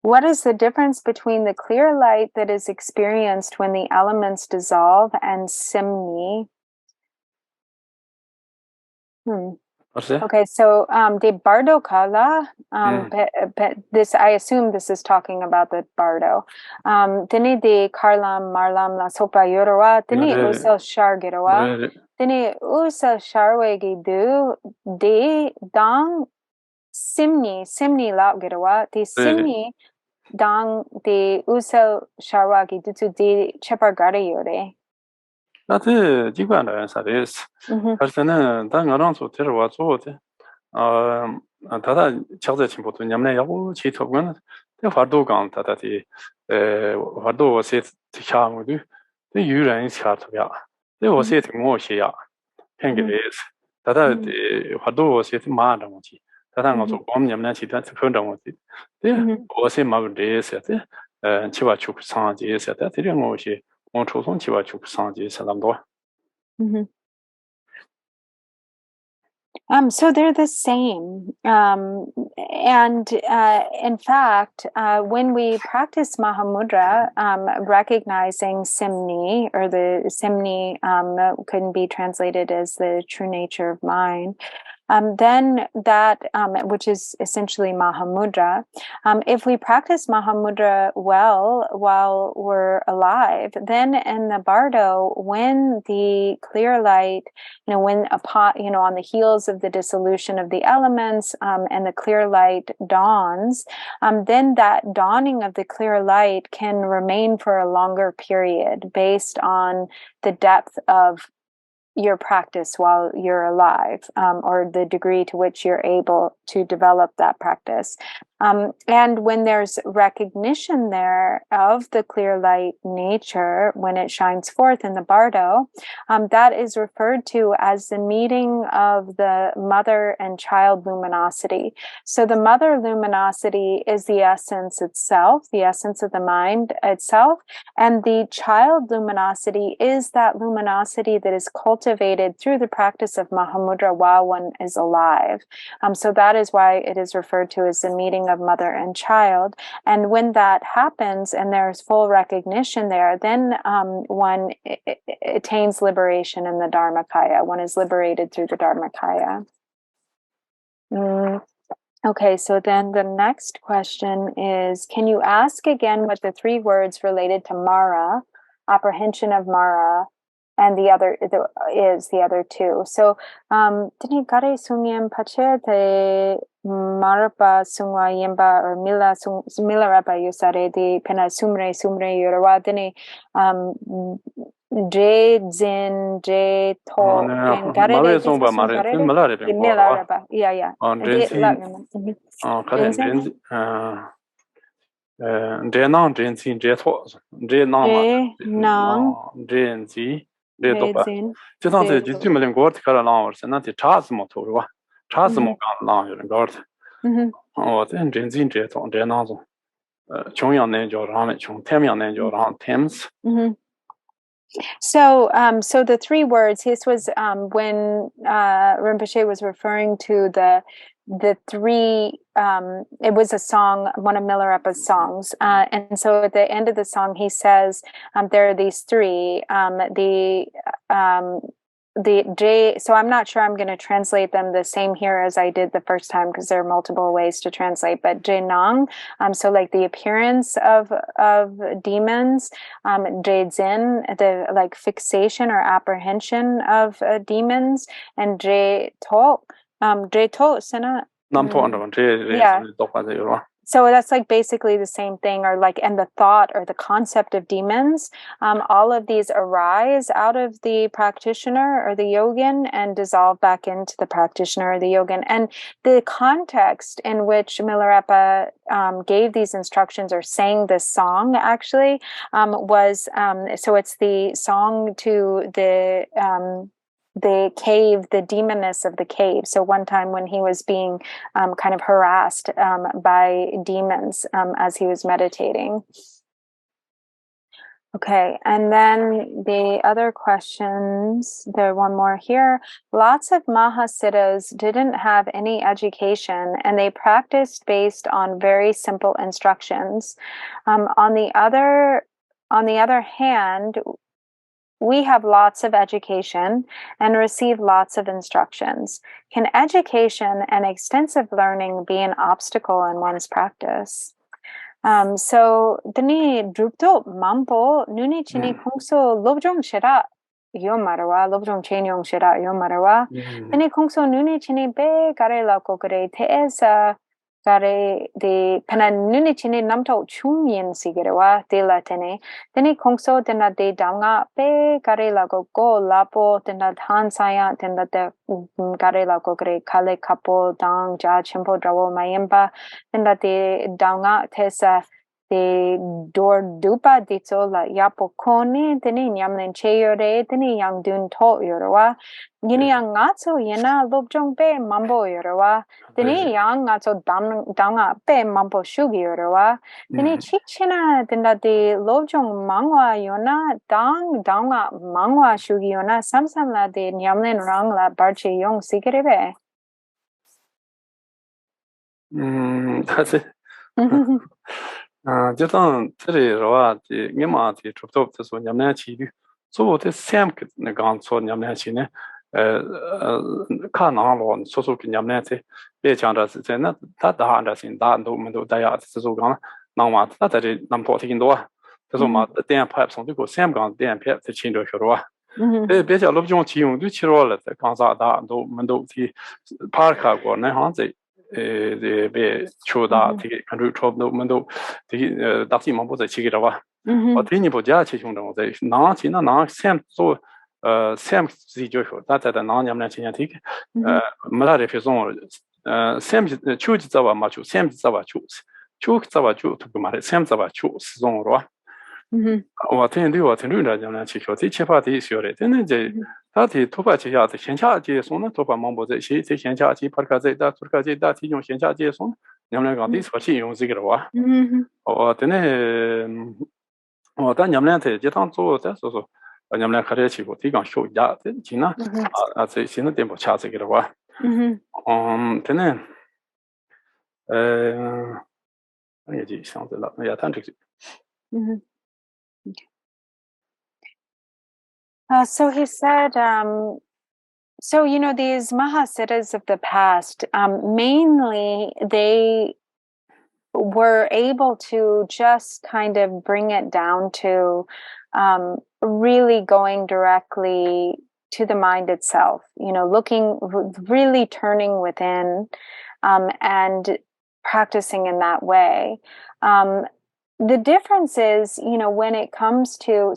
what is the difference between the clear light that is experienced when the elements dissolve and simni? Okay, so the bardo kala, this, I assume this is talking about the bardo. Tini de karlam marlam la sopa yorowa, tini usel shar girowa, tini usel sharwegi du de dang simni la girowa, the simni dang de usel sharwagi dutu de chepar gare yore. 나한테 지구한다 사례스. 그래서는 다 나랑서 들어와 줘도 다다 저자 친구도 냠내 야고 지토고는 그 화도강 다다디 화도 세 차무도 그 유란 샤토야. 그 어세 뭐시야. 팽게스. 다다 화도 세 마다고지. 다다 가서 봄 냠내 지다 그런다고지. 그 어세 마브데스. 치와 축 상지에서 되는 것이 So they're the same. And in fact, when we practice Mahamudra, recognizing Simni, or the Simni can be translated as the true nature of mind, then that, which is essentially Mahamudra, if we practice Mahamudra well while we're alive, then in the bardo, when the clear light, when upon, on the heels of the dissolution of the elements, and the clear light dawns, then that dawning of the clear light can remain for a longer period based on the depth of your practice while you're alive, or the degree to which you're able to develop that practice. And when there's recognition there of the clear light nature, when it shines forth in the bardo, that is referred to as the meeting of the mother and child luminosity. So the mother luminosity is the essence itself, the essence of the mind itself, and the child luminosity is that luminosity that is cultivated through the practice of Mahamudra while one is alive. So that is why it is referred to as the meeting of mother and child. And when that happens and there's full recognition there, then one attains liberation in the Dharmakaya. One is liberated through the Dharmakaya. Okay, so then the next question is, can you ask again what the three words related to Mara, apprehension of Mara, and the other two? So, tini kare sungiem pache te marapa sungwa yemba or mila rapa yusare di pena sumre yorawa tini dre zin dre to and gare de sungwa mila rapa yeah Drenang drenzi dretho drenang drenzi dretopa. Just the Jimmy Gort Caralans and not the Chasmo to Chasmo Lang Gort. Oh, then drenzi dreton drenazo. Chongyan Najo Ran, Chong Tamian Najo Ran Thames. So the three words, this was when Rinpoche was referring to the three, it was a song, one of Milarepa's songs. And so at the end of the song, he says, there are these three, so I'm not sure I'm going to translate them the same here as I did the first time, because there are multiple ways to translate, but Drenang, so like the appearance of demons, Drezin, the like fixation or apprehension of demons, and Dreto, Sena, Yeah. So that's like basically the same thing, or like, and the thought or the concept of demons, all of these arise out of the practitioner or the yogin and dissolve back into the practitioner or the yogin. And the context in which Milarepa gave these instructions or sang this song actually was, so it's the song to the cave, the demoness of the cave. So one time when he was being kind of harassed by demons as he was meditating. Okay, and then the other questions, there's one more here. Lots of Mahasiddhas didn't have any education and they practiced based on very simple instructions. On the other hand, we have lots of education and receive lots of instructions. Can education and extensive learning be an obstacle in one's practice? So, dini drupto mampo nuni chini kongso lobjong shira yomarwa lobjong chenyong shira yomarwa. Dini kongso nuni chini be kare la kokare teesa kare de pana nuni chini namto chumyen sigerewa de la tene. Dini kongso dena de danga be kare la go lapo dena han saya dena de kare la kokare kale kapo dang ja chimpo drawo mayemba dena de danga tesa de dor dupa ditso la yapo koni dini nyamlen cheyore dini yang dun to yorwa yini yang ngatso yena lobjong be mambo yorwa dini yang ngatso danga be mambo shugi yorwa dini chichina dinda de lobjong mangwa yona danga mangwa shugi yona samsam la de nyamlen rang la barche yong sigerebe. That's it. Jitang tiri rawa di ngima di chuptop tiso nyamnaya chi di so di sam ki gang so nyamnaya chi ne ka nang lo so so ki nyamnaya ti be chang ra si na ta da ra sin da ndo mendo da ya ti so gang nang ma ta tari nam to ti ndo tiso ma den pipe song di ko sam gang den pipe ti chin do shro be ja lob jong chi yong du chi ro la gang sa da ndo mendo ti park ka go ne han zi the be choda the country trouble no mando the dati mambo za chigira wa wa tini bo ja chi chung dong za na chi na sam so sam zi jo ho da da na nyam na chi nya ti mala re fe song sam chu ji za wa ma chu sam ji za wa chu za wa chu tu ma re sam za wa chu song ro wa ten du wa ten ru da nyam na chi ho ti che pa ti syo re ten je他提突发奇想，闲暇接送呢，突发忙不在些，在闲暇期，拍卡在打，突发在打，提供闲暇接送，你们讲第一次用这个了哇？哦，真的，哦，但你们俩在这趟做，再说说，你们俩开始起步，提纲修一下，这今呢，这现在点不掐这个了哇？真的，也就想着了，也谈这个。So he said, so, you know, these Mahasiddhas of the past, mainly they were able to just kind of bring it down to really going directly to the mind itself, you know, really turning within and practicing in that way. The difference is, you know, when it comes to,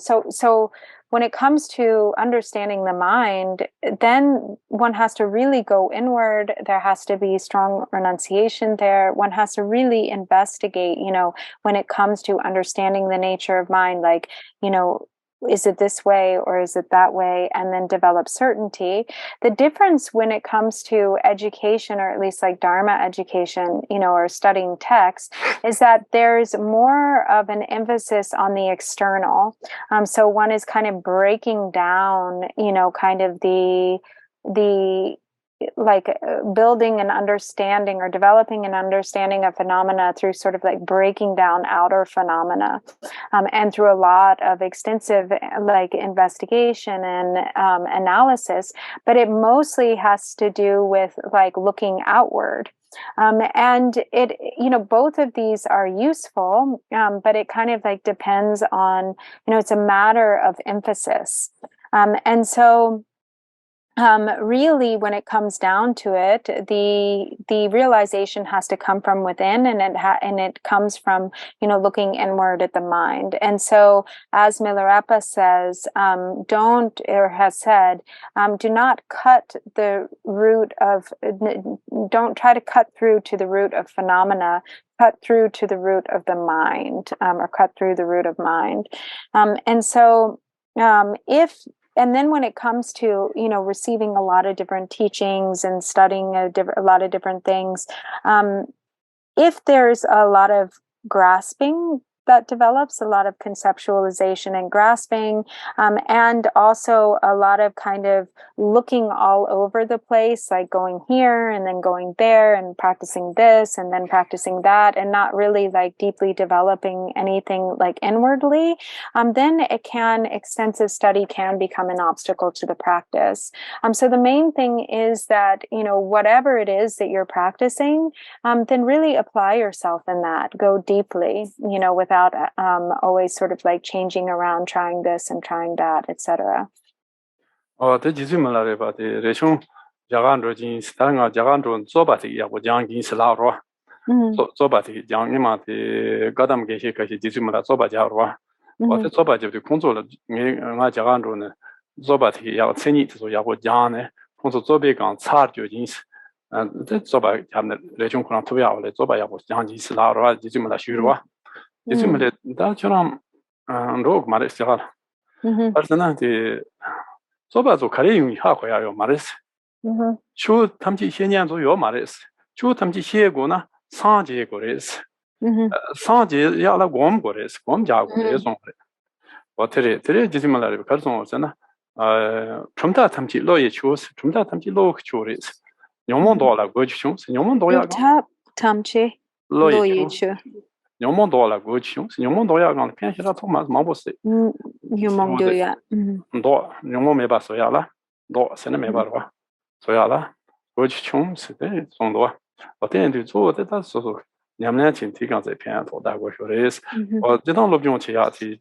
when it comes to understanding the mind, then one has to really go inward. There has to be strong renunciation there. One has to really investigate, you know, when it comes to understanding the nature of mind, like, you know, is it this way or is it that way? And then develop certainty. The difference when it comes to education, or at least like Dharma education, you know, or studying text, is that there's more of an emphasis on the external. So one is kind of breaking down, you know, kind of the like building an understanding or developing an understanding of phenomena through sort of like breaking down outer phenomena, and through a lot of extensive like investigation and analysis, but it mostly has to do with like looking outward. And it, you know, both of these are useful, but it kind of like depends on, you know, it's a matter of emphasis. And so really, when it comes down to it, the realization has to come from within, and it comes from, looking inward at the mind. And so, as Milarepa says, has said, do not cut the root of, don't try to cut through to the root of phenomena. Cut through to the root of the mind, or cut through the root of mind. And so, and then when it comes to, receiving a lot of different teachings and studying a lot of different things, if there's a lot of grasping that develops, a lot of conceptualization and grasping, and also a lot of kind of looking all over the place, like going here and then going there and practicing this and then practicing that, and not really like deeply developing anything like inwardly, then extensive study can become an obstacle to the practice. So the main thing is that, whatever it is that you're practicing, then really apply yourself in that, go deeply, without always sort of like changing around, trying this and trying that, etc. The Jizumalariba, the Reshun Jagandro Jeans, Tanga Jagandro, Zobati, Yabujang in Salara, Zobati, Jangima, the Gadam Geshika, Jizumala, Zobajarwa, what the Zobaja, the Consul, Jagandro, Zobati, Yatseni, so Yabujane, Consul Zobegan, Sarjo Jeans, and the Zoba, Reshun Krantuya, the Zoba was Jangis Lara, Jizumala Shurwa. Jizumale, Dachuram, Rogue Marisal. Personally, the Soba Korean Hakoya Maris. Chu Tamji Henian to your Maris. Chu Tamji Heguna, Sanji Gores. Sanji Yala Gom Gores, Gom Jagores. What Jizimala person, Trumta Tamji Loy choose, Trumta Tamji Low choice. Yomondola, good shoes, Yomondoya. Tamchi Loy. Yomondola, good shoes, Yomondoya on Pension Thomas Mabose. Yomondoya. Do Yomomeba Soyala, Do Senemeba Soyala, good shoes, Sondo. But then do so that that's so Yamnatin Tigan the piano for that was your race, or they don't love Yonchiati,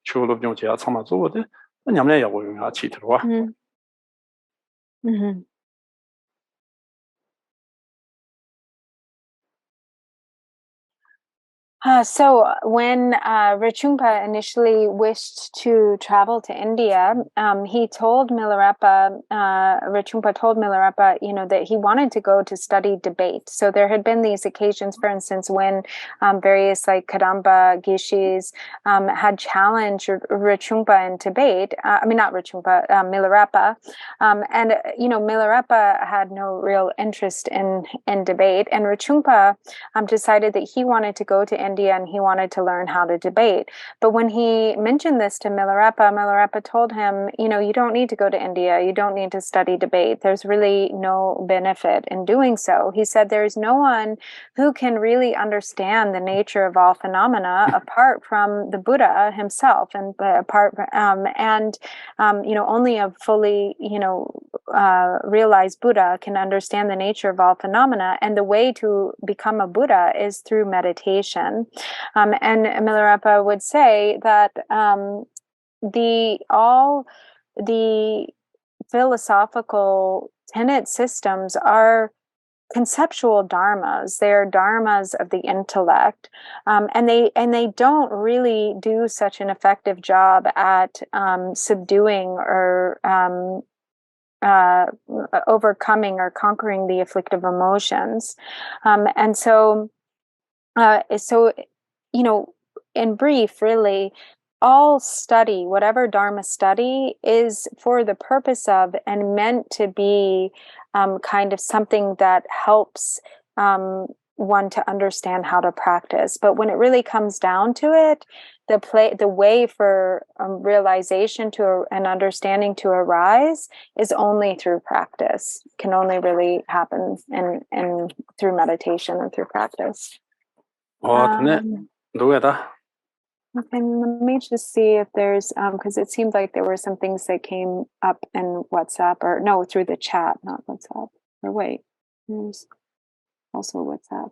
Chu of Yonchia, Samazo, and Yamnea will cheat. So when Rinchen initially wished to travel to India, he told Milarepa, Rinchen told Milarepa, that he wanted to go to study debate. So there had been these occasions, for instance, when various like Kadamba Gishis had challenged Rinchen in debate. Not Rinchen, Milarepa. And Milarepa had no real interest in debate. And Rinchen decided that he wanted to go to India and he wanted to learn how to debate. But when he mentioned this to Milarepa told him, you don't need to go to India. You don't need to study debate. There's really no benefit in doing so. He said there's no one who can really understand the nature of all phenomena apart from the Buddha himself, and only a fully, realized Buddha can understand the nature of all phenomena. And the way to become a Buddha is through meditation. And Milarepa would say that all the philosophical tenet systems are conceptual dharmas. They're dharmas of the intellect, and they don't really do such an effective job at subduing or overcoming or conquering the afflictive emotions. And so in brief, really, all study, whatever Dharma study, is for the purpose of and meant to be kind of something that helps one to understand how to practice. But when it really comes down to it, the way for realization and understanding to arise is only through practice. It can only really happen in through meditation and through practice. Okay, let me just see if there's because it seemed like there were some things that came up in WhatsApp, or no, through the chat, not WhatsApp. Or wait, there's also WhatsApp.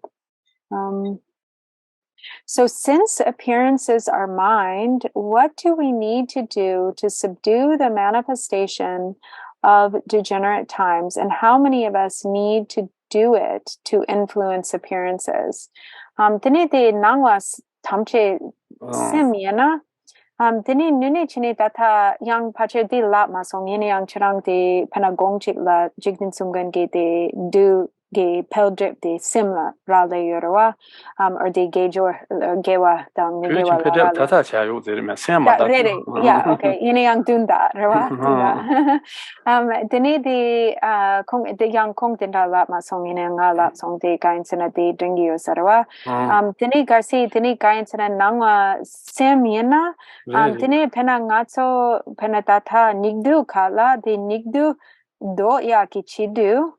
So since appearances are mind, what do we need to do to subdue the manifestation of degenerate times, and how many of us need to do it to influence appearances. Tiniti nangwas tamche semyana. Tini nune chini tata yang pache di lama song yini yang chirang di panagong chik la Jigten Sumgon ge de du ge pel drip de simla rale yorwa or de gewa dang gewa la tata cha yu de me sema da really yeah okay yini yang dunda rawa dunda tini di kong de yang kong tinda lama song yini nga la song de kain sena de dringi sarwa tini garsi tini kain sena nangwa sem yana tini pena ngatso pena tata nigdu kala di nigdu do ya ki chidu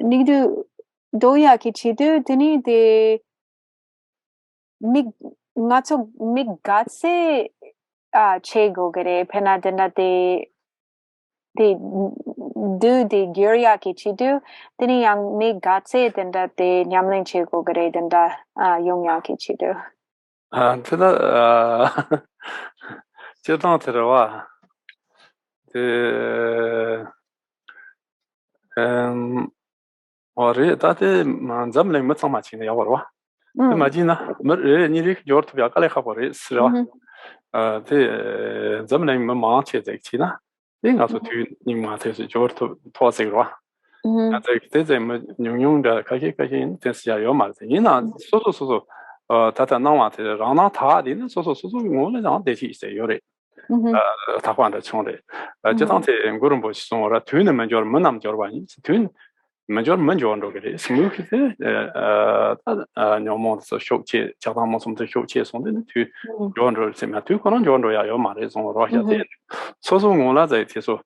nigdu do ya ki chidu tini de ngatso migatse chego gere pena dena de du de gyurya ki chidu tini yang migatse denda de nyamling chego gere denda yongya ki chidu tida chetan terwa de ore tate zamleng ma tsama chine ya warwa te majina mer ni rik jort ya kale khabore sra te zamleng ma ma che de china dinga so tu ni ma te so jort to se ro te te ze ma nyung da ka ke te sia yo ma te ina so tata na wa te rana tha din so ngo le da de chi se yo re 타관의 총대 제단테 그런 뭐 시송어라 뒤는 먼저 만남 저러바니 뒤는 먼저 온도 그래 스무크데 녀모서 쇼치 자방 무슨도 쇼치 손데 뒤 요원을 세면 뒤 그런 요원도야 요 말에 송어로 하야데 소송원라 자이티서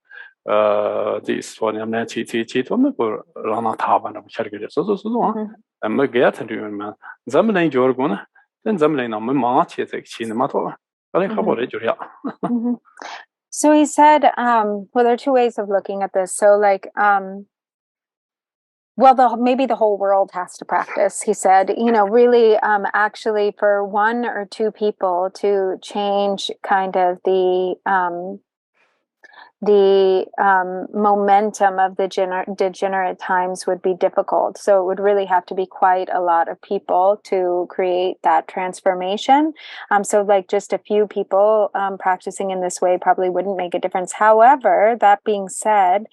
this one amna chi to me por rana thaban shargire so amma gaya thandu man zamlai jorgona then zamlai na ma che se chi ma to So he said, well, there are two ways of looking at this. So like, well, maybe the whole world has to practice. He said, really, actually for one or two people to change kind of the momentum of the degenerate times would be difficult. So it would really have to be quite a lot of people to create that transformation. So like just a few people practicing in this way probably wouldn't make a difference. However, that being said,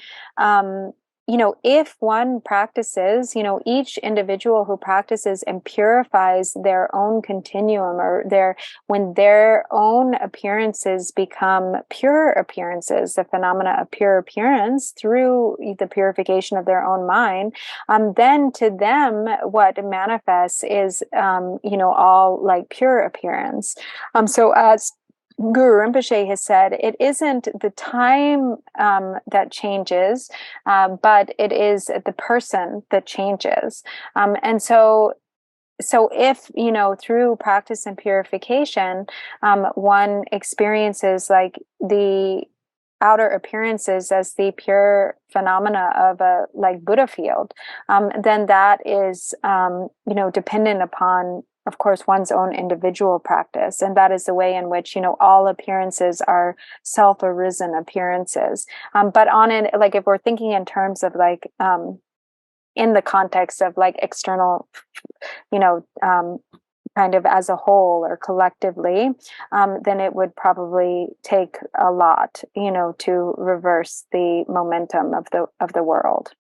if one practices, each individual who practices and purifies their own continuum or when their own appearances become pure appearances, the phenomena of pure appearance through the purification of their own mind, then to them, what manifests is, all like pure appearance. So as Guru Rinpoche has said, it isn't the time that changes, but it is the person that changes. And so if, through practice and purification, one experiences like the outer appearances as the pure phenomena of a like Buddha field, then that is, dependent upon, of course, one's own individual practice. And that is the way in which, all appearances are self-arisen appearances. But on it, like if we're thinking in terms of like, in the context of like external, kind of as a whole or collectively, then it would probably take a lot, to reverse the momentum of the world.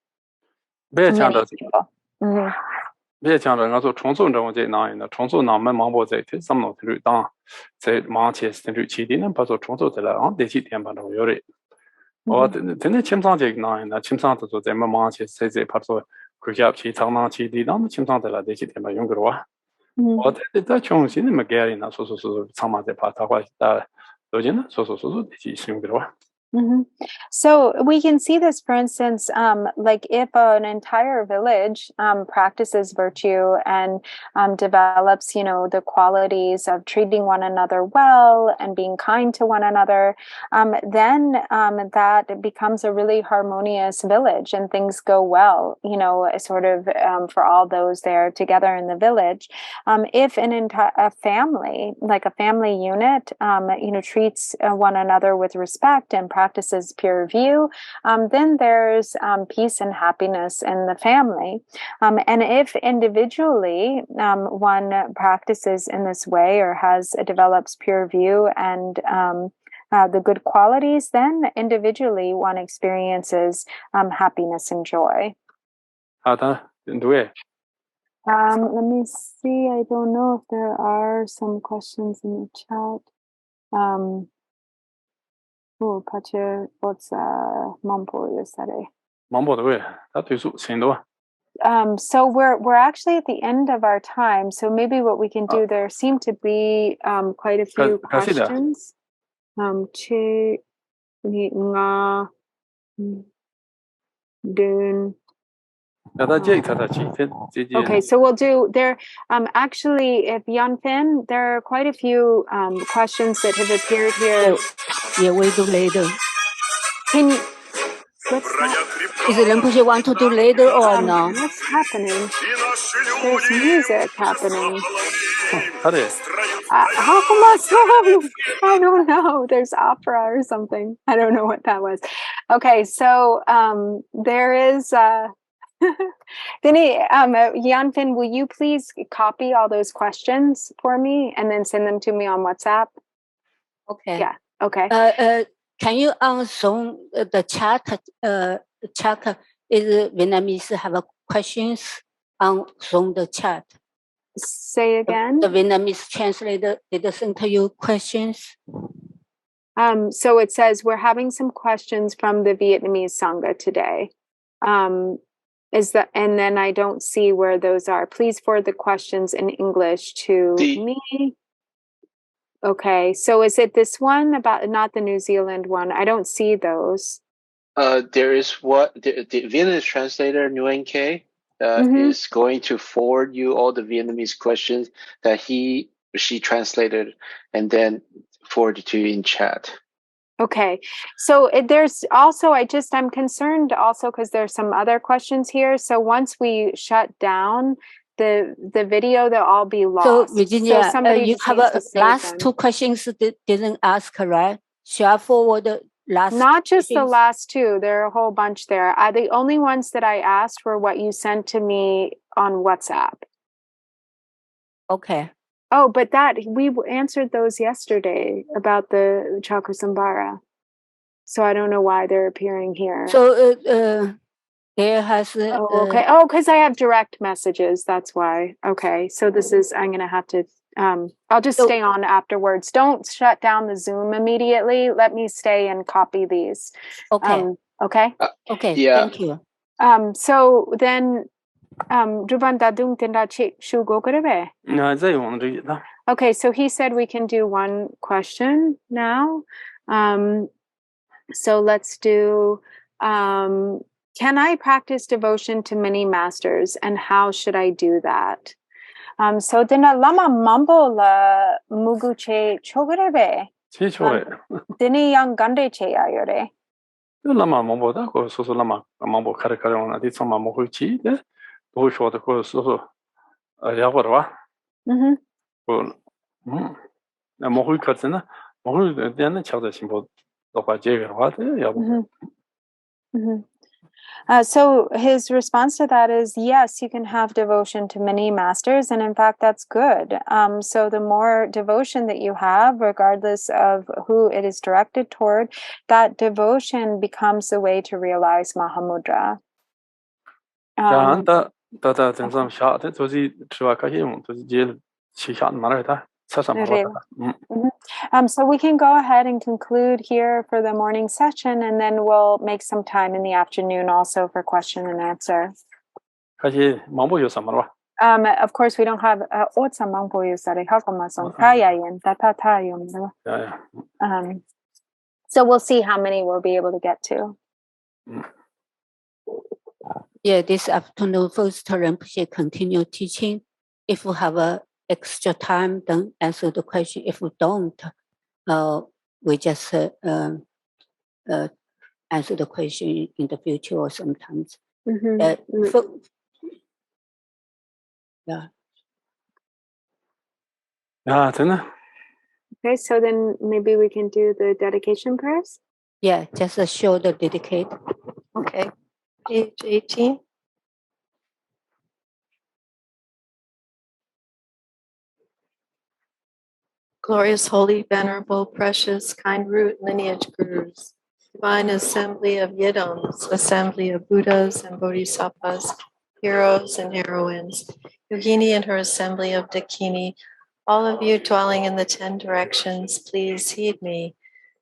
别讲了，我说重塑中这那呢，重塑那么忙不在这什么的当在忙些甚至起的呢，把说重塑的了，得起点把它有的。我真的清上这那呢，清上的说在么忙些在把说国家起长那起的，那么清上的了得起点把用个哇。我在重新的么改呢，说长嘛在把它话的，都见呢，说得起用个哇。So we can see this, for instance, like if an entire village practices virtue and develops, the qualities of treating one another well and being kind to one another, then that becomes a really harmonious village and things go well, sort of for all those there together in the village. If a family, like a family unit, treats one another with respect and practices pure view, then there's peace and happiness in the family. And if individually one practices in this way or develops pure view and the good qualities, then individually one experiences happiness and joy. Let me see. I don't know if there are some questions in the chat. Pache, what's Mampo yesterday? So we're actually at the end of our time. So maybe what we can do, there seem to be quite a few questions. Okay, so we'll do there. Actually, if Yanfin, there are quite a few questions that have appeared here. Yeah, we do later. Can you? What's that? Is it Rinpoche want to do later or no? What's happening? There's music happening. How come I don't know. There's opera or something. I don't know what that was. Okay, so there is. Yanfin, will you please copy all those questions for me and then send them to me on WhatsApp? Okay. Yeah. Okay. Can you on Zoom the chat? Chat is Vietnamese have questions on Zoom the chat. Say again. The Vietnamese translator did send you questions. So it says we're having some questions from the Vietnamese Sangha today. And then I don't see where those are. Please forward the questions in English to me. Okay, so is it this one about not the New Zealand one? I don't see those. There is the Vietnamese translator Nguyen K is going to forward you all the Vietnamese questions that she translated and then forward it to you in chat. Okay, so there's also, I'm concerned also because there's some other questions here. So once we shut down the video, they'll all be lost. So Virginia, you have last them. 2 questions didn't ask, right? Shall I forward the last? Not just the last 2. There are a whole bunch there. The only ones that I asked were what you sent to me on WhatsApp. Okay. Oh, but we answered those yesterday about the Chakrasambhara. So I don't know why they're appearing here. So there has... okay. Oh, because I have direct messages. That's why. Okay. So I'm going to have to... I'll just stay on afterwards. Don't shut down the Zoom immediately. Let me stay and copy these. Okay. Okay? Okay. Yeah. Thank you. So then... Okay, so he said we can do one question now. So let's do, can I practice devotion to many masters and how should I do that? So dina lama mambo la mugu che chogorebe. Dini yang gande che ayore. Lama mambo da ko so lama mambo kare on di sama mo chi de. Do sho de ko so ya borwa. Ko na mo hu katsena mo hu de na chawda simbo do ba je ga wa de ya bo. So his response to that is, yes, you can have devotion to many masters. And in fact, that's good. So the more devotion that you have, regardless of who it is directed toward, that devotion becomes the way to realize Mahamudra. So we can go ahead and conclude here for the morning session, and then we'll make some time in the afternoon also for question and answer. Of course, we don't have So we'll see how many we'll be able to get to. Yeah, this afternoon, first Rinpoche continue teaching. If we have extra time, then answer the question. If we don't, we just answer the question in the future or sometimes. Yeah. Yeah, 真的. Okay, so then maybe we can do the dedication prayers? Yeah, just show the dedicate. Okay, page 18. Glorious, holy, venerable, precious, kind root lineage gurus, divine assembly of Yidams, assembly of Buddhas and Bodhisattvas, heroes and heroines, Yogini and her assembly of Dakini, all of you dwelling in the 10 directions, please heed me.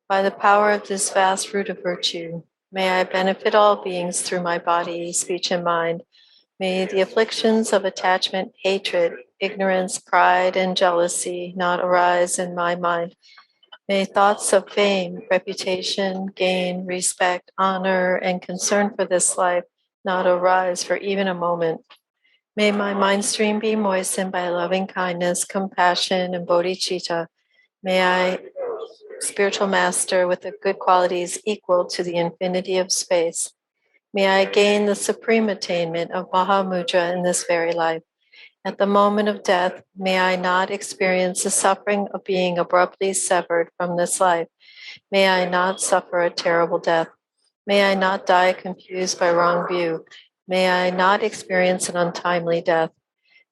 By the power of this vast root of virtue, may I benefit all beings through my body, speech, and mind. May the afflictions of attachment, hatred, ignorance, pride, and jealousy not arise in my mind. May thoughts of fame, reputation, gain, respect, honor, and concern for this life not arise for even a moment. May my mind stream be moistened by loving kindness, compassion, and bodhicitta. May I, spiritual master with the good qualities equal to the infinity of space. May I gain the supreme attainment of Mahamudra in this very life. At the moment of death, may I not experience the suffering of being abruptly severed from this life. May I not suffer a terrible death. May I not die confused by wrong view. May I not experience an untimely death.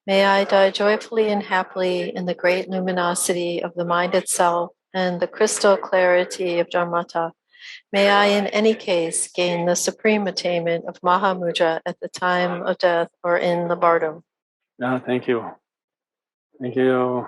May I die joyfully and happily in the great luminosity of the mind itself and the crystal clarity of Dharmata. May I, in any case, gain the supreme attainment of Mahamudra at the time of death or in the martyrdom. Yeah, thank you. Thank you.